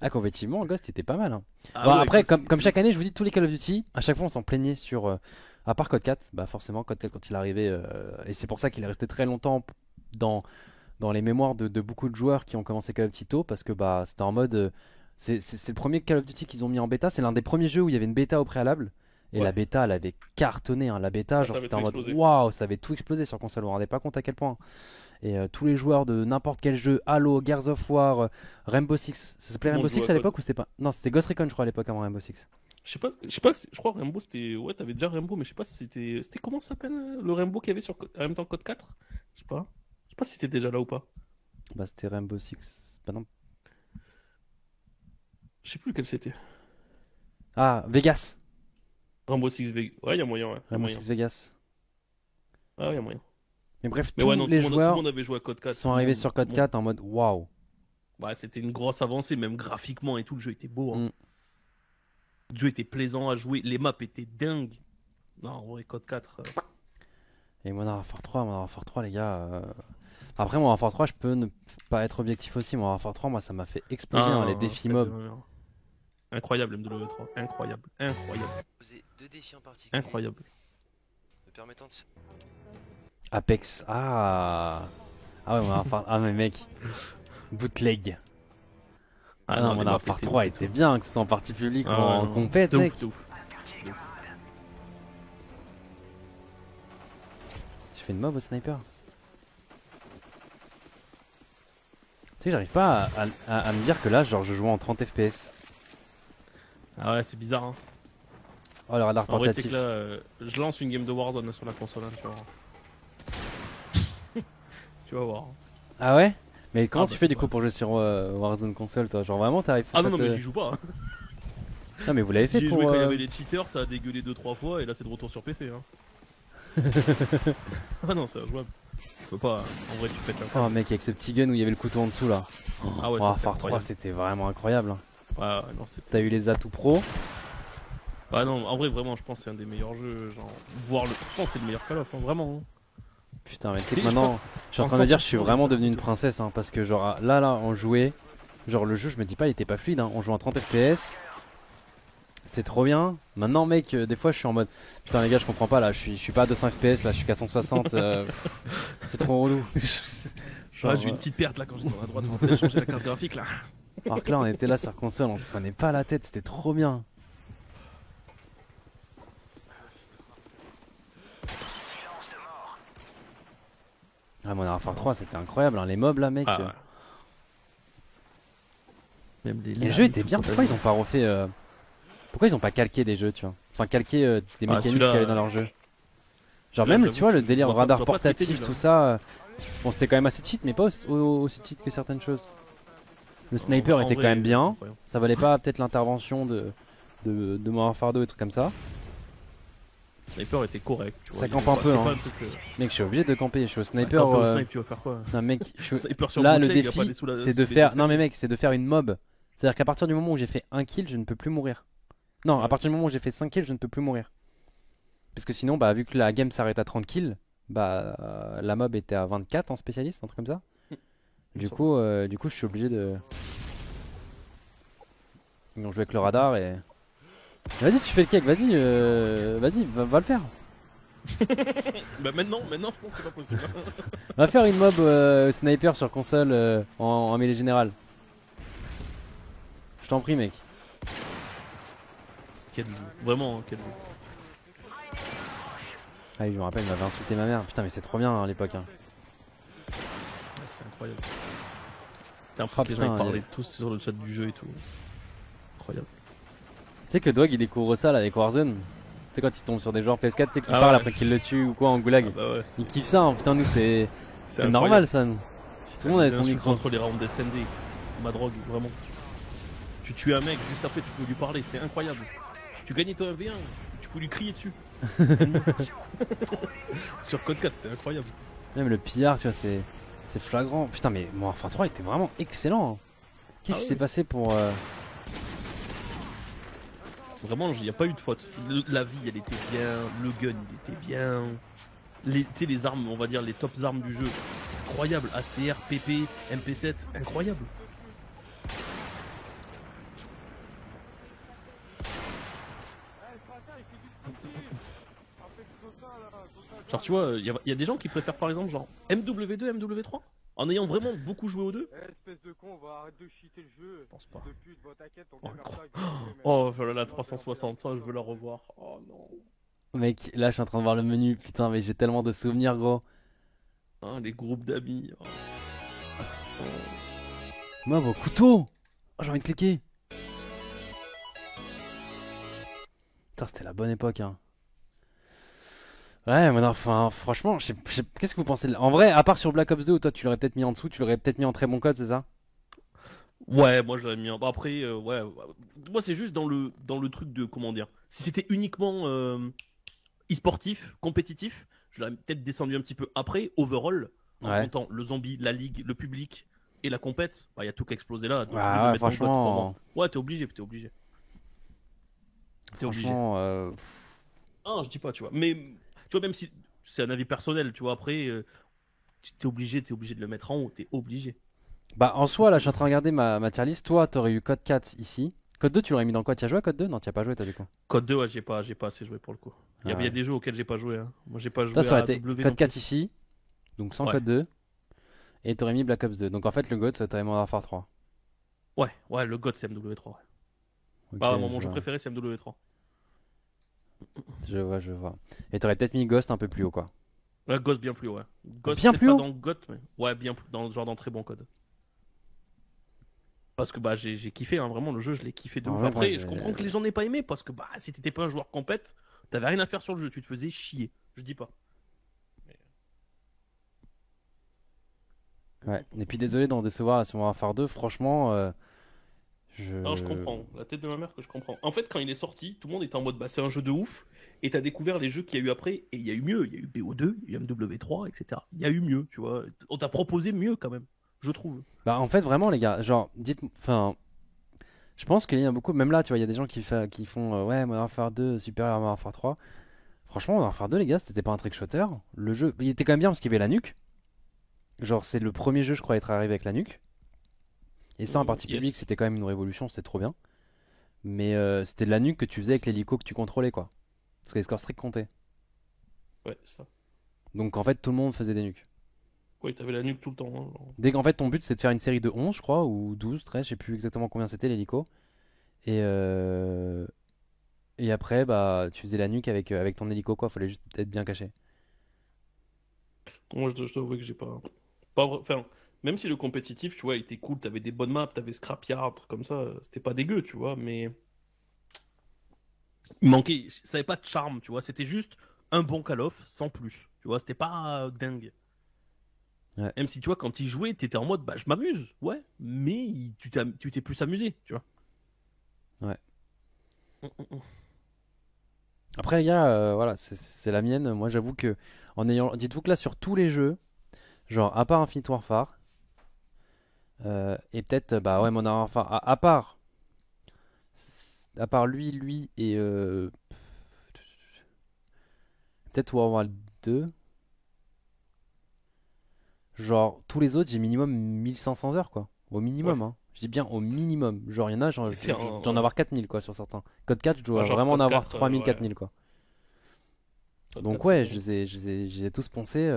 Ah, compétitivement, Ghost était pas mal. Hein. Ah Bon, ouais, après, Ghost, comme chaque année, je vous dis, tous les Call of Duty, à chaque fois on s'en plaignait sur. À part Code 4, bah forcément, Code 4 quand il est arrivé, et c'est pour ça qu'il est resté très longtemps dans les mémoires de beaucoup de joueurs qui ont commencé Call of Duty tôt, parce que bah c'était en mode. C'est le premier Call of Duty qu'ils ont mis en bêta, c'est l'un des premiers jeux où il y avait une bêta au préalable. Et Ouais. la bêta, elle avait cartonné. Hein. La bêta, Ah, genre ça avait c'était en tout mode explosé. waouh, ça avait tout explosé sur console. Vous vous rendez pas compte à quel point. Et tous les joueurs de n'importe quel jeu, Halo, Gears of War, Rainbow Six, ça s'appelait Tout le Rainbow monde Six jouait à à l'époque ou c'était pas? Non, c'était Ghost Recon, je crois, à l'époque avant Rainbow Six. Je sais pas, je crois Rainbow c'était. Ouais, t'avais déjà Rainbow, mais je sais pas si c'était. C'était comment ça s'appelle le Rainbow qu'il y avait sur en même temps Code 4? Je sais pas. Je sais pas si c'était déjà là ou pas. Bah, c'était Rainbow Six. Bah non. Je sais plus lequel c'était. Ah, Vegas. Rainbow Six Vegas. Ouais, y a moyen, ouais. Y a Rainbow moyen. Six Vegas. Ah, y a moyen. Mais bref, Mais tous ouais, non, les tout le joueurs monde avait joué à Code 4. sont arrivés sur Code 4 en mode waouh. Ouais, c'était une grosse avancée, même graphiquement et tout. Le jeu était beau. Hein. Mm. Le jeu était plaisant à jouer. Les maps étaient dingues. Non, en vrai, Code 4. Et Modern Warfare 3, les gars. Après, Modern Warfare 3, je peux ne pas être objectif aussi. Modern Warfare 3, moi, ça m'a fait exploser hein, les défis mobs. Incroyable, MW3. Incroyable. Incroyable. Poser deux défis en particulier. Incroyable. Me permettant de... Apex. Ah. Ah ouais, Modern Warfare. Ah, mais mec. Bootleg. Ah non, les Modern maps Warfare étaient 3 ouf et était tout. bien, que ce soit en partie publique ou Ah ouais, en non. compète, De mec. ouf, de ouf. Je fais une mob au sniper. Tu sais, j'arrive pas à me dire que là, genre, je joue en 30 FPS. Ah ouais, c'est bizarre. Hein. Oh, le radar En vrai, c'est portatif. que là, je lance une game de Warzone sur la console, hein, tu vas voir. Tu vas voir. Ah ouais? Mais comment Ah tu bah, fais c'est du coup pour jouer sur Warzone console, toi? Genre vraiment, t'arrives Ah ça non, te- mais j'y joue pas. Hein. Non, mais vous l'avez fait J'y ai pour. joué quand il y avait les cheaters, ça a dégueulé 2-3 fois et là c'est de retour sur PC. Hein. Ah non, c'est injouable. Tu peux pas. En vrai, tu pètes la Oh mec, avec ce petit gun où il y avait le couteau en dessous là. Ah ouais, ça, Warfare c'était 3, incroyable. c'était vraiment incroyable. Ouais, ouais, non, c'était. T'as eu les atouts pro. Ah non, en vrai, vraiment, je pense que c'est un des meilleurs jeux. Genre, voir le. Je pense que c'est le meilleur Call of, hein, vraiment. Hein. Putain, mais tu sais Si, que maintenant, je suis en en train de me dire, je suis sensation, vraiment les devenu une atouts. princesse hein, parce que genre là, on jouait. Genre le jeu, je me dis pas, il était pas fluide. Hein. On jouait en 30 FPS. c'est trop bien. Maintenant, mec, des fois, je suis en mode putain, les gars, je comprends pas là. Je suis pas à 200 FPS là, je suis qu'à 160. C'est trop relou. Genre, J'ai eu une petite perte là quand j'étais dans la droite. On va peut-être changer la carte graphique là. alors que là, on était là sur console, on se prenait pas la tête, c'était trop bien. Ah, Modern Warfare 3, c'était incroyable, hein. Les mobs là, mec. Ah, ouais. Même les Les jeux étaient bien. Pourquoi ils ont pas refait pourquoi ils ont pas calqué des jeux, tu vois? Enfin, calqué des mécaniques qu'il y avait dans leur jeu. Genre, Là, même, j'avoue, tu vois, le délire de je vois radar pas ce qui était portatif, nul, tout hein. ça. Bon, c'était quand même assez cheat, mais pas aussi cheat que certaines choses. Le sniper En était vrai, quand même bien. incroyable. Ça valait pas peut-être l'intervention de Modern Warfare 2 et trucs comme ça. Sniper était correct. Tu vois, Ça il campe était un pas- peu, c'était hein. pas un truc, Mec, je suis obligé de camper. Je suis au sniper. camper au snipe, tu vas faire quoi? Non, mec, Sniper sur là, le bootleg, y a pas défi, des sous la- c'est sous de des faire. escaliers. Non, mais mec, c'est de faire une mob. C'est-à-dire qu'à partir du moment où j'ai fait un kill, je ne peux plus mourir. Non, à partir du moment où j'ai fait 5 kills, je ne peux plus mourir. Parce que sinon, bah, vu que la game s'arrête à 30 kills, bah, la mob était à 24 en spécialiste, un truc comme ça. Du coup, je suis obligé de. Ils ont joué avec le radar et. Vas-y, tu fais le cake, vas-y, vas-y, va le faire. Bah maintenant, je pense que c'est pas possible. Va faire une mob sniper sur console en mêlée générale. Je t'en prie, mec. Quel jeu. Vraiment, hein, quel jeu. Ah oui, je me rappelle, il m'avait insulté ma mère. Putain, mais c'est trop bien hein, à l'époque. Hein. Ouais, c'est incroyable. T'as Oh, l'impression que les gens putain, ils parlaient tous sur le chat du jeu et tout. Incroyable. Tu sais que Dog il découvre ça là avec Warzone. Tu sais quand il tombe sur des joueurs PS4, tu sais qu'il Ah parle ouais. après qu'il le tue ou quoi en goulag. Ah bah ouais, Il kiffe ça, hein. Putain, nous c'est incroyable. normal ça. Nous. Tout le monde avait son insultes micro. entre les rounds d'SND. Ma drogue, vraiment. Tu tues un mec, juste après tu peux lui parler, c'était incroyable. Tu gagnais ton 1v1, tu peux lui crier dessus. Sur Code 4, c'était incroyable. Même le pillard, tu vois, c'est flagrant. Putain, mais Modern Warfare 3 était vraiment excellent. Hein. Qu'est-ce qui s'est passé pour. Vraiment, il n'y a pas eu de faute. La vie, elle était bien. Le gun, il était bien. Tu sais, les armes, on va dire les tops armes du jeu. Incroyable. ACR, PP, MP7, incroyable. Genre, tu vois, il y a des gens qui préfèrent par exemple, genre MW2, MW3 en ayant vraiment beaucoup joué aux deux. Espèce de con, on va arrêter de cheater le jeu. Je pense pas. De pute, bon t'inquiète, on Oh, va faire ça. Oh, voilà la 360, ça, je veux la revoir. Oh non. Mec, là je suis en train de voir le menu. Putain, mais j'ai tellement de souvenirs, gros. Hein, les groupes d'amis. Oh. Moi, au couteau. Oh, j'ai envie de cliquer. Putain, c'était la bonne époque, hein. Ouais, mais non, enfin, franchement, qu'est-ce que vous pensez En vrai, à part sur Black Ops 2 où toi tu l'aurais peut-être mis en dessous, tu l'aurais peut-être mis en très bon code, c'est ça? Ouais, moi je l'aurais mis en... Après, ouais, moi c'est juste dans le truc de, comment dire, si c'était uniquement e-sportif, compétitif, je l'aurais peut-être descendu un petit peu. Après, overall, en Ouais. comptant le zombie, la ligue, le public et la compète, bah, y a tout qui a explosé là. Donc, Ouais, obligé de ouais, mettre dans le vote pour franchement. moi. Ouais, t'es obligé. T'es obligé. Franchement, Ah, je dis pas, tu vois. Mais, tu vois, même si c'est un avis personnel, tu vois, après, t'es obligé de le mettre en haut, t'es obligé. bah en soi, là je suis en train de regarder ma tier list. Toi, t'aurais eu Code 4 ici. Code 2, tu l'aurais mis dans quoi? Tu as joué à Code 2? Non, tu as pas joué, toi du coup. Code 2, ouais, j'ai pas assez joué pour le coup. Il y Ah. a des jeux auxquels j'ai pas joué. Hein. Moi, j'ai pas joué Toi, ça aurait à été W Code non 4 plus. ici. Donc sans Ouais. Code 2. Et t'aurais mis Black Ops 2. Donc en fait, le GOAT, t'aurais Modern Warfare 3. Ouais, le God, c'est MW3. Ouais. Ok, Bah, mon je jeu vois. préféré, c'est MW3. Je vois. Et t'aurais peut-être mis Ghost un peu plus haut, quoi. Ouais, Ghost bien plus haut, ouais. Ghost, Bien peut-être plus pas haut dans le GOT, mais ouais, bien plus, dans très bon code. Parce que bah j'ai kiffé, hein, vraiment, le jeu, je l'ai kiffé de En ouf. vrai, Après, moi, je comprends que les gens n'aient pas aimé, parce que bah si t'étais pas un joueur compète, t'avais rien à faire sur le jeu, tu te faisais chier. Je dis pas. Ouais. Et puis désolé d'en décevoir là, sur Modern Warfare 2. Franchement, Non, je comprends. La tête de ma mère que je comprends. En fait, quand il est sorti, tout le monde était en mode bah c'est un jeu de ouf. Et t'as découvert les jeux qu'il y a eu après. Et il y a eu mieux. Il y a eu BO2, il y a eu MW3, etc. Il y a eu mieux, tu vois. On t'a proposé mieux quand même, je trouve. Bah en fait vraiment les gars, genre enfin je pense qu'il y a beaucoup, même là tu vois il y a des gens qui font ouais Modern Warfare 2 supérieur à Modern Warfare 3. Franchement Modern Warfare 2 les gars c'était pas un trick shooter, le jeu il était quand même bien parce qu'il y avait la nuque. Genre c'est le premier jeu je crois à être arrivé avec la nuque. Et ça en partie Yes. public c'était quand même une révolution, c'était trop bien. Mais c'était de la nuque que tu faisais avec l'hélico que tu contrôlais, quoi. Parce que les scores stricts comptaient. Ouais, c'est ça. Donc en fait, tout le monde faisait des nuques. Ouais, t'avais la nuque tout le temps, hein, genre. Dès qu'en fait, ton but, c'est de faire une série de 11, je crois, ou 12, 13, je sais plus exactement combien c'était l'hélico. Et, et après, bah, tu faisais la nuque avec ton hélico, quoi. Fallait juste être bien caché. Moi, je t'avoue que j'ai pas. Enfin, même si le compétitif, tu vois, il était cool, t'avais des bonnes maps, t'avais Scrapyard, trucs comme ça, c'était pas dégueu, tu vois, mais. Il manquait. Ça avait pas de charme, tu vois, c'était juste un bon Call of, sans plus. Tu vois, c'était pas dingue. Ouais. Même si, tu vois, quand il jouait, t'étais en mode, bah, je m'amuse, ouais, mais tu t'es plus amusé, tu vois. Ouais. Mm. Après, les gars, voilà, c'est la mienne. Moi, j'avoue que, dites-vous que là, sur tous les jeux, genre, à part Infinite Warfare, et peut-être, bah ouais, Modern Warfare, à part lui, et peut-être World War 2, genre, tous les autres, j'ai minimum 1500 heures, quoi. Au minimum, Ouais. hein. Je dis bien au minimum. Genre, il y en a, C'est j'en avoir 4000, quoi, sur certains. Code 4, je dois genre vraiment en Code avoir 4, 3000, ouais. 4000, quoi. Code Donc 4, ouais, c'est bon. je les ai tous poncés.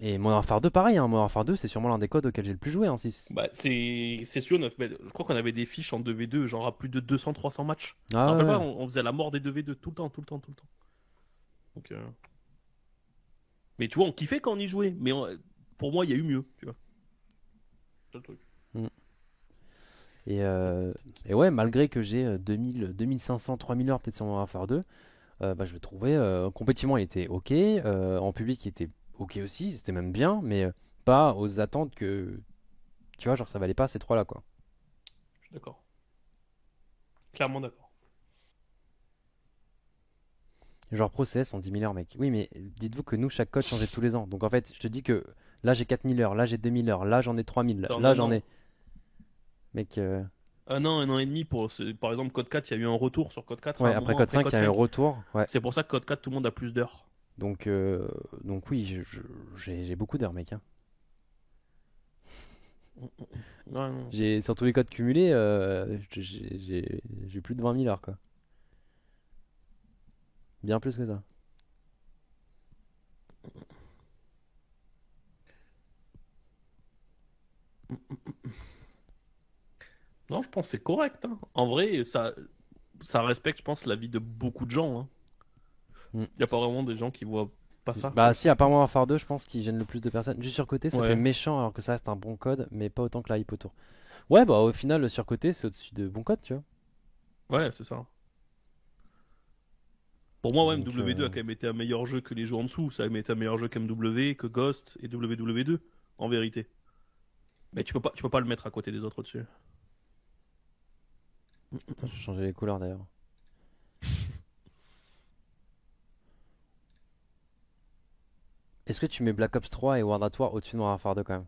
Et Modern Warfare 2, pareil, hein. Modern Warfare 2, c'est sûrement l'un des codes auxquels j'ai le plus joué, hein, 6. Bah, c'est sûr, neuf. Mais je crois qu'on avait des fiches en 2v2, genre à plus de 200-300 matchs. Tu te Ah rappelles ouais. pas, on faisait la mort des 2v2 tout le temps, tout le temps, tout le temps. Donc, mais tu vois, on kiffait quand on y jouait. Mais pour moi, il y a eu mieux, tu vois. C'est le truc. Et, et ouais, malgré que j'ai 2000, 2500, 3000 heures peut-être sur Modern Warfare 2, bah, je le trouvais compétitivement, il était ok. En public, il était ok aussi, c'était même bien, mais pas aux attentes que. Tu vois, genre ça valait pas ces trois-là, quoi. Je suis d'accord. Clairement d'accord. Genre process en 10 000 heures, mec. Oui, mais dites-vous que nous, chaque code changeait tous les ans. Donc en fait, je te dis que là j'ai 4000 heures, là j'ai 2000 heures, là j'en ai 3000, Dans là un j'en an. ai. Mec, Un an et demi pour. Par exemple, Code 4, il y a eu un retour sur Code 4 à ouais, un après moment code après 5, Code il y a eu un 5. retour. Ouais. C'est pour ça que Code 4, tout le monde a plus d'heures. Donc, oui, j'ai beaucoup d'heures, mec, hein. Ouais, non. J'ai, sur tous les codes cumulés, j'ai plus de 20 000 heures, quoi. Bien plus que ça. Non, je pense que c'est correct, hein. En vrai, ça respecte, je pense, la vie de beaucoup de gens, hein. Mm. Il n'y a pas vraiment des gens qui voient pas ça, Bah, comme si, ça, à je part pense. Modern Warfare 2, je pense qu'il gêne le plus de personnes. Du surcoté, ça Ouais. fait méchant alors que ça reste un bon code, mais pas autant que la hype autour. Ouais, bah, au final, le surcoté, c'est au-dessus de bon code, tu vois. Ouais, c'est ça. Pour moi, ouais, Donc, MW2 a quand même été un meilleur jeu que les jeux en dessous. Ça a même été un meilleur jeu qu'MW, que Ghost et WW2, en vérité. Mais tu peux pas le mettre à côté des autres au-dessus. Attends, je vais changer les couleurs d'ailleurs. Est-ce que tu mets Black Ops 3 et World at War au-dessus de Modern Warfare 2 quand même?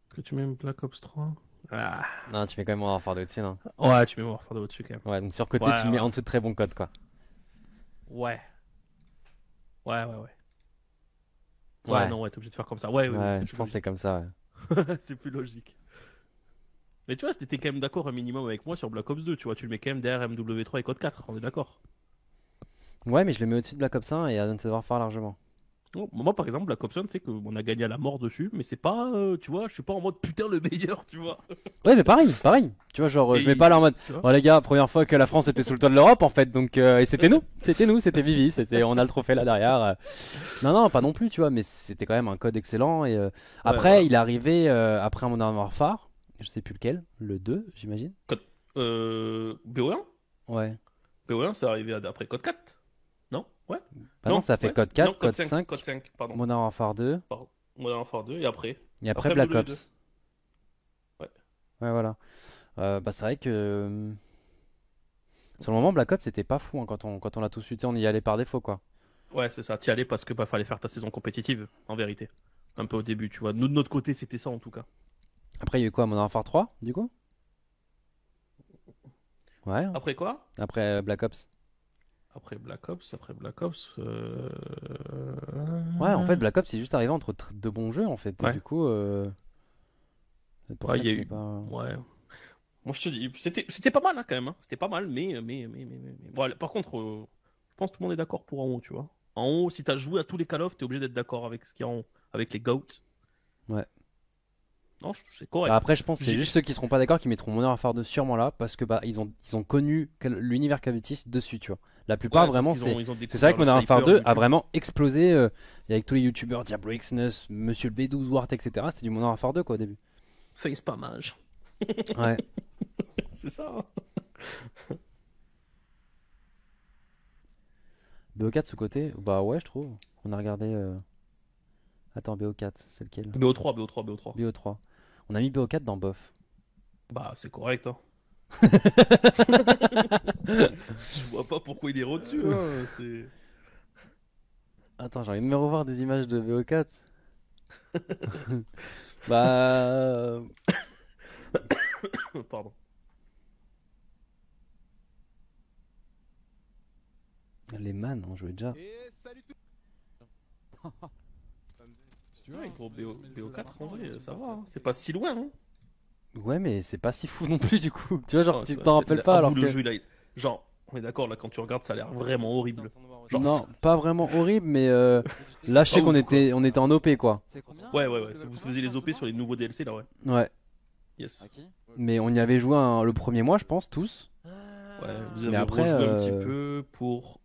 Est-ce que tu mets Black Ops 3? Ah. Non, tu mets quand même Modern Warfare 2 au-dessus, non? Ouais, tu mets Warfare 2 au-dessus quand même. Ouais, donc surcoté, Ouais, tu le mets ouais. en dessous de très bon code, quoi. Ouais. Ouais, ouais, ouais. Ouais. Ouais, non, ouais, t'es obligé de faire comme ça. Ouais, oui, Ouais, c'est je plus pense que c'est logique. comme ça, ouais. C'est plus logique. Mais tu vois, t'étais quand même d'accord un minimum avec moi sur Black Ops 2, tu vois, tu le mets quand même derrière MW3 et Code 4, on est d'accord. Ouais, mais je le mets au-dessus de Black Ops 1 et Advanced Warfare largement. Bon, moi, par exemple, Black Ops 1, tu sais qu'on a gagné à la mort dessus, mais c'est pas, tu vois, je suis pas en mode putain le meilleur, tu vois. Ouais, mais pareil, pareil. Tu vois, genre, je mets pas là en mode. tu vois. Oh les gars, première fois que la France était sous le toit de l'Europe en fait, donc et c'était nous, c'était Vivi, on a le trophée là derrière. Non, non, pas non plus, tu vois, mais c'était quand même un code excellent. Et après, voilà. il est arrivé après un Modern Warfare, je sais plus lequel, le 2, j'imagine. BO1? Ouais. BO1, c'est arrivé après Code 4. Non? Ouais. Bah non, ça fait ouais, code non, 4, code 5, Code 5, pardon. Modern Warfare 2, Pardon. Modern Warfare 2, et après. et après Après Black MW2. Ops. Ouais. Ouais, voilà. Bah c'est vrai que sur le moment, Black Ops c'était pas fou hein, quand on l'a tous eu, on y allait par défaut quoi. Ouais, c'est ça. T'y allais parce que bah, fallait faire ta saison compétitive, en vérité. Un peu au début, tu vois. Nous, de notre côté, c'était ça en tout cas. Après, il y a eu quoi, Modern Warfare 3 du coup? Ouais, Après quoi? après Black Ops. Après Black Ops, Ouais, en fait, Black Ops c'est juste arrivé entre deux bons jeux en fait. Et Ouais. du coup, c'est pour Ouais, ça il y a que c'est eu. pas. Ouais. Moi je te dis, c'était pas mal hein, quand même. Hein. C'était pas mal, Voilà, par contre, je pense que tout le monde est d'accord pour en haut, tu vois. En haut, si t'as joué à tous les Call of, t'es obligé d'être d'accord avec ce qu'il y a en haut, avec les GOAT. Ouais. Non, c'est correct. Bah, après, je pense que c'est juste ceux qui seront pas d'accord qui mettront Modern Warfare 2 sûrement là, parce que bah ils ont connu l'univers Call of Duty dessus, tu vois. La plupart Ouais, vraiment, parce qu'ils ont- ils ont c'est vrai que découvert Modern le Warfare sniper, 2 a YouTube. vraiment explosé avec tous les youtubeurs, Diabrixness, Monsieur le B12, Wart, etc. C'était du Modern Warfare 2 quoi au début. Face pas mage. Ouais. C'est ça. Hein. BO4 sous côté, bah ouais, je trouve. On a regardé. Attends, BO4, c'est lequel? BO3. BO3. On a mis BO4 dans bof. Bah, c'est correct. Hein. Je vois pas pourquoi il est au-dessus. Hein. C'est... Attends, j'ai envie de me revoir des images de BO4. Bah. Pardon. Les man, on jouait déjà. Si tu veux, Ouais, hein, gros, je mets le BO4 en vrai, c'est ça pas- va. Hein. C'est pas si loin. Hein. Ouais, mais c'est pas si fou non plus du coup. Tu vois, genre, Ah, tu ça- t'en rappelles pas alors avoue, que. le jeu, il a... Genre, on est d'accord, là, quand tu regardes, ça a l'air vraiment horrible. Genre, Non, pas vraiment horrible, mais C'est là, je sais pas qu'on ouf, on était en OP quoi. C'est combien Ouais. Vous faisiez les OP sur les nouveaux DLC, là, ouais. Ouais. Yes. Mais on y avait joué le premier mois, je pense, tous. Ouais, vous Mais avez après, rejoué un petit peu pour...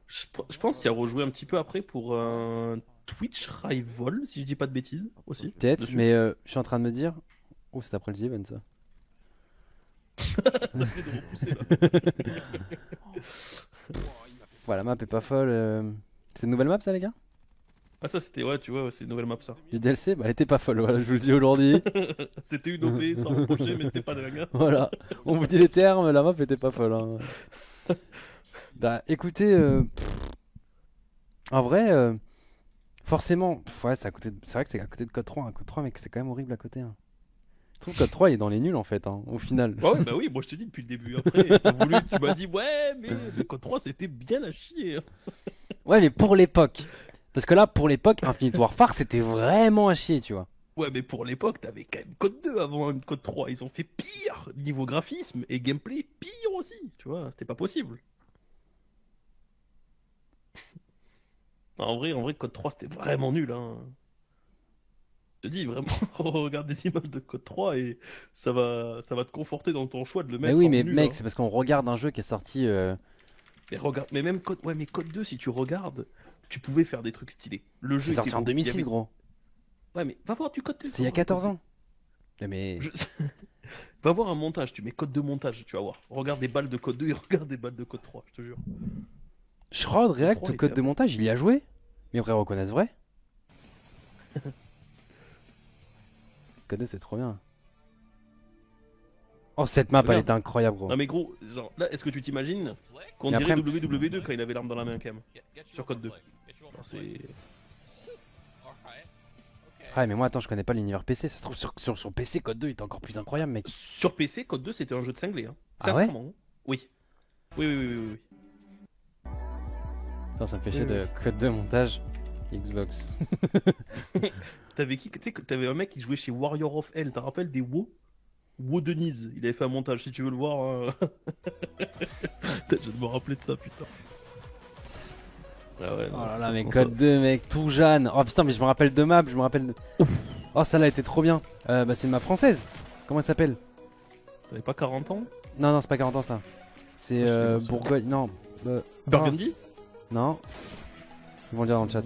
Je pense qu'il y a rejoué un petit peu après pour un Twitch Rival, si je dis pas de bêtises, aussi. Peut-être, dessus. mais je suis en train de me dire. Oh, c'est après le event ça. Ça fait de repousser, là. Voilà, la map est pas folle. C'est une nouvelle map ça, les gars? Ah, ça, c'était... Ouais, tu vois, c'est une nouvelle map, ça. Du DLC? Bah, elle était pas folle, voilà, je vous le dis aujourd'hui. C'était une OP sans reprocher, mais c'était pas dingue. Voilà, on vous dit les termes, la map était pas folle. Hein. Bah écoutez, en vrai, forcément, ouais, c'est vrai que c'est à côté de Code 3. Hein. Code 3, mec, c'est quand même horrible à côté. Hein. Je trouve que Code 3 il est dans les nuls en fait, hein, au final. Bah, ouais, bah oui, moi je te dis depuis le début. Après, tu m'as dit, ouais, mais le Code 3 c'était bien à chier. Ouais, mais pour l'époque. Parce que là, pour l'époque, Infinite Warfare c'était vraiment à chier, tu vois. Ouais, mais pour l'époque, t'avais quand même Code 2 avant une Code 3. Ils ont fait pire niveau graphisme et gameplay, pire aussi. Tu vois, c'était pas possible. En vrai, Code 3 c'était vraiment nul. Hein. Je te dis vraiment, regarde des images de Code 3 et ça va te conforter dans ton choix de le mettre. Mais oui, en mais nul, mec, hein. c'est parce qu'on regarde un jeu qui est sorti. Mais regarde, mais même Code, ouais, mais Code 2, si tu regardes, tu pouvais faire des trucs stylés. Le jeu C'est sorti était en beau. 2006, Il y avait- gros. Ouais, mais va voir du Code 2. C'était il y a 14 ans. Mais. Va voir un montage, tu mets Code 2 montage, tu vas voir. Regarde des balles de Code 2 et regarde des balles de Code 3, je te jure. Shroud, React, 3 code était de à montage, il y a joué. Mes vrais reconnaissent vrai. Code 2, c'est trop bien. Oh, cette map, C'est bien. elle était incroyable, gros. Non mais gros, genre, là, est-ce que tu t'imagines qu'on Mais dirait après- WW2 quand il avait l'arme dans la main quand même sur Code 2 genre, c'est... Ouais, mais moi, attends, je connais pas l'univers PC. Ça se trouve sur son PC, Code 2 il était encore plus incroyable, mec. Sur PC, Code 2 c'était un jeu de cinglé. Hein. Ah ouais Sincèrement. Oui. Oui. Attends, ça me fait chier Oui, de Code 2 montage Xbox. T'avais qui? Tu sais que t'avais un mec qui jouait chez Warrior of Hell, t'as rappelles des WoW? WoW Denise, il avait fait un montage si tu veux le voir. Hein. Putain, je vais me rappeler de ça, putain. Ah ouais, Oh non, là là, c'est mais pour Code 2, mec, tout jeune. Oh putain, mais je me rappelle de map, je me rappelle de. Oh, celle-là était trop bien. Bah, c'est une map française. Comment elle s'appelle? ça. T'avais pas 40 ans? Non, c'est pas 40 ans ça. C'est Ah, je sais pas, ça. Bourgogne. Non. Burgundy? Non. Ils vont le dire dans le chat.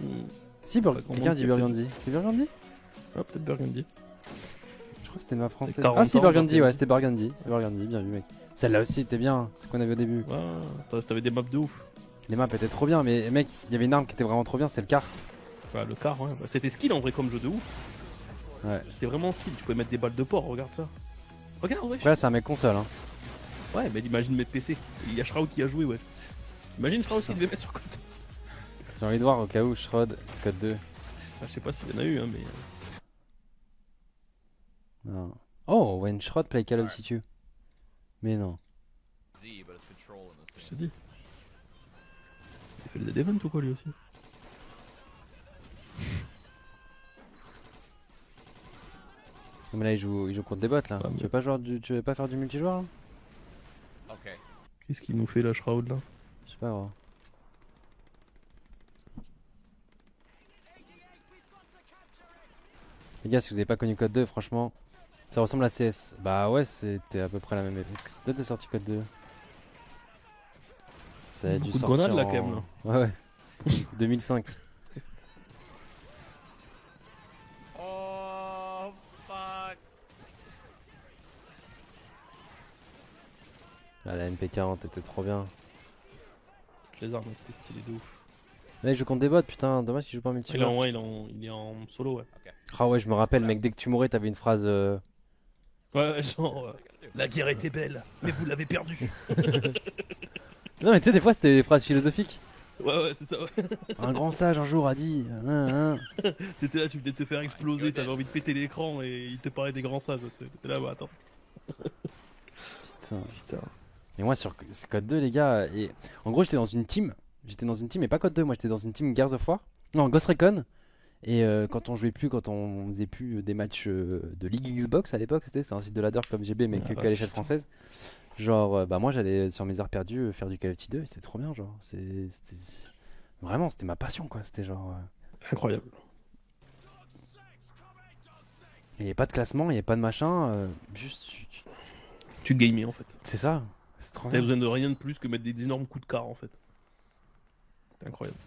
Hmm. Si, Pas quelqu'un dit Burgundy. C'est Burgundy? Ah, peut-être Burgundy. Je crois que c'était une map française. 40 Ah, si, ans, Burgundy, Burgundy. ouais, c'était Burgundy. C'était Burgundy, bien vu, mec. Celle-là aussi était bien, c'est ce qu'on avait au début. Ouais, t'avais des maps de ouf. Les maps étaient trop bien, mais mec, il y avait une arme qui était vraiment trop bien, c'est le car. Bah, le car, ouais. Bah, c'était skill en vrai comme jeu de ouf. Ouais. C'était vraiment skill, tu pouvais mettre des balles de porc, regarde ça. Regarde, ouais. Après, là, c'est un mec console, hein. Ouais, mais imagine mettre PC. Il y a Shroud qui a joué, ouais. Imagine Shroud s'il devait mettre sur Code. J'ai envie de voir au cas où Shroud, Code 2. Ah, je sais pas s'il y en a eu, hein, mais. Non. Oh, when Shroud play Call of Duty 2. Mais non. Je te dis. Il fait le Dead Event ou quoi lui aussi? Mais là, il joue contre des bots là. Ah, mais- Tu veux pas faire du multijoueur là? Ok. Qu'est-ce qu'il nous fait la Shroud là? Je sais pas, gros. Les gars, si vous avez pas connu Code 2, franchement, ça ressemble à CS. Bah ouais, c'était à peu près la même époque. C'est date de sortie Code 2. Ça a dû Beaucoup de sortir grenades, là, quand même, là. Ouais, ouais. 2005. Oh fuck. Ah, la MP40 était trop bien. Les armes, c'était stylé de ouf. Là, il joue contre des bots, putain, dommage qu'il joue pas en Il est multijoueur. en, ouais, il est en solo, ouais. Ah ouais, je me rappelle, mec, dès que tu mourais, t'avais une phrase. Ouais, genre, la guerre était belle, mais vous l'avez perdue. Non, mais tu sais, des fois, c'était des phrases philosophiques. Ouais, c'est ça, ouais. Un grand sage un jour a dit. T'étais là, tu venais de te faire exploser, t'avais envie de péter l'écran et il te parlait des grands sages, tu sais. T'étais là, bah attends. Putain. Et moi, sur Code 2, les gars, et en gros, j'étais dans une team. J'étais dans une team, mais pas Code 2, moi, j'étais dans une team Gears of War. Non, Ghost Recon. Et quand on faisait plus des matchs de Ligue Xbox à l'époque, c'était un site de ladder comme GB, mais que à l'échelle française. Genre, bah moi j'allais sur mes heures perdues faire du Call of Duty 2, et c'était trop bien, genre. Vraiment, c'était ma passion, quoi. C'était genre. Incroyable. Il n'y avait pas de classement, il n'y avait pas de machin, juste. Tu gamais en fait. C'est ça, c'est trop T'avais bien. besoin de rien de plus que mettre des énormes coups de quart en fait. C'est incroyable.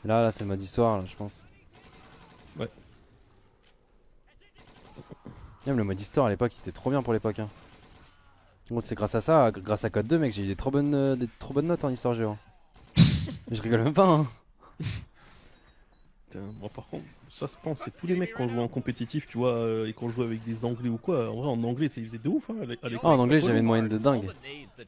Là, c'est le mode histoire, là, je pense. Ouais. Même le mode histoire à l'époque, il était trop bien pour l'époque. Hein. Bon, c'est grâce à ça, grâce à Code 2, mec, j'ai eu des trop bonnes notes en histoire géo. Je rigole même pas, hein. Putain, moi par contre, ça je pense c'est tous les mecs quand jouent en compétitif, tu vois, et quand jouent avec des anglais ou quoi. En vrai, en anglais, c'est de ouf, hein. À l'écrit, Ah, en anglais, j'avais une moyenne de dingue.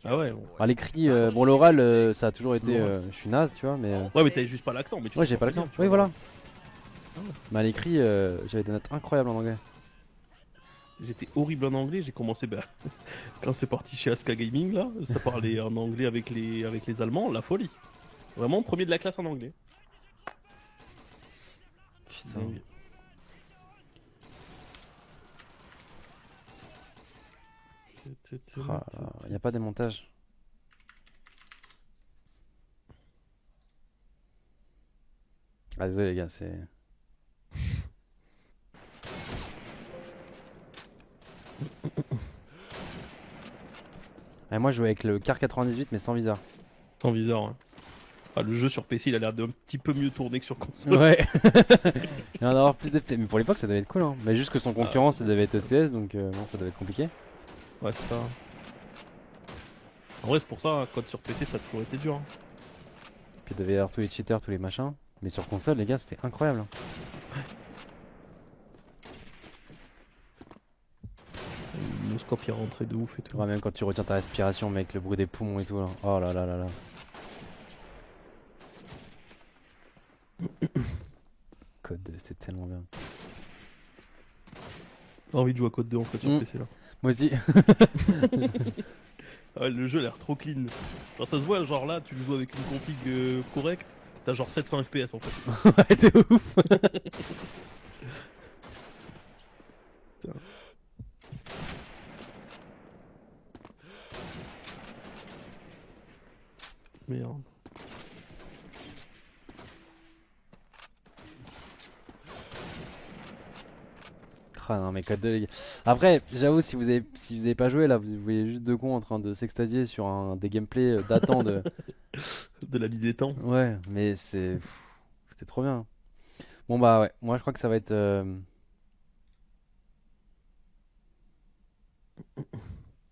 Ah ouais. Bon. À l'écrit, bon, l'oral, ça a toujours été. Je suis naze, tu vois, mais. Ouais, mais t'avais juste pas l'accent. Mais tu Ouais, te j'ai pas sens l'accent. bien, tu Oui, vois. voilà. Mais à l'écrit, j'avais des notes incroyables en anglais. J'étais horrible en anglais, j'ai commencé bah, quand c'est parti chez Aska Gaming là, ça parlait en anglais avec les Allemands, la folie. Vraiment premier de la classe en anglais. Putain. Dingue. Y a pas des montages. Ah, désolé les gars, c'est. Moi je jouais avec le Car 98 mais sans viseur. Sans viseur. Ouais. Ah, le jeu sur PC il a l'air d'un petit peu mieux tourné que sur console. Ouais. Il va en avoir plus d'effets. Mais pour l'époque ça devait être cool hein. Mais juste que son concurrent ça devait être ECS donc bon ça devait être compliqué. Ouais c'est ça. En vrai c'est pour ça, code sur PC ça a toujours été dur. Hein. Puis il devait y avoir tous les cheaters, tous les machins. Mais sur console les gars c'était incroyable. Hein. Le scope il rentrait de ouf et tout. Ouais, même quand tu retiens ta respiration mec, le bruit des poumons et tout là. Oh là là là là. Code 2 c'était tellement bien. J'ai envie de jouer à Code 2 en fait sur PC là. Moi aussi. Ah ouais, le jeu a l'air trop clean. Genre ça se voit, genre là tu le joues avec une config correcte, t'as genre 700 FPS en fait. Ouais t'es ouf. Merde. Ah non mais Code 2 les gars. Après j'avoue si vous avez pas joué là vous voyez juste deux cons en train de s'extasier sur des gameplays datant de De la vie des temps. Ouais mais c'était trop bien. Bon bah ouais moi je crois que ça va être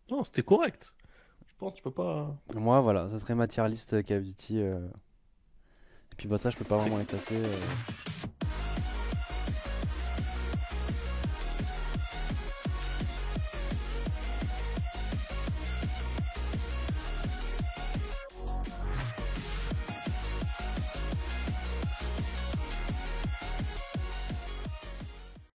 Non c'était correct. Je pense que tu peux pas. moi voilà ça serait ma tier list Call of Duty et puis bah ça je peux pas vraiment les classer